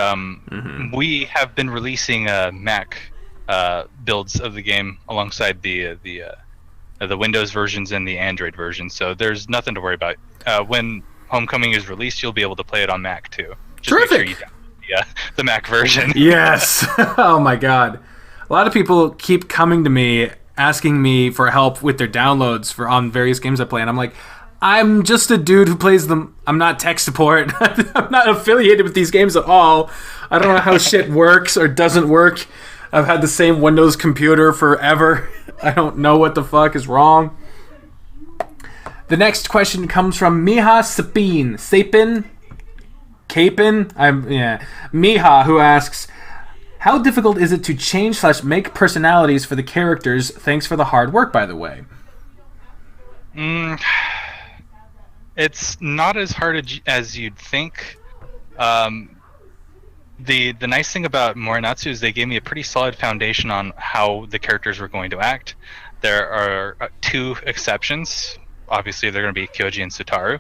Speaker 2: we have been releasing Mac builds of the game alongside the Windows versions and the Android versions, so there's nothing to worry about. When Homecoming is released, you'll be able to play it on Mac too. Just
Speaker 1: terrific.
Speaker 2: Make sure you download the Mac version.
Speaker 1: Yes. Oh my God. A lot of people keep coming to me asking me for help with their downloads on various games I play, and I'm like, I'm just a dude who plays them. I'm not tech support. I'm not affiliated with these games at all. I don't know how shit works or doesn't work. I've had the same Windows computer forever. I don't know what the fuck is wrong. The next question comes from Miha Sapin. Miha, who asks, how difficult is it to change / make personalities for the characters? Thanks for the hard work, by the way.
Speaker 2: It's not as hard as you'd think. The nice thing about Morenatsu is they gave me a pretty solid foundation on how the characters were going to act. There are 2 exceptions. Obviously, they're going to be Kyoji and Sutaru.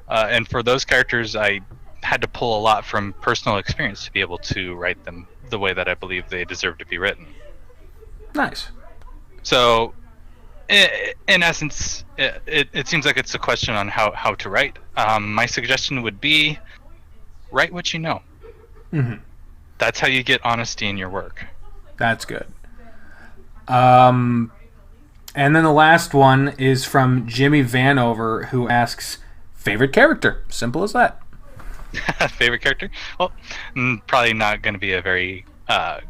Speaker 2: And for those characters, I had to pull a lot from personal experience to be able to write them the way that I believe they deserve to be written.
Speaker 1: Nice.
Speaker 2: So, in essence, it seems like it's a question on how to write. My suggestion would be, write what you know.
Speaker 1: Mm-hmm.
Speaker 2: That's how you get honesty in your work.
Speaker 1: That's good. And then the last one is from Jimmy Vanover, who asks, favorite character? Simple as that.
Speaker 2: Favorite character? Well, probably not going to be a very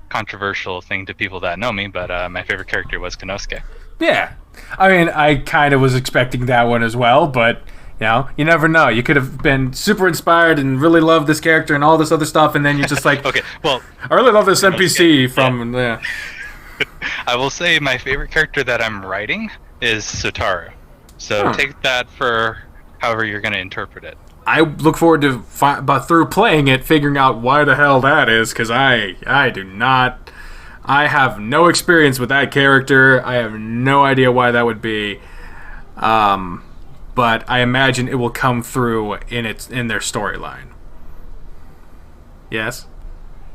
Speaker 2: controversial thing to people that know me, but my favorite character was Konosuke.
Speaker 1: Yeah. I mean, I kind of was expecting that one as well, but, you never know. You could have been super inspired and really loved this character and all this other stuff, and then you're just like,
Speaker 2: okay, well,
Speaker 1: I really love this NPC from... Yeah.
Speaker 2: I will say my favorite character that I'm writing is Sutaru. So take that for however you're going to interpret it.
Speaker 1: I look forward to, through playing it, figuring out why the hell that is, because I have no experience with that character. I have no idea why that would be. But I imagine it will come through in their storyline. Yes?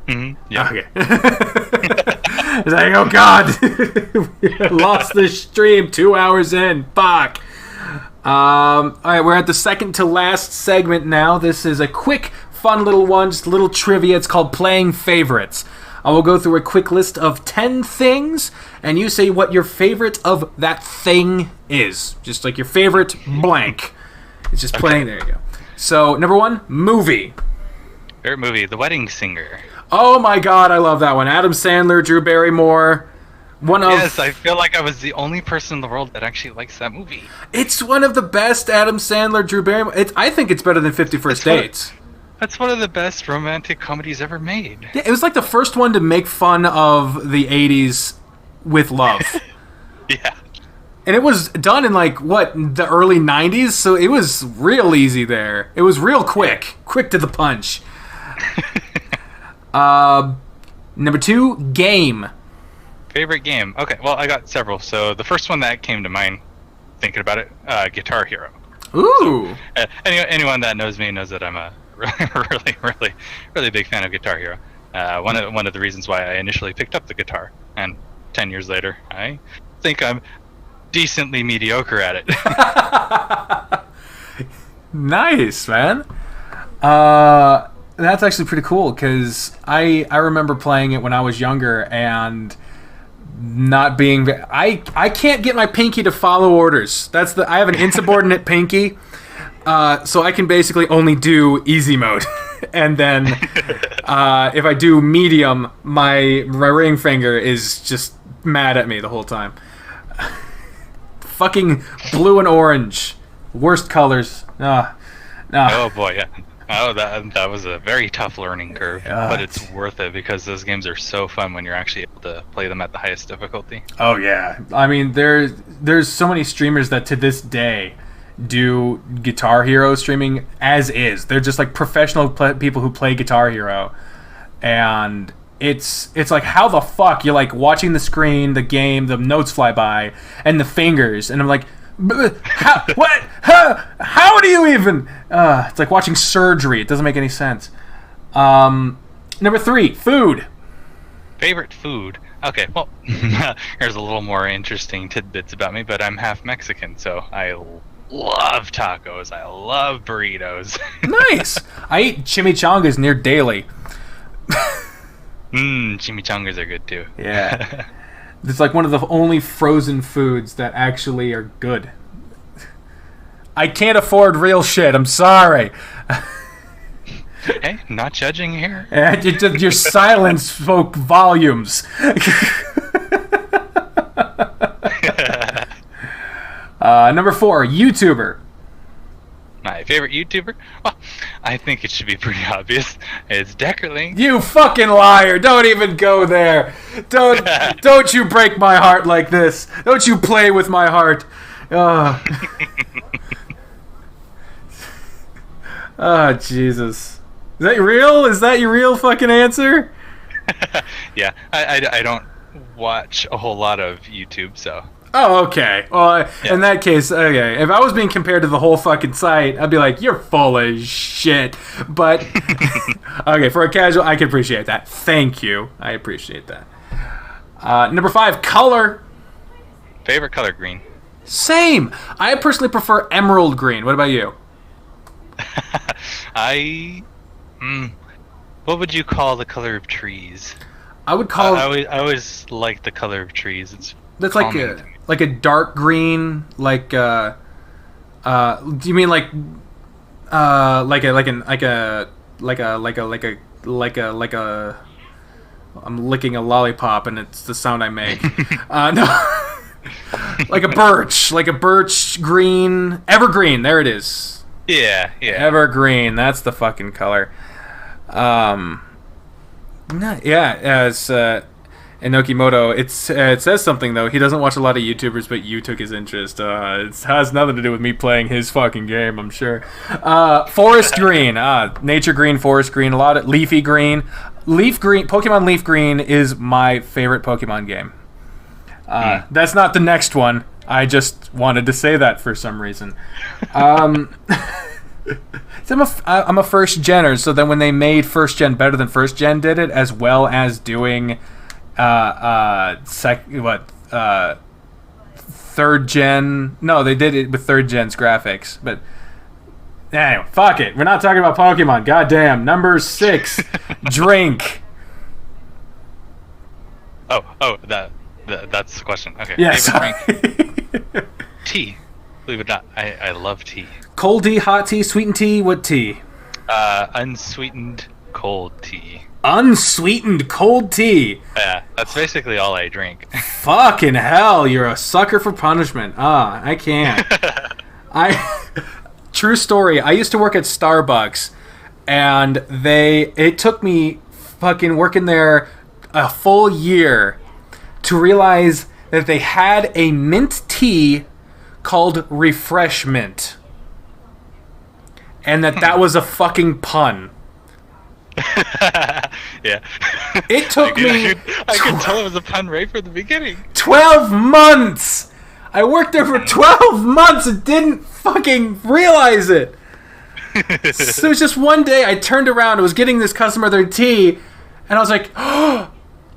Speaker 2: Mm-hmm. Yeah.
Speaker 1: Okay. It's like, oh God, lost the stream 2 hours in. Fuck. All right, we're at the second to last segment now. This is a quick, fun little one, just a little trivia. It's called Playing Favorites. I will go through a quick list of 10 things, and you say what your favorite of that thing is. Just like your favorite blank. It's just playing. There you go. So, number 1, movie.
Speaker 2: Favorite movie, The Wedding Singer.
Speaker 1: Oh my God, I love that one. Adam Sandler, Drew Barrymore.
Speaker 2: Yes, I feel like I was the only person in the world that actually likes that movie.
Speaker 1: It's one of the best Adam Sandler, Drew Barrymore. I think it's better than 50 First Dates.
Speaker 2: That's one of the best romantic comedies ever made.
Speaker 1: Yeah, it was like the first one to make fun of the 80s with love.
Speaker 2: Yeah.
Speaker 1: And it was done in the early 90s, so it was real easy there. It was real quick to the punch. Number 2, game.
Speaker 2: Favorite game? Okay, well, I got several. So the first one that came to mind, thinking about it, Guitar Hero.
Speaker 1: Ooh.
Speaker 2: So, anyone that knows me knows that I'm a really big fan of Guitar Hero. One of the reasons why I initially picked up the guitar, and 10 years later, I think I'm decently mediocre at it.
Speaker 1: Nice, man. That's actually pretty cool because I remember playing it when I was younger and not being. I can't get my pinky to follow orders. I have an insubordinate pinky, so I can basically only do easy mode, and then if I do medium, my ring finger is just mad at me the whole time. Fucking blue and orange, worst colors.
Speaker 2: Oh boy, yeah. Oh, that was a very tough learning curve, but it's worth it because those games are so fun when you're actually able to play them at the highest difficulty.
Speaker 1: Oh yeah, I mean there's so many streamers that to this day do Guitar Hero streaming as is. They're just like professional people who play Guitar Hero, and it's like how the fuck you're like watching the screen, the game, the notes fly by, and the fingers, and I'm like. How, what? How do you even? It's like watching surgery. It doesn't make any sense. Number 3, food.
Speaker 2: Favorite food? Okay, well, here's a little more interesting tidbits about me, but I'm half Mexican, so I love tacos. I love burritos.
Speaker 1: Nice. I eat chimichangas near daily.
Speaker 2: Chimichangas are good too.
Speaker 1: Yeah. It's like one of the only frozen foods that actually are good. I can't afford real shit. I'm sorry.
Speaker 2: Hey, not judging here.
Speaker 1: Your silence spoke volumes. Number 4, YouTuber.
Speaker 2: My favorite YouTuber? Well, I think it should be pretty obvious. It's Deckerling.
Speaker 1: You fucking liar! Don't even go there. Don't you break my heart like this. Don't you play with my heart. Oh, Jesus. Is that real? Is that your real fucking answer?
Speaker 2: Yeah, I don't watch a whole lot of YouTube, so...
Speaker 1: Oh, okay. Well, yeah. In that case, okay. If I was being compared to the whole fucking site, I'd be like, you're full of shit. But, okay, for a casual, I can appreciate that. Thank you. I appreciate that. Number 5, color.
Speaker 2: Favorite color, green.
Speaker 1: Same. I personally prefer emerald green. What about you?
Speaker 2: What would you call the color of trees?
Speaker 1: I would call...
Speaker 2: I always like the color of trees.
Speaker 1: That's like a dark green, like do you mean like I'm licking a lollipop and it's the sound I make. No. like a birch green, evergreen, there it is.
Speaker 2: Yeah.
Speaker 1: Evergreen, that's the fucking color. As Enokimoto, it says something though. He doesn't watch a lot of YouTubers, but you took his interest. It has nothing to do with me playing his fucking game, I'm sure. Forest green, nature green, forest green, a lot of leafy green. Leaf green, Pokemon Leaf Green is my favorite Pokemon game. That's not the next one. I just wanted to say that for some reason. I'm a first genner, so then when they made first gen better than first gen did it, as well as doing third gen. No, they did it with third gen's graphics. But anyway, fuck it. We're not talking about Pokemon. Goddamn. Number 6, drink.
Speaker 2: That's the question. Okay.
Speaker 1: Yeah,
Speaker 2: favorite drink. Tea. Believe it or not, I love tea.
Speaker 1: Cold tea, hot tea, sweetened tea. What tea?
Speaker 2: Unsweetened cold tea.
Speaker 1: Unsweetened cold tea.
Speaker 2: Yeah, that's basically all I drink.
Speaker 1: Fucking hell, you're a sucker for punishment. I can't. True story, I used to work at Starbucks, and it took me fucking working there a full year to realize that they had a mint tea called Refreshment. And that was a fucking pun.
Speaker 2: Yeah.
Speaker 1: It took me...
Speaker 2: I could tell it was a pun right from the beginning.
Speaker 1: 12 months! I worked there for 12 months and didn't fucking realize it! So it was just one day I turned around, I was getting this customer their tea, and I was like, oh,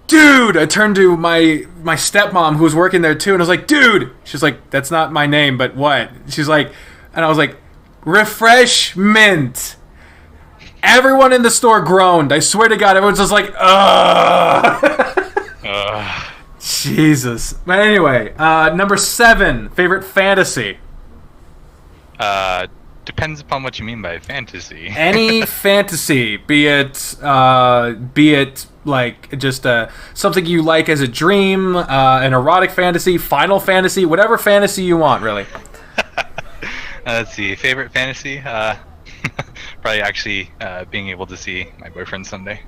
Speaker 1: dude! I turned to my stepmom who was working there too, and I was like, dude! She's like, that's not my name, but what? She's like, and I was like, refreshment. Everyone in the store groaned. I swear to God, everyone's just like, ugh. Jesus. But anyway, number 7, favorite fantasy.
Speaker 2: Depends upon what you mean by fantasy.
Speaker 1: Any fantasy, be it like just something you like as a dream, an erotic fantasy, Final Fantasy, whatever fantasy you want, really.
Speaker 2: Let's see, favorite fantasy? Probably actually being able to see my boyfriend someday.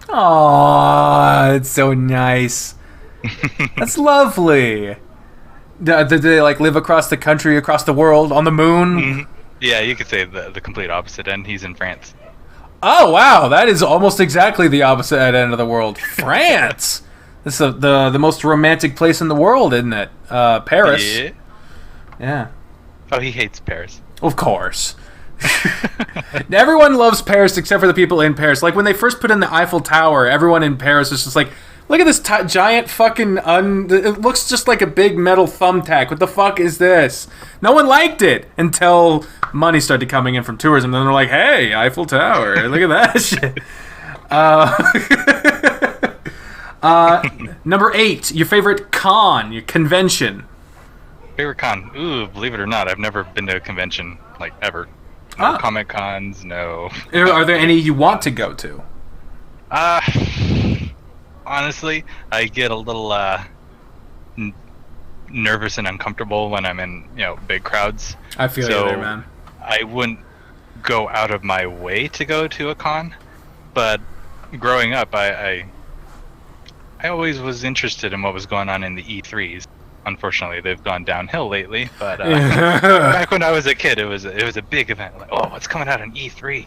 Speaker 1: Aww, it's so nice. That's lovely. Do they like live across the country, across the world, on the moon?
Speaker 2: Mm-hmm. Yeah, you could say the complete opposite end. He's in France.
Speaker 1: Oh wow, that is almost exactly the opposite end of the world. France. This is the most romantic place in the world, isn't it? Paris.
Speaker 2: Yeah.
Speaker 1: Yeah.
Speaker 2: Oh, he hates Paris.
Speaker 1: Of course. Everyone loves Paris except for the people in Paris. Like when they first put in the Eiffel Tower, everyone in Paris was just like, look at this giant fucking it looks just like a big metal thumbtack. What the fuck is this? No one liked it until money started coming in from tourism. Then they're like, hey, Eiffel Tower, look at that shit. Number 8, your favorite con, your convention.
Speaker 2: Favorite con? Ooh, believe it or not, I've never been to a convention, like, ever. No Comic Cons, no.
Speaker 1: Are there any you want to go to?
Speaker 2: Honestly, I get a little nervous and uncomfortable when I'm in, big crowds.
Speaker 1: I feel you there, man.
Speaker 2: I wouldn't go out of my way to go to a con, but growing up, I always was interested in what was going on in the E3s. Unfortunately, they've gone downhill lately, but back when I was a kid, it was a big event. Like, oh, what's coming out on E3?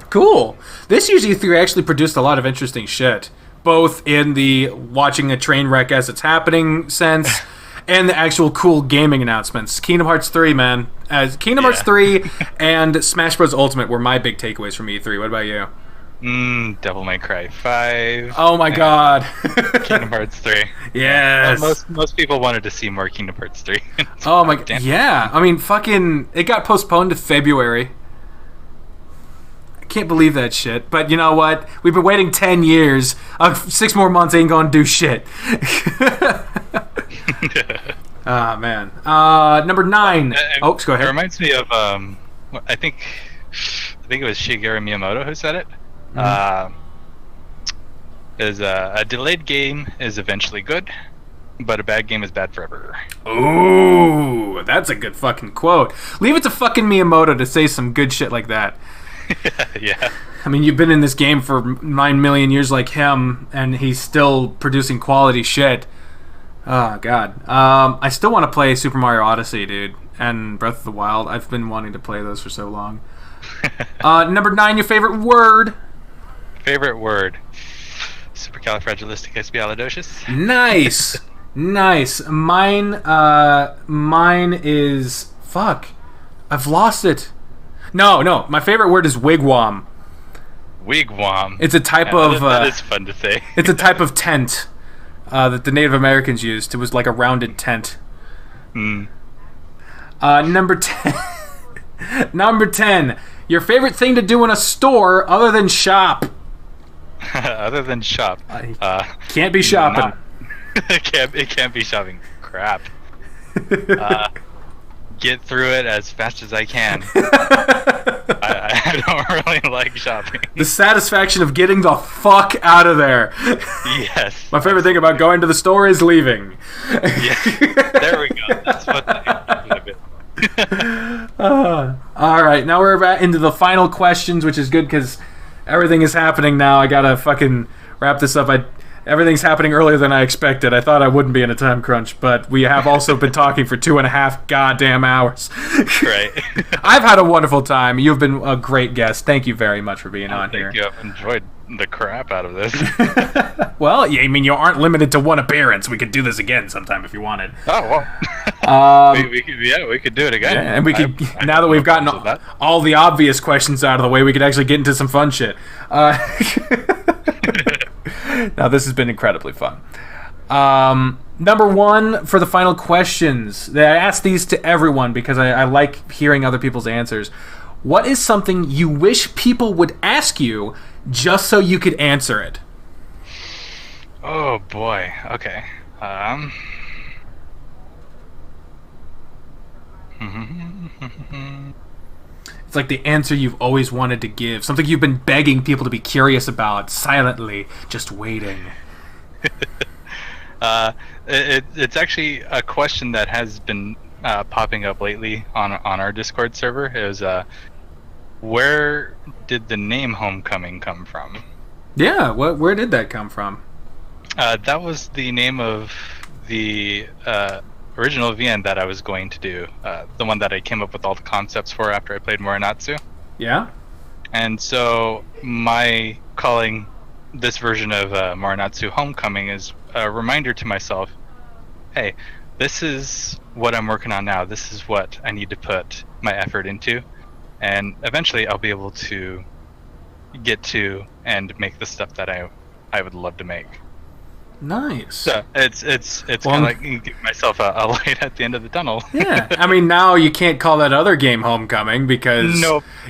Speaker 1: Cool. This year's E3 actually produced a lot of interesting shit, both in the watching a train wreck as it's happening sense, and the actual cool gaming announcements. Kingdom Hearts 3, man. Hearts 3 and Smash Bros. Ultimate were my big takeaways from E3. What about you?
Speaker 2: Devil May Cry 5.
Speaker 1: Oh my god.
Speaker 2: Kingdom Hearts 3.
Speaker 1: Yes.
Speaker 2: Most people wanted to see more Kingdom Hearts 3.
Speaker 1: Oh my god. Yeah. I mean, fucking, it got postponed to February. I can't believe that shit. But you know what? We've been waiting 10 years. 6 more months ain't gonna do shit. Ah, man. Number 9. Go ahead.
Speaker 2: It reminds me of, I think it was Shigeru Miyamoto who said it. Is a delayed game is eventually good, but a bad game is bad forever.
Speaker 1: Ooh, that's a good fucking quote. Leave it to fucking Miyamoto to say some good shit like that.
Speaker 2: Yeah.
Speaker 1: I mean, you've been in this game for 9 million years like him, and he's still producing quality shit. Oh, God. I still want to play Super Mario Odyssey, dude, and Breath of the Wild. I've been wanting to play those for so long. Number 9, your favorite word.
Speaker 2: Favorite word. Supercalifragilisticexpialidocious.
Speaker 1: Nice. Nice. Mine is... Fuck. I've lost it. No. My favorite word is wigwam.
Speaker 2: Wigwam.
Speaker 1: It's a type of...
Speaker 2: that is fun to say.
Speaker 1: It's a type of tent that the Native Americans used. It was like a rounded tent. Number 10. Number 10. Your favorite thing to do in a store other than shop.
Speaker 2: Other than shop.
Speaker 1: Can't be shopping.
Speaker 2: It can't be shopping. Crap. Get through it as fast as I can. I don't really like shopping.
Speaker 1: The satisfaction of getting the fuck out of there.
Speaker 2: Yes.
Speaker 1: My favorite thing about going to the store is leaving.
Speaker 2: Yeah. There we go. That's what
Speaker 1: all right, now we're into the final questions, which is good because everything is happening now. I gotta fucking wrap this up. Everything's happening earlier than I expected. I thought I wouldn't be in a time crunch, but we have also been talking for 2.5 goddamn hours.
Speaker 2: Right.
Speaker 1: I've had a wonderful time. You've been a great guest. Thank you very much for being on here.
Speaker 2: Thank you. I've enjoyed the crap out of this.
Speaker 1: Well, yeah, I mean, you aren't limited to one appearance. We could do this again sometime if you wanted.
Speaker 2: Oh well. we could do it again.
Speaker 1: Yeah, and we could now that we've gotten all the obvious questions out of the way, we could actually get into some fun shit. Now, this has been incredibly fun. Number one for the final questions. I ask these to everyone because I like hearing other people's answers. What is something you wish people would ask you just so you could answer it?
Speaker 2: Oh boy. Okay.
Speaker 1: It's like the answer you've always wanted to give. Something you've been begging people to be curious about, silently, just waiting.
Speaker 2: It's actually a question that has been popping up lately on our Discord server. It was, where did the name Homecoming come from?
Speaker 1: Yeah, where did that come from?
Speaker 2: That was the name of the original VN that I was going to do. The one that I came up with all the concepts for after I played Morenatsu.
Speaker 1: Yeah?
Speaker 2: And so my calling this version of Morenatsu Homecoming is a reminder to myself, hey, this is what I'm working on now. This is what I need to put my effort into. And eventually I'll be able to get to and make the stuff that I would love to make.
Speaker 1: Nice.
Speaker 2: So it's kind of like giving myself a light at the end of the tunnel.
Speaker 1: Yeah. I mean, now you can't call that other game Homecoming because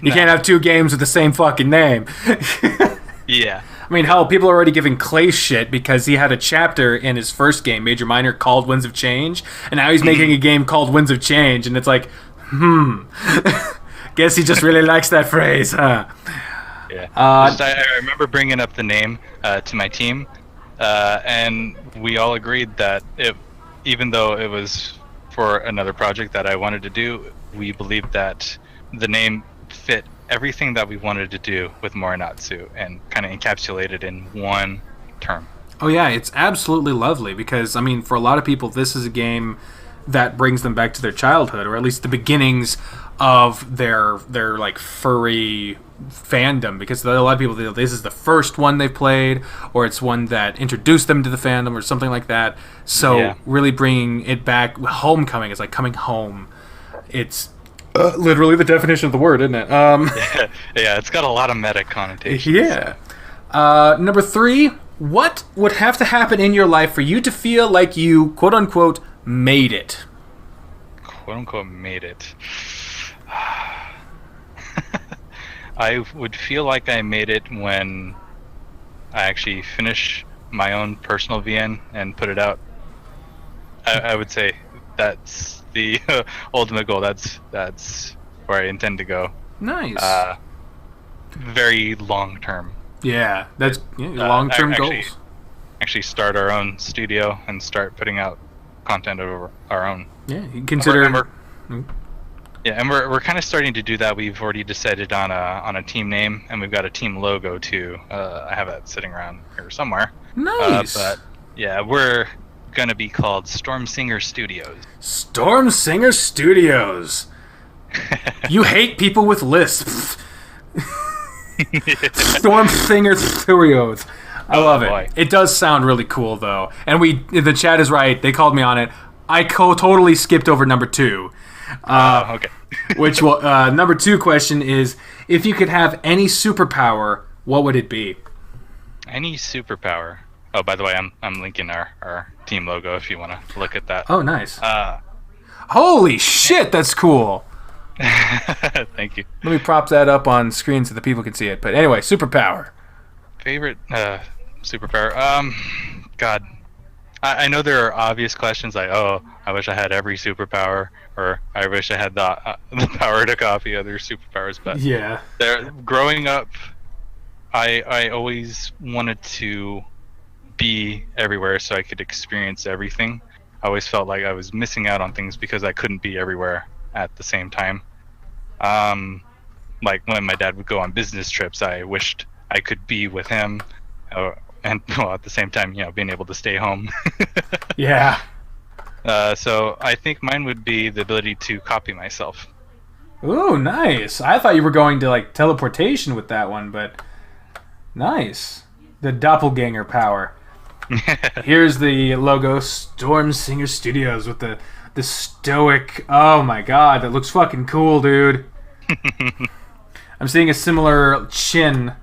Speaker 1: you can't have two games with the same fucking name.
Speaker 2: Yeah.
Speaker 1: I mean, hell, people are already giving Clay shit because he had a chapter in his first game, Major Minor, called Winds of Change, and now he's making a game called Winds of Change, and it's like, guess he just really likes that phrase, huh?
Speaker 2: Yeah. I remember bringing up the name to my team, and we all agreed that even though it was for another project that I wanted to do, we believed that the name fit everything that we wanted to do with Morenatsu and kind of encapsulated in one term.
Speaker 1: Oh yeah, it's absolutely lovely because, I mean, for a lot of people, this is a game that brings them back to their childhood, or at least the beginnings of their like furry fandom, because a lot of people, this is the first one they've played, or it's one that introduced them to the fandom or something like that. So really bringing it back, Homecoming is like coming home. It's literally the definition of the word, isn't it?
Speaker 2: Yeah, it's got a lot of meta connotations.
Speaker 1: Yeah. Number 3, what would have to happen in your life for you to feel like you, quote-unquote, made it?
Speaker 2: Quote-unquote made it. I would feel like I made it when I actually finish my own personal VN and put it out. I would say that's the ultimate goal. That's where I intend to go.
Speaker 1: Nice.
Speaker 2: Very long term.
Speaker 1: Yeah, that's long-term goals.
Speaker 2: Actually start our own studio and start putting out content over our own.
Speaker 1: Yeah, you consider.
Speaker 2: And we're kind of starting to do that. We've already decided on a team name, and we've got a team logo too. I have that sitting around here somewhere.
Speaker 1: Nice.
Speaker 2: But yeah, we're gonna be called Storm Singer Studios.
Speaker 1: Storm Singer Studios. You hate people with lisps. Storm Singer Studios. I love it.
Speaker 2: Boy.
Speaker 1: It does sound really cool, though. And the chat is right. They called me on it. I totally skipped over number 2.
Speaker 2: Okay.
Speaker 1: Which number 2 question is, if you could have any superpower, what would it be?
Speaker 2: Any superpower. Oh, by the way, I'm linking our team logo if you want to look at that.
Speaker 1: Oh, nice. Holy shit, that's cool.
Speaker 2: Thank you.
Speaker 1: Let me prop that up on screen so the people can see it. But anyway, superpower.
Speaker 2: Favorite superpower? God. I know there are obvious questions like, oh, I wish I had every superpower, or I wish I had the power to copy other superpowers. But
Speaker 1: yeah,
Speaker 2: growing up, I always wanted to be everywhere so I could experience everything. I always felt like I was missing out on things because I couldn't be everywhere at the same time. Like when my dad would go on business trips, I wished I could be with him. And at the same time, being able to stay home.
Speaker 1: Yeah.
Speaker 2: So I think mine would be the ability to copy myself.
Speaker 1: Ooh, nice. I thought you were going to like teleportation with that one, but Nice. The doppelganger power. Here's the logo, Storm Singer Studios, with the stoic. Oh my god, that looks fucking cool, dude. I'm seeing a similar chin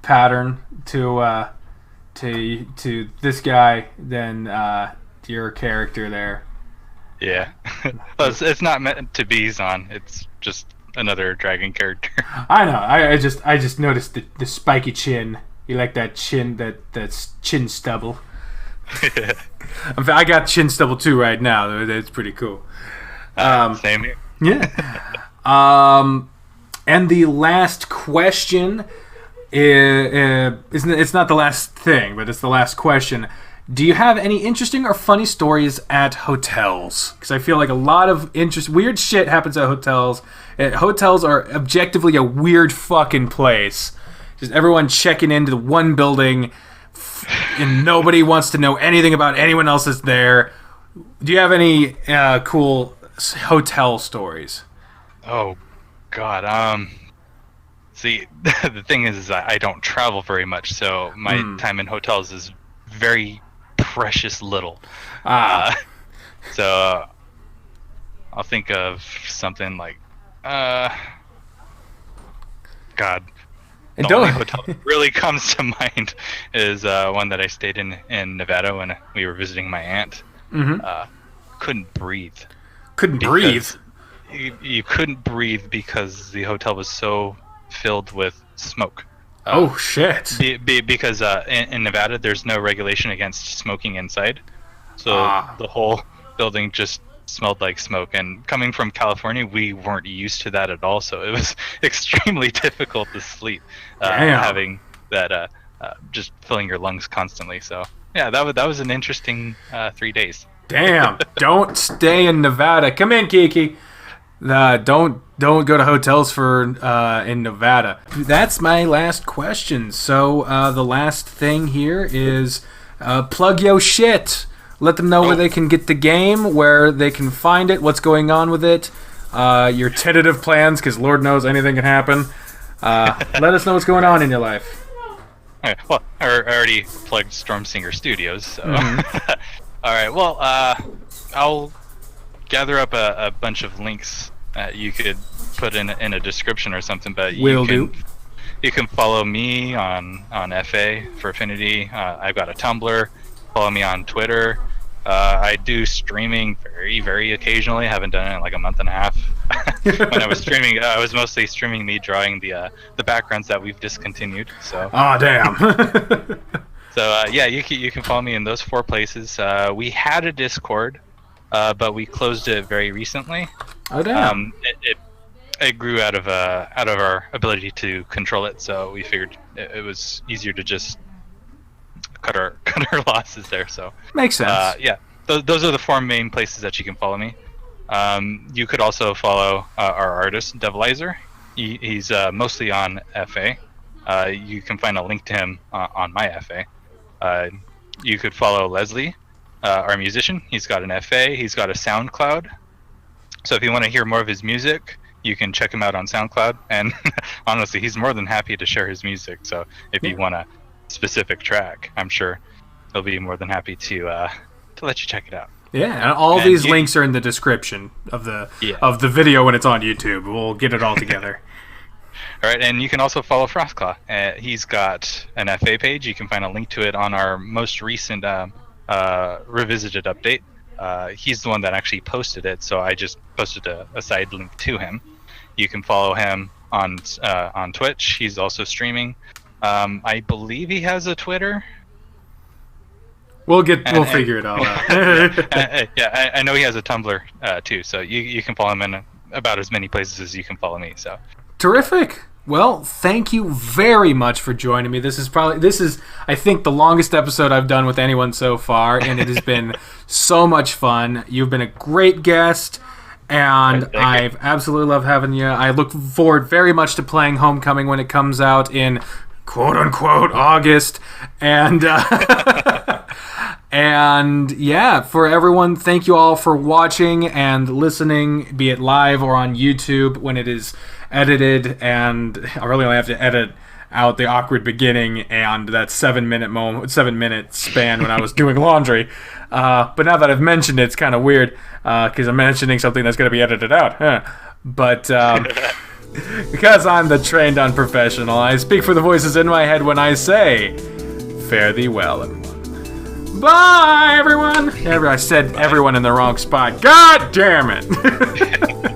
Speaker 1: pattern to this guy than your character there.
Speaker 2: Yeah. Well, it's not meant to be Dzahn. It's just another dragon character.
Speaker 1: I know. I just noticed the spiky chin. You like that chin, that's chin stubble. I got chin stubble too right now. That's pretty cool.
Speaker 2: Same here.
Speaker 1: Yeah. And the last question it's not the last thing, but it's the last question. Do you have any interesting or funny stories at hotels? Because I feel like a lot of weird shit happens at hotels. Hotels are objectively a weird fucking place. Just everyone checking into the one building, and nobody wants to know anything about anyone else that's there. Do you have any cool hotel stories?
Speaker 2: Oh, God. See, the thing is I don't travel very much, so my time in hotels is very precious little. So I'll think of something like, God.
Speaker 1: And
Speaker 2: the only hotel that really comes to mind is one that I stayed in Nevada when we were visiting my aunt. Couldn't breathe.
Speaker 1: Couldn't breathe?
Speaker 2: You couldn't breathe because the hotel was so filled with smoke.
Speaker 1: Oh, shit.
Speaker 2: Because in Nevada, there's no regulation against smoking inside. So the whole building just smelled like smoke. And coming from California, we weren't used to that at all. So it was extremely difficult to sleep, having that just filling your lungs constantly. So, yeah, that was an interesting 3 days.
Speaker 1: Damn. Don't stay in Nevada. Come in, Kiki. Don't go to hotels in Nevada. That's my last question. So the last thing here is plug yo shit. Let them know where they can get the game, where they can find it, what's going on with it, your tentative plans, because Lord knows anything can happen. Let us know what's going on in your life.
Speaker 2: Okay, well, I already plugged Storm Singer Studios. So. All right. Well, I'll gather up a bunch of links you could put in a description or something, but you can follow me on FA for Affinity. I've got a Tumblr. Follow me on Twitter. I do streaming very, very occasionally. I haven't done it in like a month and a half. When I was streaming, I was mostly streaming me drawing the backgrounds that we've discontinued. So.
Speaker 1: Oh, damn.
Speaker 2: So yeah, you can follow me in those 4 places. We had a Discord, but we closed it very recently.
Speaker 1: Oh, damn.
Speaker 2: It grew out of our ability to control it, so we figured it was easier to just cut our losses there. So
Speaker 1: makes sense.
Speaker 2: Yeah, those are the 4 main places that you can follow me. You could also follow our artist Devilizer. He's mostly on FA. You can find a link to him on my FA. You could follow Leslie, our musician. He's got an FA. He's got a SoundCloud. So if you want to hear more of his music, you can check him out on SoundCloud. And honestly, he's more than happy to share his music. So if you want a specific track, I'm sure he'll be more than happy to let you check it out.
Speaker 1: Yeah, and all these links are in the description of the video when it's on YouTube. We'll get it all together.
Speaker 2: All right, and you can also follow Frostclaw. He's got an FA page. You can find a link to it on our most recent revisited update. He's the one that actually posted it, so I just posted a side link to him. You can follow him on Twitch. He's also streaming. I believe he has a Twitter.
Speaker 1: We'll figure it all out.
Speaker 2: Yeah, I know he has a Tumblr too, so you can follow him in about as many places as you can follow me. So
Speaker 1: terrific. Well, thank you very much for joining me. This is I think the longest episode I've done with anyone so far, and it has been so much fun. You've been a great guest, and I've absolutely loved having you. I look forward very much to playing Homecoming when it comes out in quote-unquote August. And and yeah, for everyone, thank you all for watching and listening, be it live or on YouTube when it is edited. And I really only have to edit out the awkward beginning and that 7-minute span when I was doing laundry. But now that I've mentioned it, it's kind of weird because I'm mentioning something that's going to be edited out. But because I'm the trained unprofessional, I speak for the voices in my head when I say, fare thee well, everyone. Bye, everyone. I said everyone in the wrong spot. God damn it.